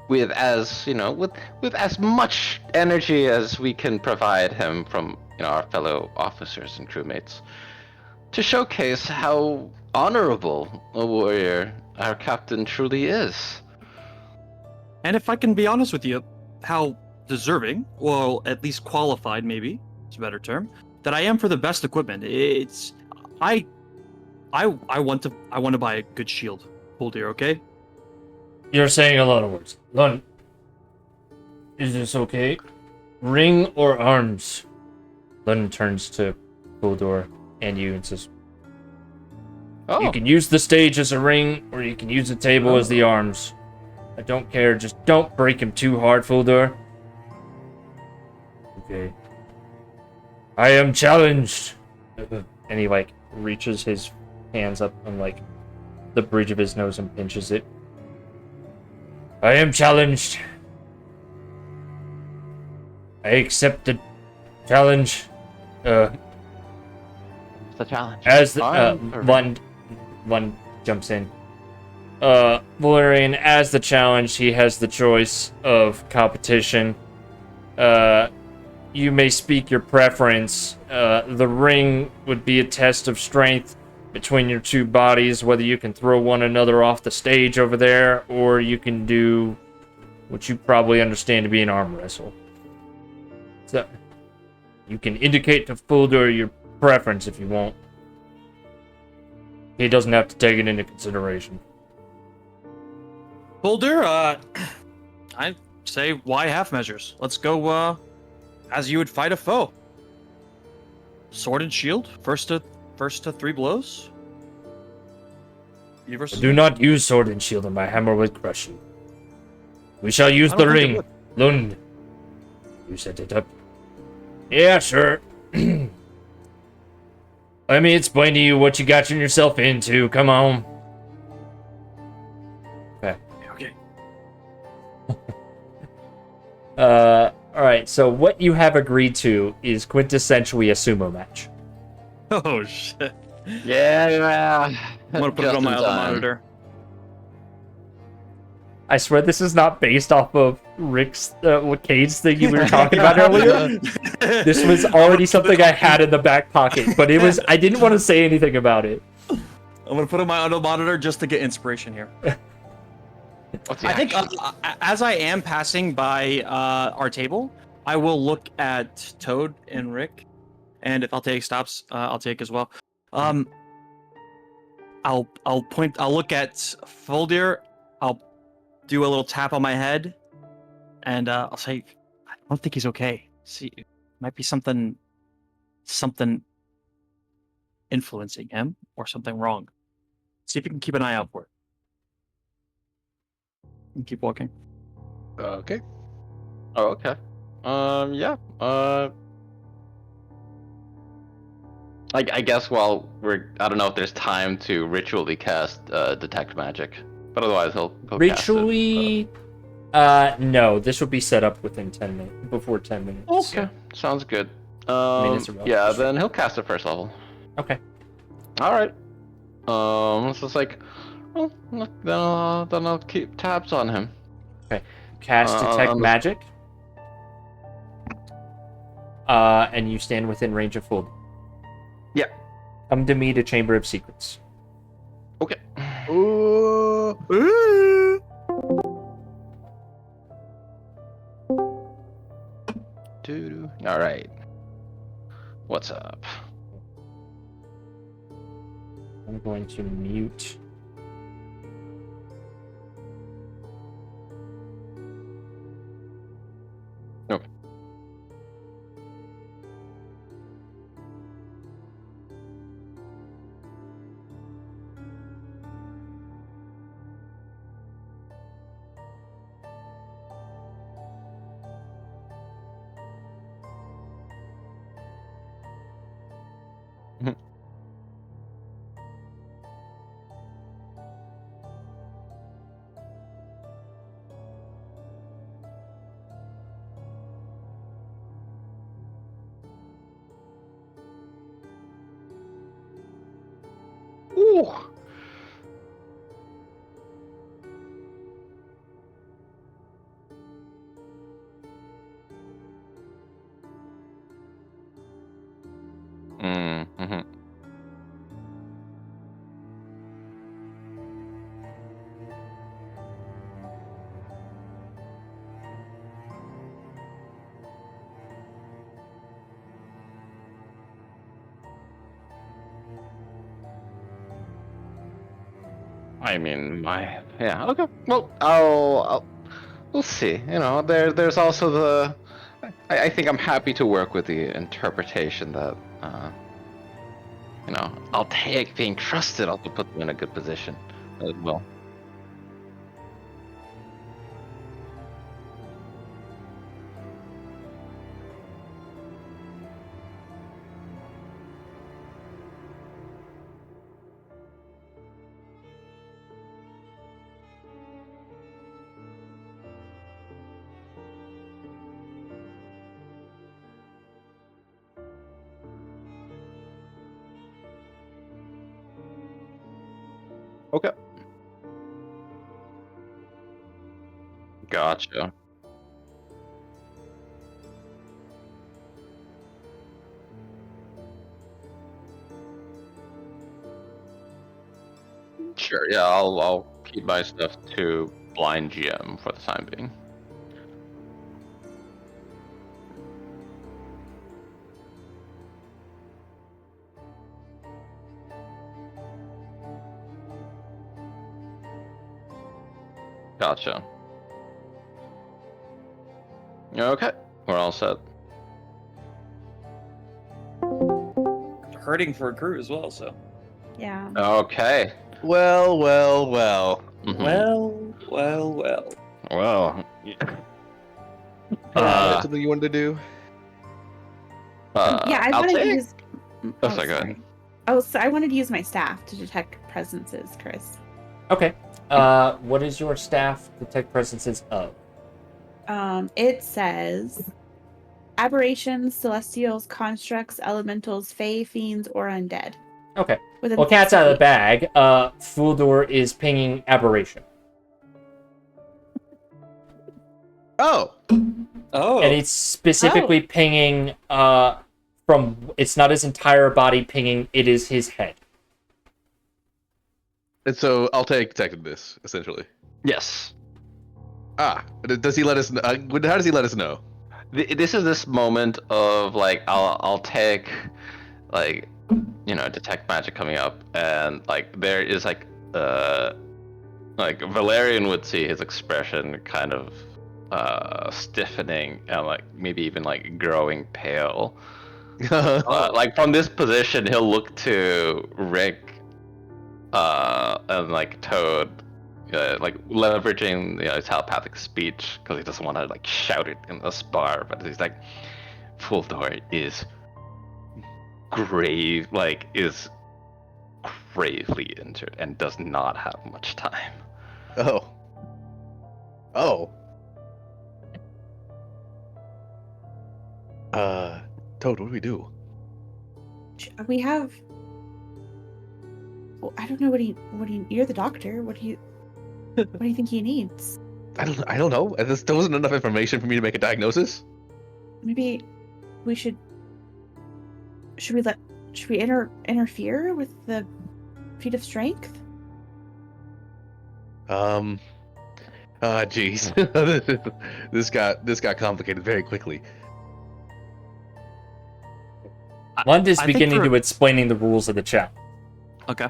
with as much energy as we can provide him from our fellow officers and crewmates, to showcase how honorable a warrior our captain truly is. And if I can be honest with you, how deserving, well, at least qualified, maybe it's a better term, that I am for the best equipment. I want to buy a good shield, Buldir. Okay. You're saying a lot of words. Lund, is this okay? Ring or arms? Lund turns to Buldur and you and says, Oh, you can use the stage as a ring, or you can use the table as the arms. I don't care, just don't break him too hard, Fuldur. Okay. I am challenged! And he, reaches his hands up on, the bridge of his nose and pinches it. I am challenged. I accept the challenge. the challenge. As the, Arm or- Lund jumps in. Valerian, as the challenge, he has the choice of competition. You may speak your preference. The ring would be a test of strength between your two bodies, whether you can throw one another off the stage over there, or you can do what you probably understand to be an arm wrestle. So, you can indicate to Fuldur your preference if you want. He doesn't have to take it into consideration. Buldir, I say why half measures? Let's go as you would fight a foe. Sword and shield, first to 3 blows. You versus Do not use sword and shield, and my hammer will crush you. We shall use I the don't think it ring. would. Lund, you set it up. Yeah, sure. Let me explain to you what you got yourself into. Come on. Okay. Alright, so what you have agreed to is quintessentially a sumo match. Oh shit. Yeah. I'm gonna put it on my other monitor. I swear this is not based off of Rick's, Cade's thing you were talking about earlier. This was already something I had in the back pocket, but I didn't want to say anything about it. I'm gonna put it on my other monitor just to get inspiration here. I think as I am passing by our table, I will look at Toad and Rick and if Altair stops, I'll take as well. I'll look at Foldir. I'll do a little tap on my head, and I'll say, I don't think he's okay. See, it might be something influencing him or something wrong. See if you can keep an eye out for it. And keep walking. Okay. Oh, okay. Yeah. I guess while I don't know if there's time to ritually cast detect magic, but otherwise he'll cast it. Ritually, no. This will be set up within 10 minutes, before 10 minutes. Okay, sounds good. mean, it's a relative Yeah, issue. then he'll cast it first level. Okay. All right. So it's like, well, then I'll keep tabs on him. Cast detect on the- magic. And you stand within range of Fold. Yeah. Come to me to Chamber of Secrets. Okay. Ooh. All right. What's up? I'm going to mute. Okay. Ooh. Mm-hmm. I mean, yeah. Okay. Well, we'll see. You know, there's also the. I think I'm happy to work with the interpretation that, I'll take being trusted. I'll put them in a good position as well. Okay. Gotcha. Sure. Yeah, I'll keep my stuff to blind GM for the time being. Gotcha. Okay, we're all set. Hurting for a crew as well, so. Yeah. Okay. Well, well, well. Mhm. Well. Well. Yeah. That's something you wanted to do? Yeah, I I'll wanted to take- use. Oh, sorry, go ahead. I wanted to use my staff to detect presences, Chris. Okay. What is your staff detect presences of? It says aberrations, celestials, constructs, elementals, fae, fiends, or undead. Okay. Within Well, cat's 60 out of the feet. bag. Fuldor is pinging aberration. Oh. Oh. And it's specifically pinging from, it's not his entire body pinging, it is his head. And so Altair detected this, essentially. Yes. Ah, does he let us know? How does he let us know? this is this moment of like I'll take like detect magic coming up, and like there is like Valerian would see his expression kind of stiffening and like maybe even like growing pale. Like from this position, he'll look to Rick and like Toad, like leveraging telepathic speech because he doesn't want to like shout it in the spar, but he's like, Fuldor is is gravely injured and does not have much time. Oh. Toad, what do we do? We have. Well, I don't know what he. You're the doctor. What do you think he needs? I don't know. There wasn't enough information for me to make a diagnosis. Maybe we should. Should we interfere with the feat of strength? Jeez. this got complicated very quickly. Lund is I think beginning to explaining the rules of the challenge. Okay.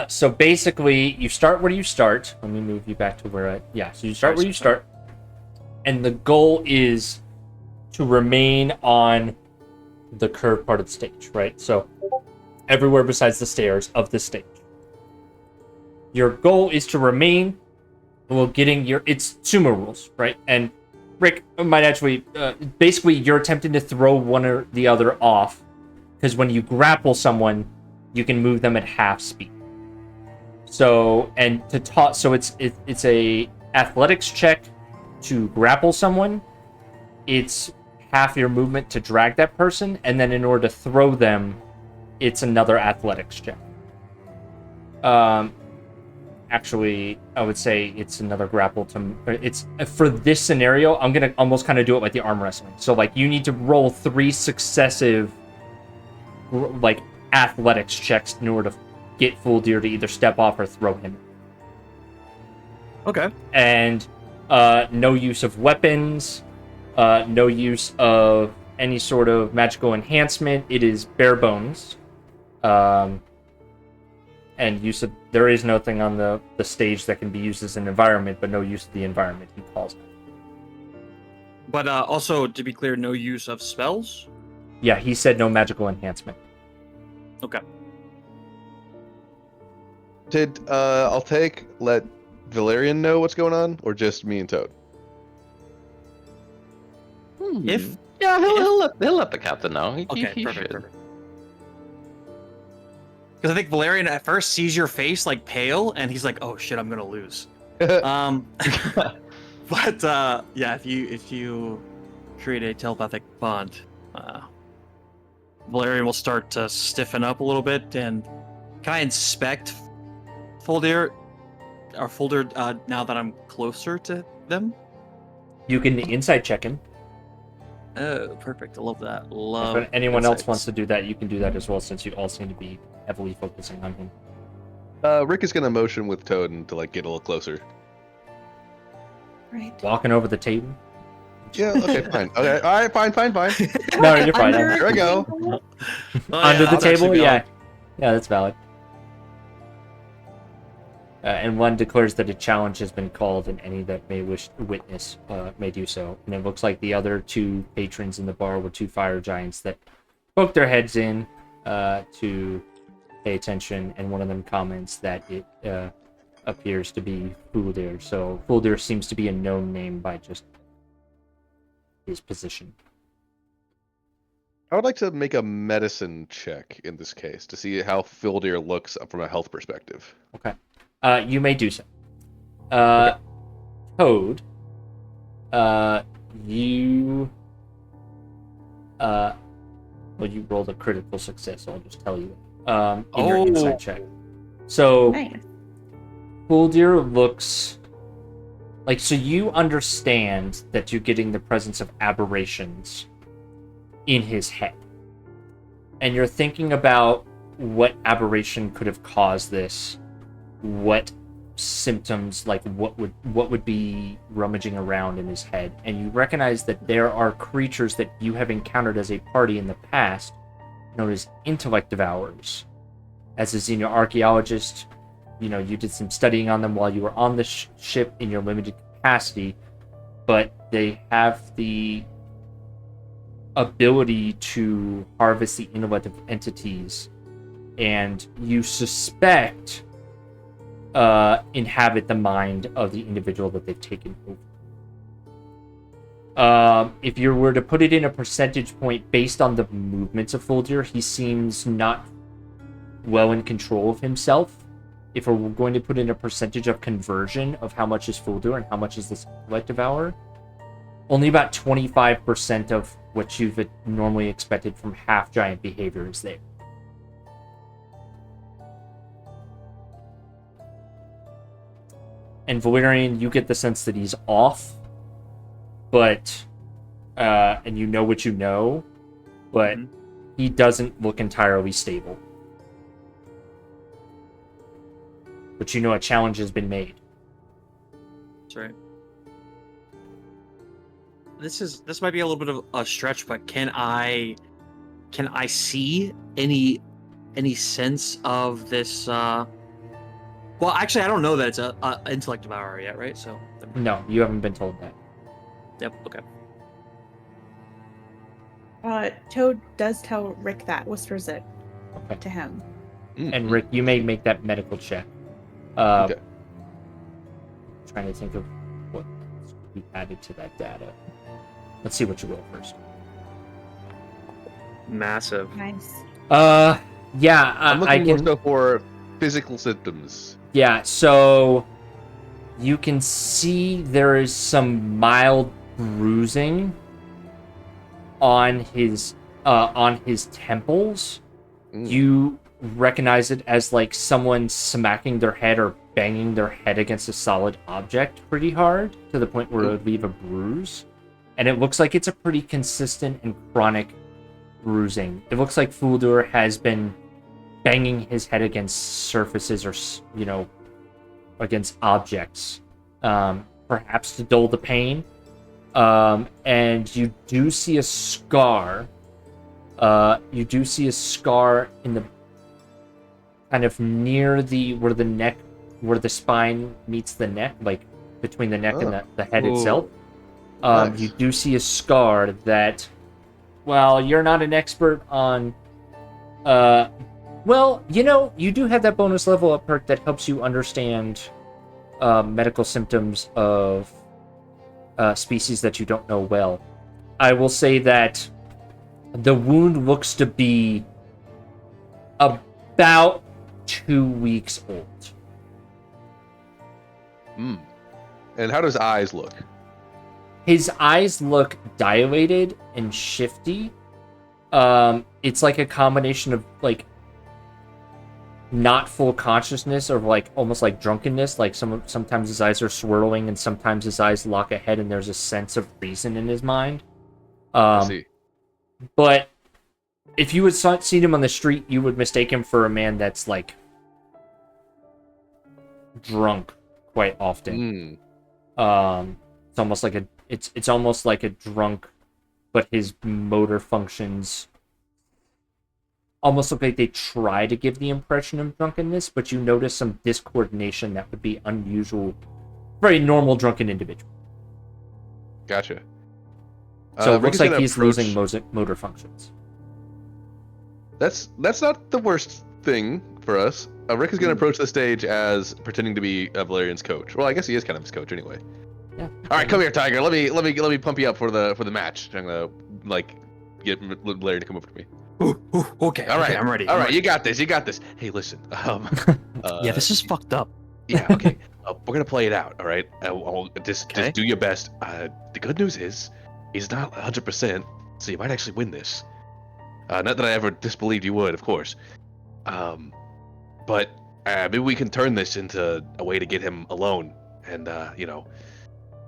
So basically, you start where you start. Let me move you back to where so you start where you start. And the goal is to remain on the curved part of the stage, right? So everywhere besides the stairs of the stage. Your goal is to remain while it's sumo rules, right? And Rick might actually, basically you're attempting to throw one or the other off, because when you grapple someone, you can move them at half speed. So, and to toss, so it's a athletics check to grapple someone. It's half your movement to drag that person, and then in order to throw them, it's another athletics check. Actually, I would say it's another grapple to... It's for this scenario, I'm going to almost kind of do it like the arm wrestling. So, like, you need to roll 3 successive, like, athletics checks in order to get Fulldeer to either step off or throw him. Okay. And no use of weapons, no use of any sort of magical enhancement. It is bare bones. And use of, there is nothing on the stage that can be used as an environment, but no use of the environment, he calls it. But also, to be clear, no use of spells? Yeah, he said no magical enhancement. Okay. Did let Valerian know what's going on, or just me and Toad? If he'll let the captain know. He perfect. should. Because I think Valerian at first sees your face like pale, and he's like, "Oh shit, I'm gonna lose." But yeah, if you create a telepathic bond, Valerian will start to stiffen up a little bit. And can I inspect Fulldeer now that I'm closer to them? You can insight check him. Oh, perfect. I love that. If anyone else wants to do that, you can do that as well, since you all seem to be heavily focusing on him. Rick is gonna motion with Toad and to like get a little closer. Right. Walking over the table. Yeah. Okay. Fine. Okay. All right. Fine. No, you're fine. There I go. Under the I'll table? actually be Yeah, that's valid. And one declares that a challenge has been called, and any that may wish to witness may do so. And it looks like the other 2 patrons in the bar were 2 fire giants that poked their heads in to pay attention, and one of them comments that it appears to be Fulldeer. So Fulldeer seems to be a known name by just his position. I would like to make a medicine check in this case to see how Fulldeer looks from a health perspective. Okay. You may do so. Okay. Toad, you you rolled a critical success, so I'll just tell you in your insight check. So Nice. Fulldeer looks like, so you understand that you're getting the presence of aberrations in his head, and you're thinking about what aberration could have caused this, what symptoms, like what would be rummaging around in his head, and you recognize that there are creatures that you have encountered as a party in the past, known as intellect devourers. As a xenoarchaeologist, you did some studying on them while you were on the ship in your limited capacity, but they have the ability to harvest the intellect of entities, and you suspect inhabit the mind of the individual that they've taken over. If you were to put it in a percentage point based on the movements of Fuldir, he seems not well in control of himself. If we're going to put in a percentage of conversion of how much is Fuldir and how much is this intellect devourer, only about 25% of what you've normally expected from half-giant behavior is there. And Valerian, you get the sense that he's off, but and you know what you know, but he doesn't look entirely stable. But you know a challenge has been made. That's right. This might be a little bit of a stretch, but can I see any sense of this? Well, actually, I don't know that it's a intellect devourer yet, right? So No, you haven't been told that. Yep. Okay. Toad does tell Rick that, whispers it to him. And Rick, you may make that medical check. Okay. Trying to think of what we added to that data. Let's see what you roll first. Massive. Nice. Yeah, I'm looking more so for physical symptoms. Yeah, so you can see there is some mild bruising on his temples. You recognize it as like someone smacking their head or banging their head against a solid object pretty hard to the point where it would leave a bruise. And it looks like it's a pretty consistent and chronic bruising. It looks like Fuldur has been banging his head against surfaces or, against objects, perhaps to dull the pain. And you do see a scar. You do see a scar in the kind of near where the spine meets the neck, like between the neck and the head itself. Nice. You do see a scar that, well, you're not an expert on. You do have that bonus level up perk that helps you understand medical symptoms of species that you don't know well. I will say that the wound looks to be about 2 weeks old. And how does eyes look? His eyes look dilated and shifty. It's like a combination of like not full consciousness or like almost like drunkenness. Like sometimes his eyes are swirling and sometimes his eyes lock ahead and there's a sense of reason in his mind. I see. But if you had seen him on the street, you would mistake him for a man that's like drunk quite often. It's almost like it's almost like a drunk, but his motor functions almost look like they try to give the impression of drunkenness, but you notice some discoordination that would be unusual, very normal drunken individual. Gotcha. So it looks like he's losing motor functions. That's not the worst thing for us. Rick is going to approach the stage as pretending to be Valerian's coach. Well, I guess he is kind of his coach anyway. Yeah. All right, come here, Tiger. Let me pump you up for the match. I'm gonna get Valerian to come over to me. Okay. All right, okay, I'm ready. All right, you got this. Hey, listen. Yeah, this is fucked up. Yeah. Okay. We're gonna play it out. All right. Just do your best. The good news is, he's not 100%, so you might actually win this. Not that I ever disbelieved you would, of course. But maybe we can turn this into a way to get him alone, and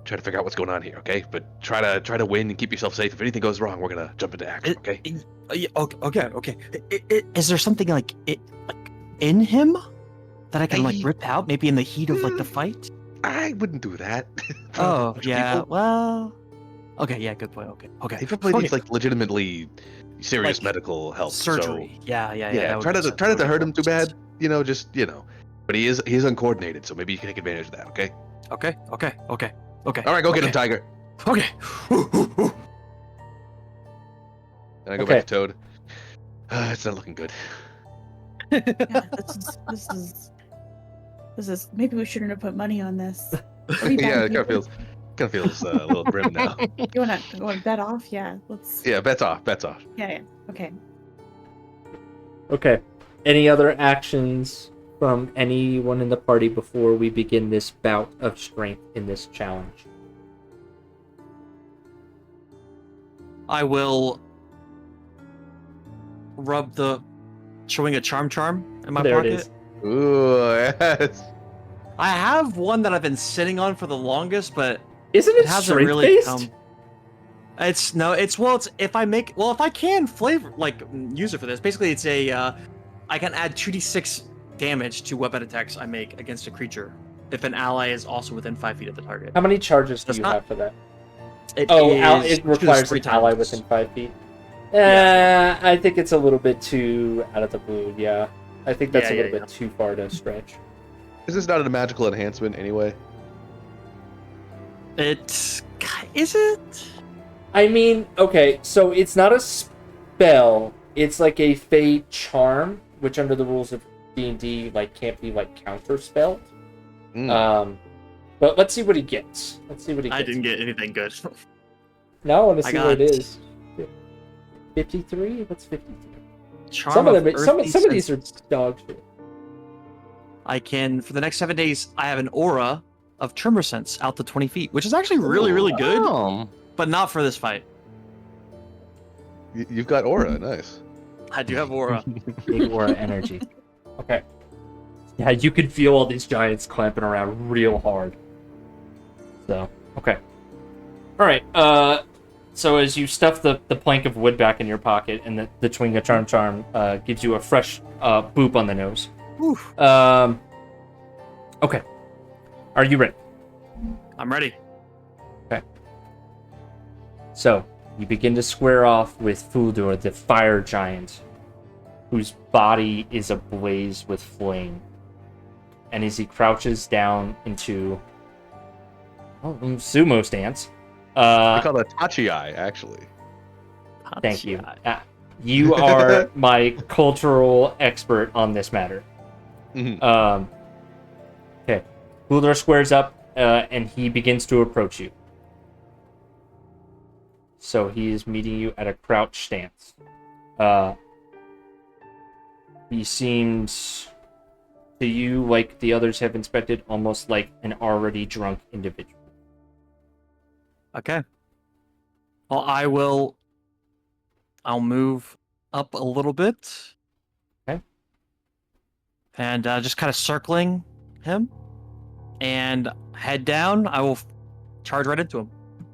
try to figure out what's going on here. Okay, but try to win and keep yourself safe. If anything goes wrong, we're gonna jump into action. Okay. Okay. Is there something like in him? that I can like rip out, maybe in the heat of like the fight? I wouldn't do that. Oh, For yeah. people. Well, okay, yeah, good point. Okay. He probably Okay. needs like legitimately serious Like, medical help. surgery. So Yeah. yeah, That would try make not to sense. try That not would to make hurt more him too sense. bad. But he is uncoordinated, so maybe you can take advantage of that. Okay. Okay. All right, go get him, okay. Tiger. Okay. And I go Okay. back to Toad. It's not looking good. Yeah, this is. Maybe we shouldn't have put money on this. Are we Yeah, betting it kind of feels a little grim now. You wanna bet off? Yeah, let's. Yeah, bets off. Bets off. Yeah. Okay. Okay. Any other actions from anyone in the party before we begin this bout of strength in this challenge? I will rub the showing a charm in my There pocket. it is. Ooh, yes. I have one that I've been sitting on for the longest, but Isn't it it hasn't strength really based? come. It's if I can flavor like use it for this. Basically, it's a I can add 2d6 damage to weapon attacks I make against a creature if an ally is also within 5 feet of the target. How many charges do That's you not- have for that? It It choose requires 3 an ally times. within 5 feet. Yeah. I think it's a little bit too out of the blue. Yeah, I think that's a Yeah, little bit too far to stretch. Is this not a magical enhancement anyway? Is it? I mean, okay, so it's not a spell. It's like a fey charm, which under the rules of D&D like can't be like counter spelled. But let's see what he gets. I didn't get anything good. Now I want to see what it got- is. 53? What's 53? Charm Some of of them, some of earthy these are senses. dog shit. I can, for the next 7 days, I have an aura of tremor sense out to 20 feet, which is actually really good, Oh. but not for this fight. You've got aura. Nice. I do have aura. Big aura energy. Okay. Yeah, you can feel all these giants clamping around real hard. So, okay. Alright, so as you stuff the plank of wood back in your pocket and the Twinga Charm gives you a fresh boop on the nose. Oof. Okay. Are you ready? I'm ready. So, you begin to square off with Fuldur, the fire giant, whose body is ablaze with flame. And as he crouches down into sumo stance, I call that Tachi-Eye, actually. thank you. You are my cultural expert on this matter. Mhm. Okay. Fuldur squares up, and he begins to approach you. So he is meeting you at a crouch stance. He seems to you, like the others have inspected, almost like an already drunk individual. Okay. Well, I'll move up a little bit. Okay. And just kind of circling him. And head down. I will charge right into him.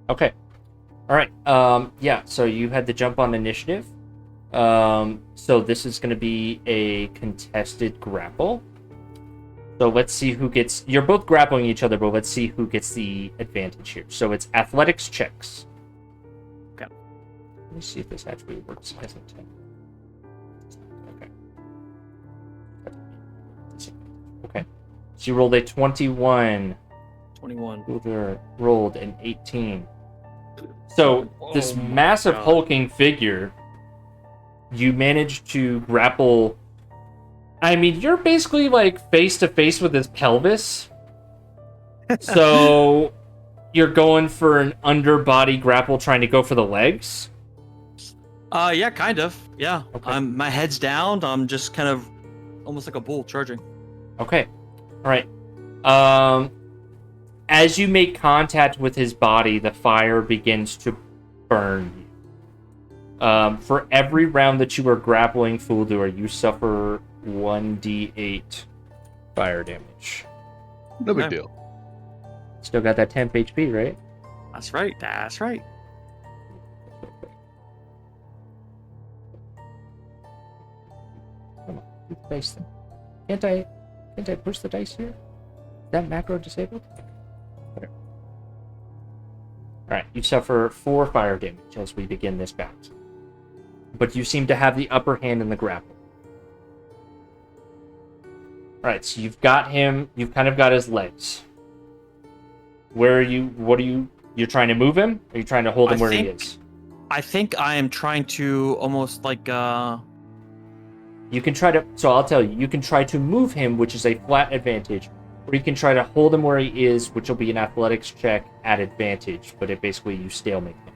Okay. All right. Yeah, so you had the jump on initiative. So this is going to be a contested grapple. So let's see who gets... You're both grappling each other, but let's see who gets the advantage here. So it's athletics checks. Okay. Let me see if this actually works as a 10. Okay. Okay. So you rolled a 21. 21. Fuldur rolled an 18. So this Oh my massive God. hulking figure, you managed to grapple. I mean, you're basically like face to face with his pelvis. So you're going for an underbody grapple, trying to go for the legs. Yeah, kind of. Yeah. Okay. My head's down. I'm just kind of almost like a bull charging. Okay. All right. As you make contact with his body, the fire begins to burn you. For every round that you are grappling Fuldur, you suffer 1d8 fire damage. No big Okay. deal. Still got that 10 HP, right? That's right. That's right. Come on, keep the dice there. Can't I Didn't I push the dice here? Is that macro disabled? Whatever. Alright, you suffer 4 fire damage as we begin this bout. But you seem to have the upper hand in the grapple. Alright, so you've got him, you've kind of got his legs. Where are you, you're trying to move him? Or are you trying to hold him where he is? I think I am trying to almost like, You can try to, so I'll tell you, you can try to move him, which is a flat advantage, or you can try to hold him where he is, which will be an athletics check at advantage, but it basically you stalemate him.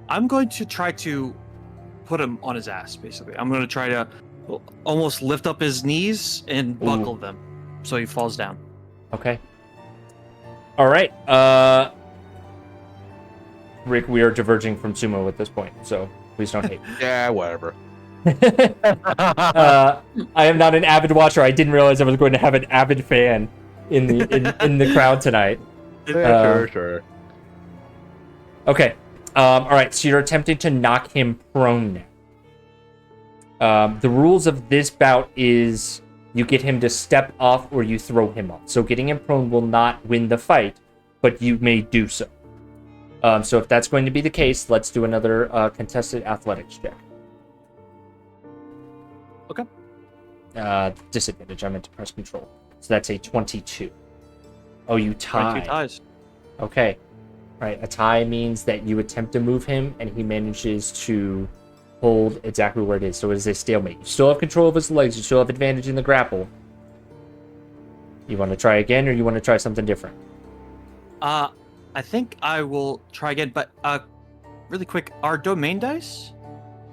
I'm going to try to put him on his ass, basically. I'm going to try to almost lift up his knees and buckle them so he falls down. Okay. All right. Rick, we are diverging from sumo at this point, so please don't hate. Yeah, whatever. I am not an avid watcher. I didn't realize I was going to have an avid fan in the crowd tonight. Sure. Okay. All right. So you're attempting to knock him prone now. The rules of this bout is you get him to step off or you throw him off. So getting him prone will not win the fight, but you may do so. So if that's going to be the case, let's do another contested athletics check. Okay. Disadvantage. I meant to press control. So that's a 22. Oh, you tie. 22 ties. Okay. Right. A tie means that you attempt to move him, and he manages to hold exactly where it is. So it is a stalemate. You still have control of his legs. You still have advantage in the grapple. You want to try again, or you want to try something different? I think I will try again, but really quick, our domain dice,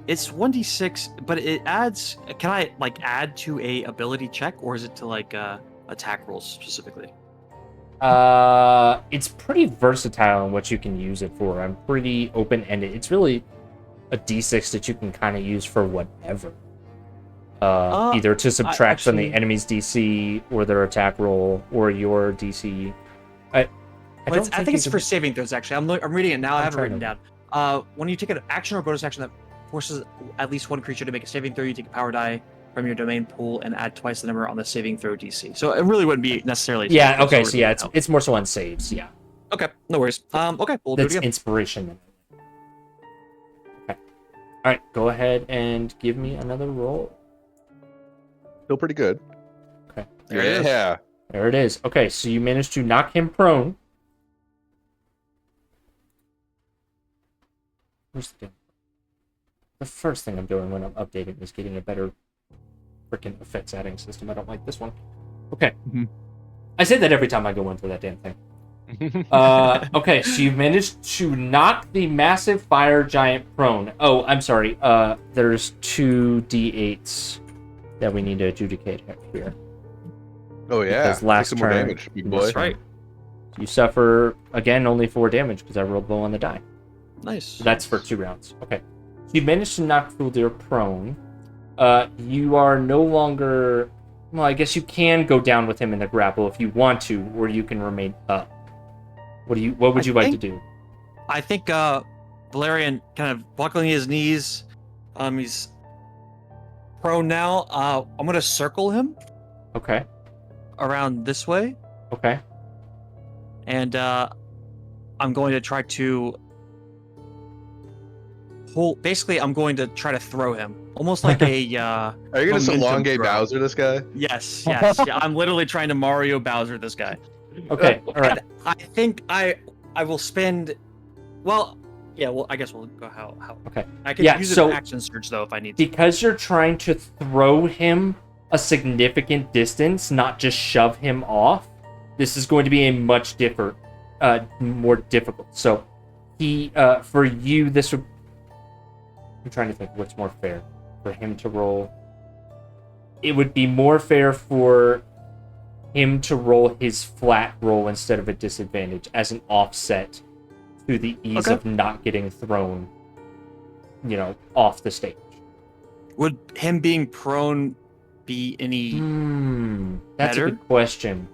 it's 1d6, but it adds. Can I like add to a ability check, or is it to like attack rolls specifically? It's pretty versatile in what you can use it for. I'm pretty open-ended. It's really a d6 that you can kind of use for whatever. Either to subtract from the enemy's DC, or their attack roll, or your DC. I think it's for saving throws, actually. I'm reading it now. I have it written down. When you take an action or bonus action that forces at least one creature to make a saving throw, you take a power die from your domain pool and add twice the number on the saving throw DC. So it really wouldn't be necessarily. Yeah. Okay. So yeah, it's more so on saves. Yeah. Okay. No worries. Okay. We'll do it That's again. inspiration. Then. Okay. All right. Go ahead and give me another roll. Feel pretty good. Okay. There it is. Yeah. There it is. Okay. So you managed to knock him prone. Where's the game? The first thing I'm doing when I'm updating is getting a better freaking effects adding system. I don't like this one. Okay. Mhm. I say that every time I go into that damn thing. Okay, so you've managed to knock the massive fire giant prone. Oh, I'm sorry. There's 2 d8s that we need to adjudicate here. Oh yeah. Because last Take some more turn- damage, big boy. That's right. You suffer, again, only 4 damage because I rolled low on the die. Nice. So that's for 2 rounds. Okay. So you managed to knock Fuldir prone. You are no longer... Well, I guess you can go down with him in the grapple if you want to, or you can remain up. What would you like to do? I think Valerian kind of buckling his knees. He's prone now. I'm gonna circle him Okay. around this way, Okay. and I'm going to try to hold. Basically, I'm going to try to throw him, almost like a. Are you gonna momentum elongate throw. Bowser this guy? Yes. Yeah, I'm literally trying to Mario Bowser this guy. Okay. All right. And I think I will spend. Well, yeah. Well, I guess we'll go how. Okay. I can Yeah, use so- an action surge though if I need to. Because you're trying to throw him a significant distance, not just shove him off, this is going to be a much more difficult. So, for you, this would. I'm trying to think what's more fair for him to roll. It would be more fair for him to roll his flat roll instead of a disadvantage as an offset to the ease of not getting thrown, off the stage. Would him being prone be any? That's better? a good question.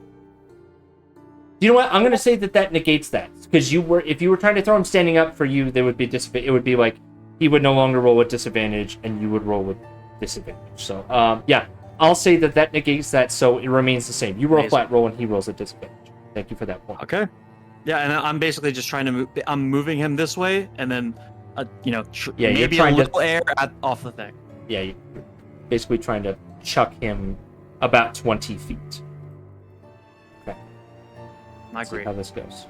You know what? I'm going to say that negates that, because if you were trying to throw him standing up, for you, there would be it would be like he would no longer roll with disadvantage, and you would roll with disadvantage. So, yeah, I'll say that negates that, so it remains the same. You roll a Amazing. flat roll, and he rolls a disadvantage. Thank you for that point. Okay. Yeah, and I'm basically just trying to move. I'm moving him this way, and then, You're maybe a trying to- little air off the thing. Yeah, you're basically trying to chuck him about 20 feet. Not Let's see great. how this goes.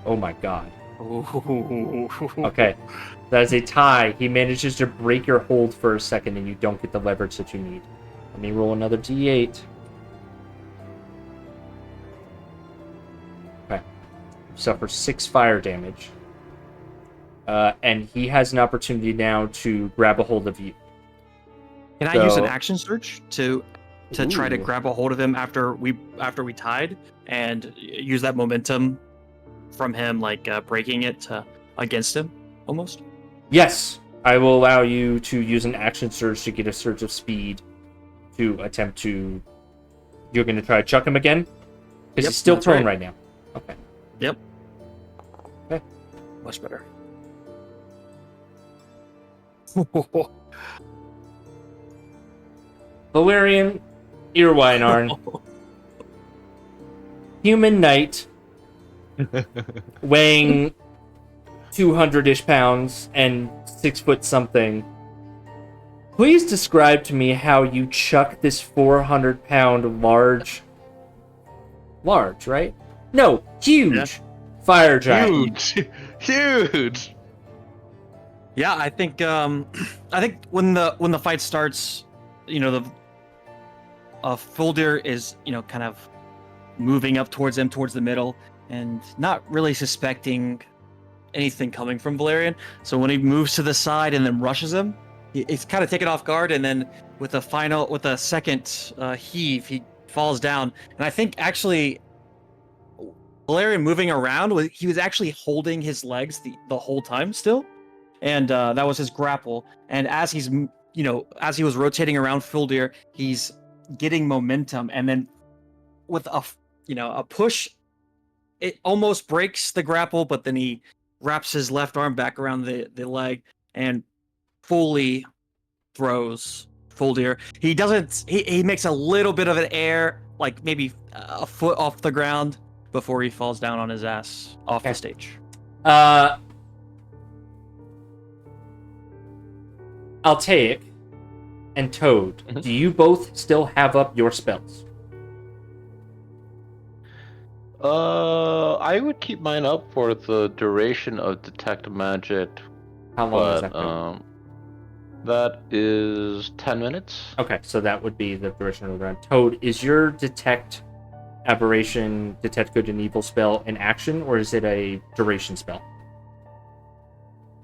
Oh my god. Ooh. Okay. That is a tie. He manages to break your hold for a second, and you don't get the leverage that you need. Let me roll another d8. Okay. Suffer 6 fire damage. And he has an opportunity now to grab a hold of you. Can I use an So- action surge to try to Ooh. grab a hold of him after we tied and use that momentum from him, like breaking it against him almost? Yes, I will allow you to use an action surge to get a surge of speed to attempt to. You're going to try to chuck him again? Because Yep, he's still that's prone right. right now. Okay. Yep. Okay. Much better. Valerian Earwinarn, human knight, weighing 200-ish pounds and 6 foot something. Please describe to me how you chuck this 400-pound large, right? No, huge Yeah. fire giant. Huge. Yeah, I think when the fight starts, the Fuldir is kind of moving up towards him, towards the middle, and not really suspecting anything coming from Valerian. So when he moves to the side and then rushes him, he's kind of taken off guard, and then with a second heave, he falls down. And I think actually Valerian moving around, he was actually holding his legs the whole time still, and that was his grapple. And as he was rotating around Fuldir, he's getting momentum, and then with a push, it almost breaks the grapple, but then he wraps his left arm back around the leg and fully throws Fuldir. He doesn't. He makes a little bit of an air, like maybe a foot off the ground, before he falls down on his ass off the stage. Altaic and Toad, Mhm. do you both still have up your spells? I would keep mine up for the duration of detect magic, How long is but that? Go? that is 10 minutes. Okay, so that would be the duration of the round. Toad, is your detect aberration, detect good and evil spell an action, or is it a duration spell?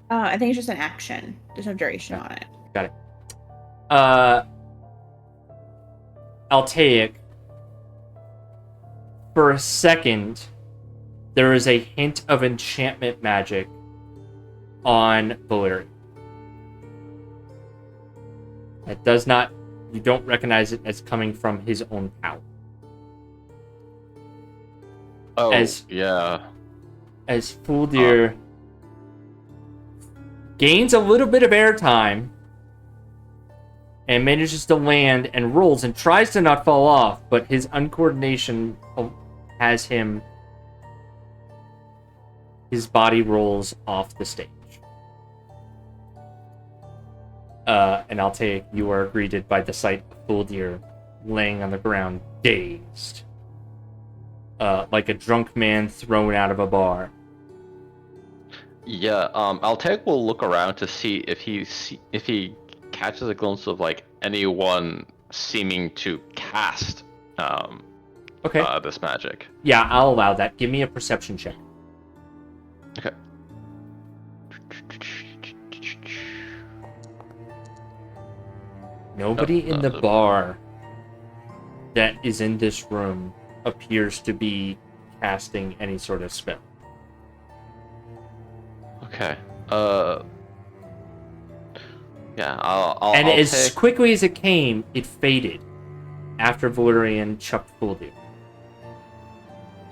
I think it's just an action. There's no duration on it. Got it. Altaic, for a second, there is a hint of enchantment magic on Valerian. It does not, you don't recognize it as coming from his own power. Oh, As- yeah. As Fuldir gains a little bit of airtime and manages to land and rolls and tries to not fall off, but his uncoordination has him. His body rolls off the stage. And I'll take you are greeted by the sight of Fuldir laying on the ground, dazed. Like a drunk man thrown out of a bar. Yeah, Altec will look around to see if he catches a glimpse of like anyone seeming to cast Okay. this magic. Yeah, I'll allow that. Give me a perception check. Okay. Nobody in the bar that is in this room appears to be casting any sort of spell. Okay. Yeah, I'll And I'll as take... quickly as it came, it faded after Valerian chucked Fuldir.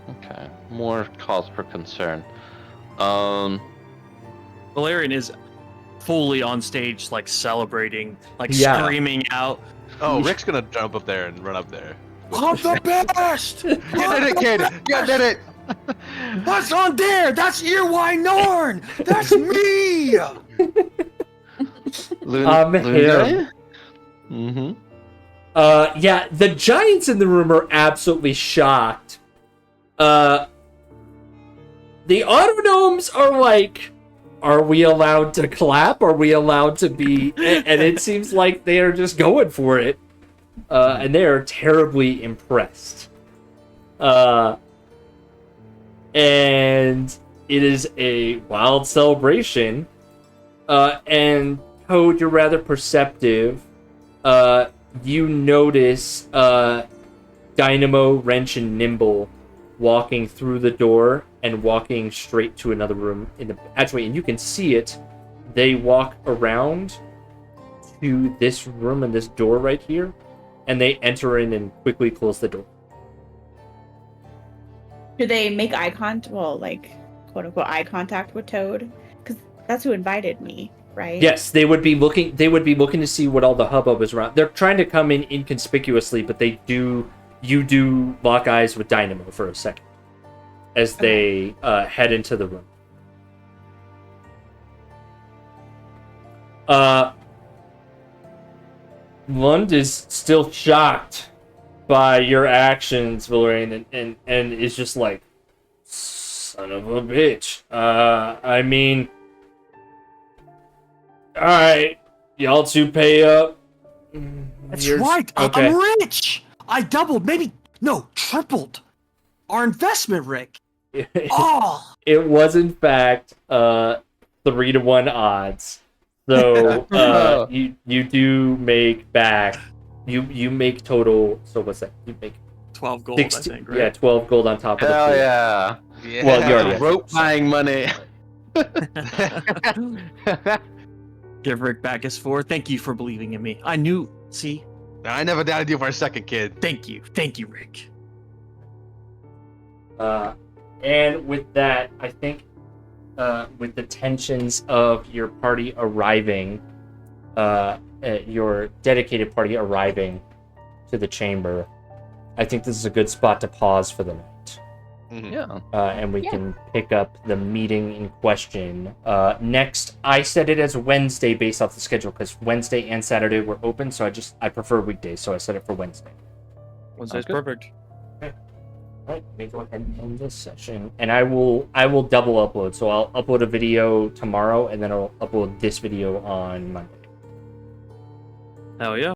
Okay. More cause for concern. Valerian is fully on stage, like celebrating, like Yeah. screaming out, Oh, Rick's gonna jump up there and run up there. I'm the best. You did it, kid. You did it. What's on there? That's Earwine Norn. That's me. Him. Mm-hmm. Yeah, the giants in the room are absolutely shocked. The autognomes are like, are we allowed to clap? Are we allowed to be... And it seems like they are just going for it. And they are terribly impressed. And it is a wild celebration. And Toad, you're rather perceptive. You notice Dynamo, Wrench, and Nimble walking through the door and walking straight to another room in the actually, and you can see it. They walk around to this room and this door right here, and they enter in and quickly close the door. Do they make eye contact? Well, like quote unquote eye contact with Toad, because that's who invited me, right? Yes, they would be looking. They would be looking to see what all the hubbub is around. They're trying to come in inconspicuously, but they do. You do lock eyes with Dynamo for a second as they head into the room. Lund is still shocked by your actions, Valerian, and is just like, son of a bitch. I mean, all right, y'all two pay up. That's right. Okay. I'm rich. I doubled, maybe no, tripled our investment, Rick. Oh, It was in fact 3-to-1 odds. So you do make back. You make total. So what's that? You make 12 gold, 16, I think, right? Yeah, 12 gold on top of Hell the yeah. Yeah. Well, you already have Rope buying money. Give Rick back his 4. Thank you for believing in me. I knew. See, I never doubted you for a second, kid. thank you, Rick. And with that, I think with the tensions of your party arriving, your dedicated party arriving to the chamber, I think this is a good spot to pause for the night. Mhm. Yeah. And we can pick up the meeting in question. Next, I set it as Wednesday based off the schedule because Wednesday and Saturday were open, so I prefer weekdays, so I set it for Wednesday. Wednesday's good. perfect. All right, let me go ahead and end this session, and I will double upload. So I'll upload a video tomorrow, and then I'll upload this video on Monday. Hell yeah.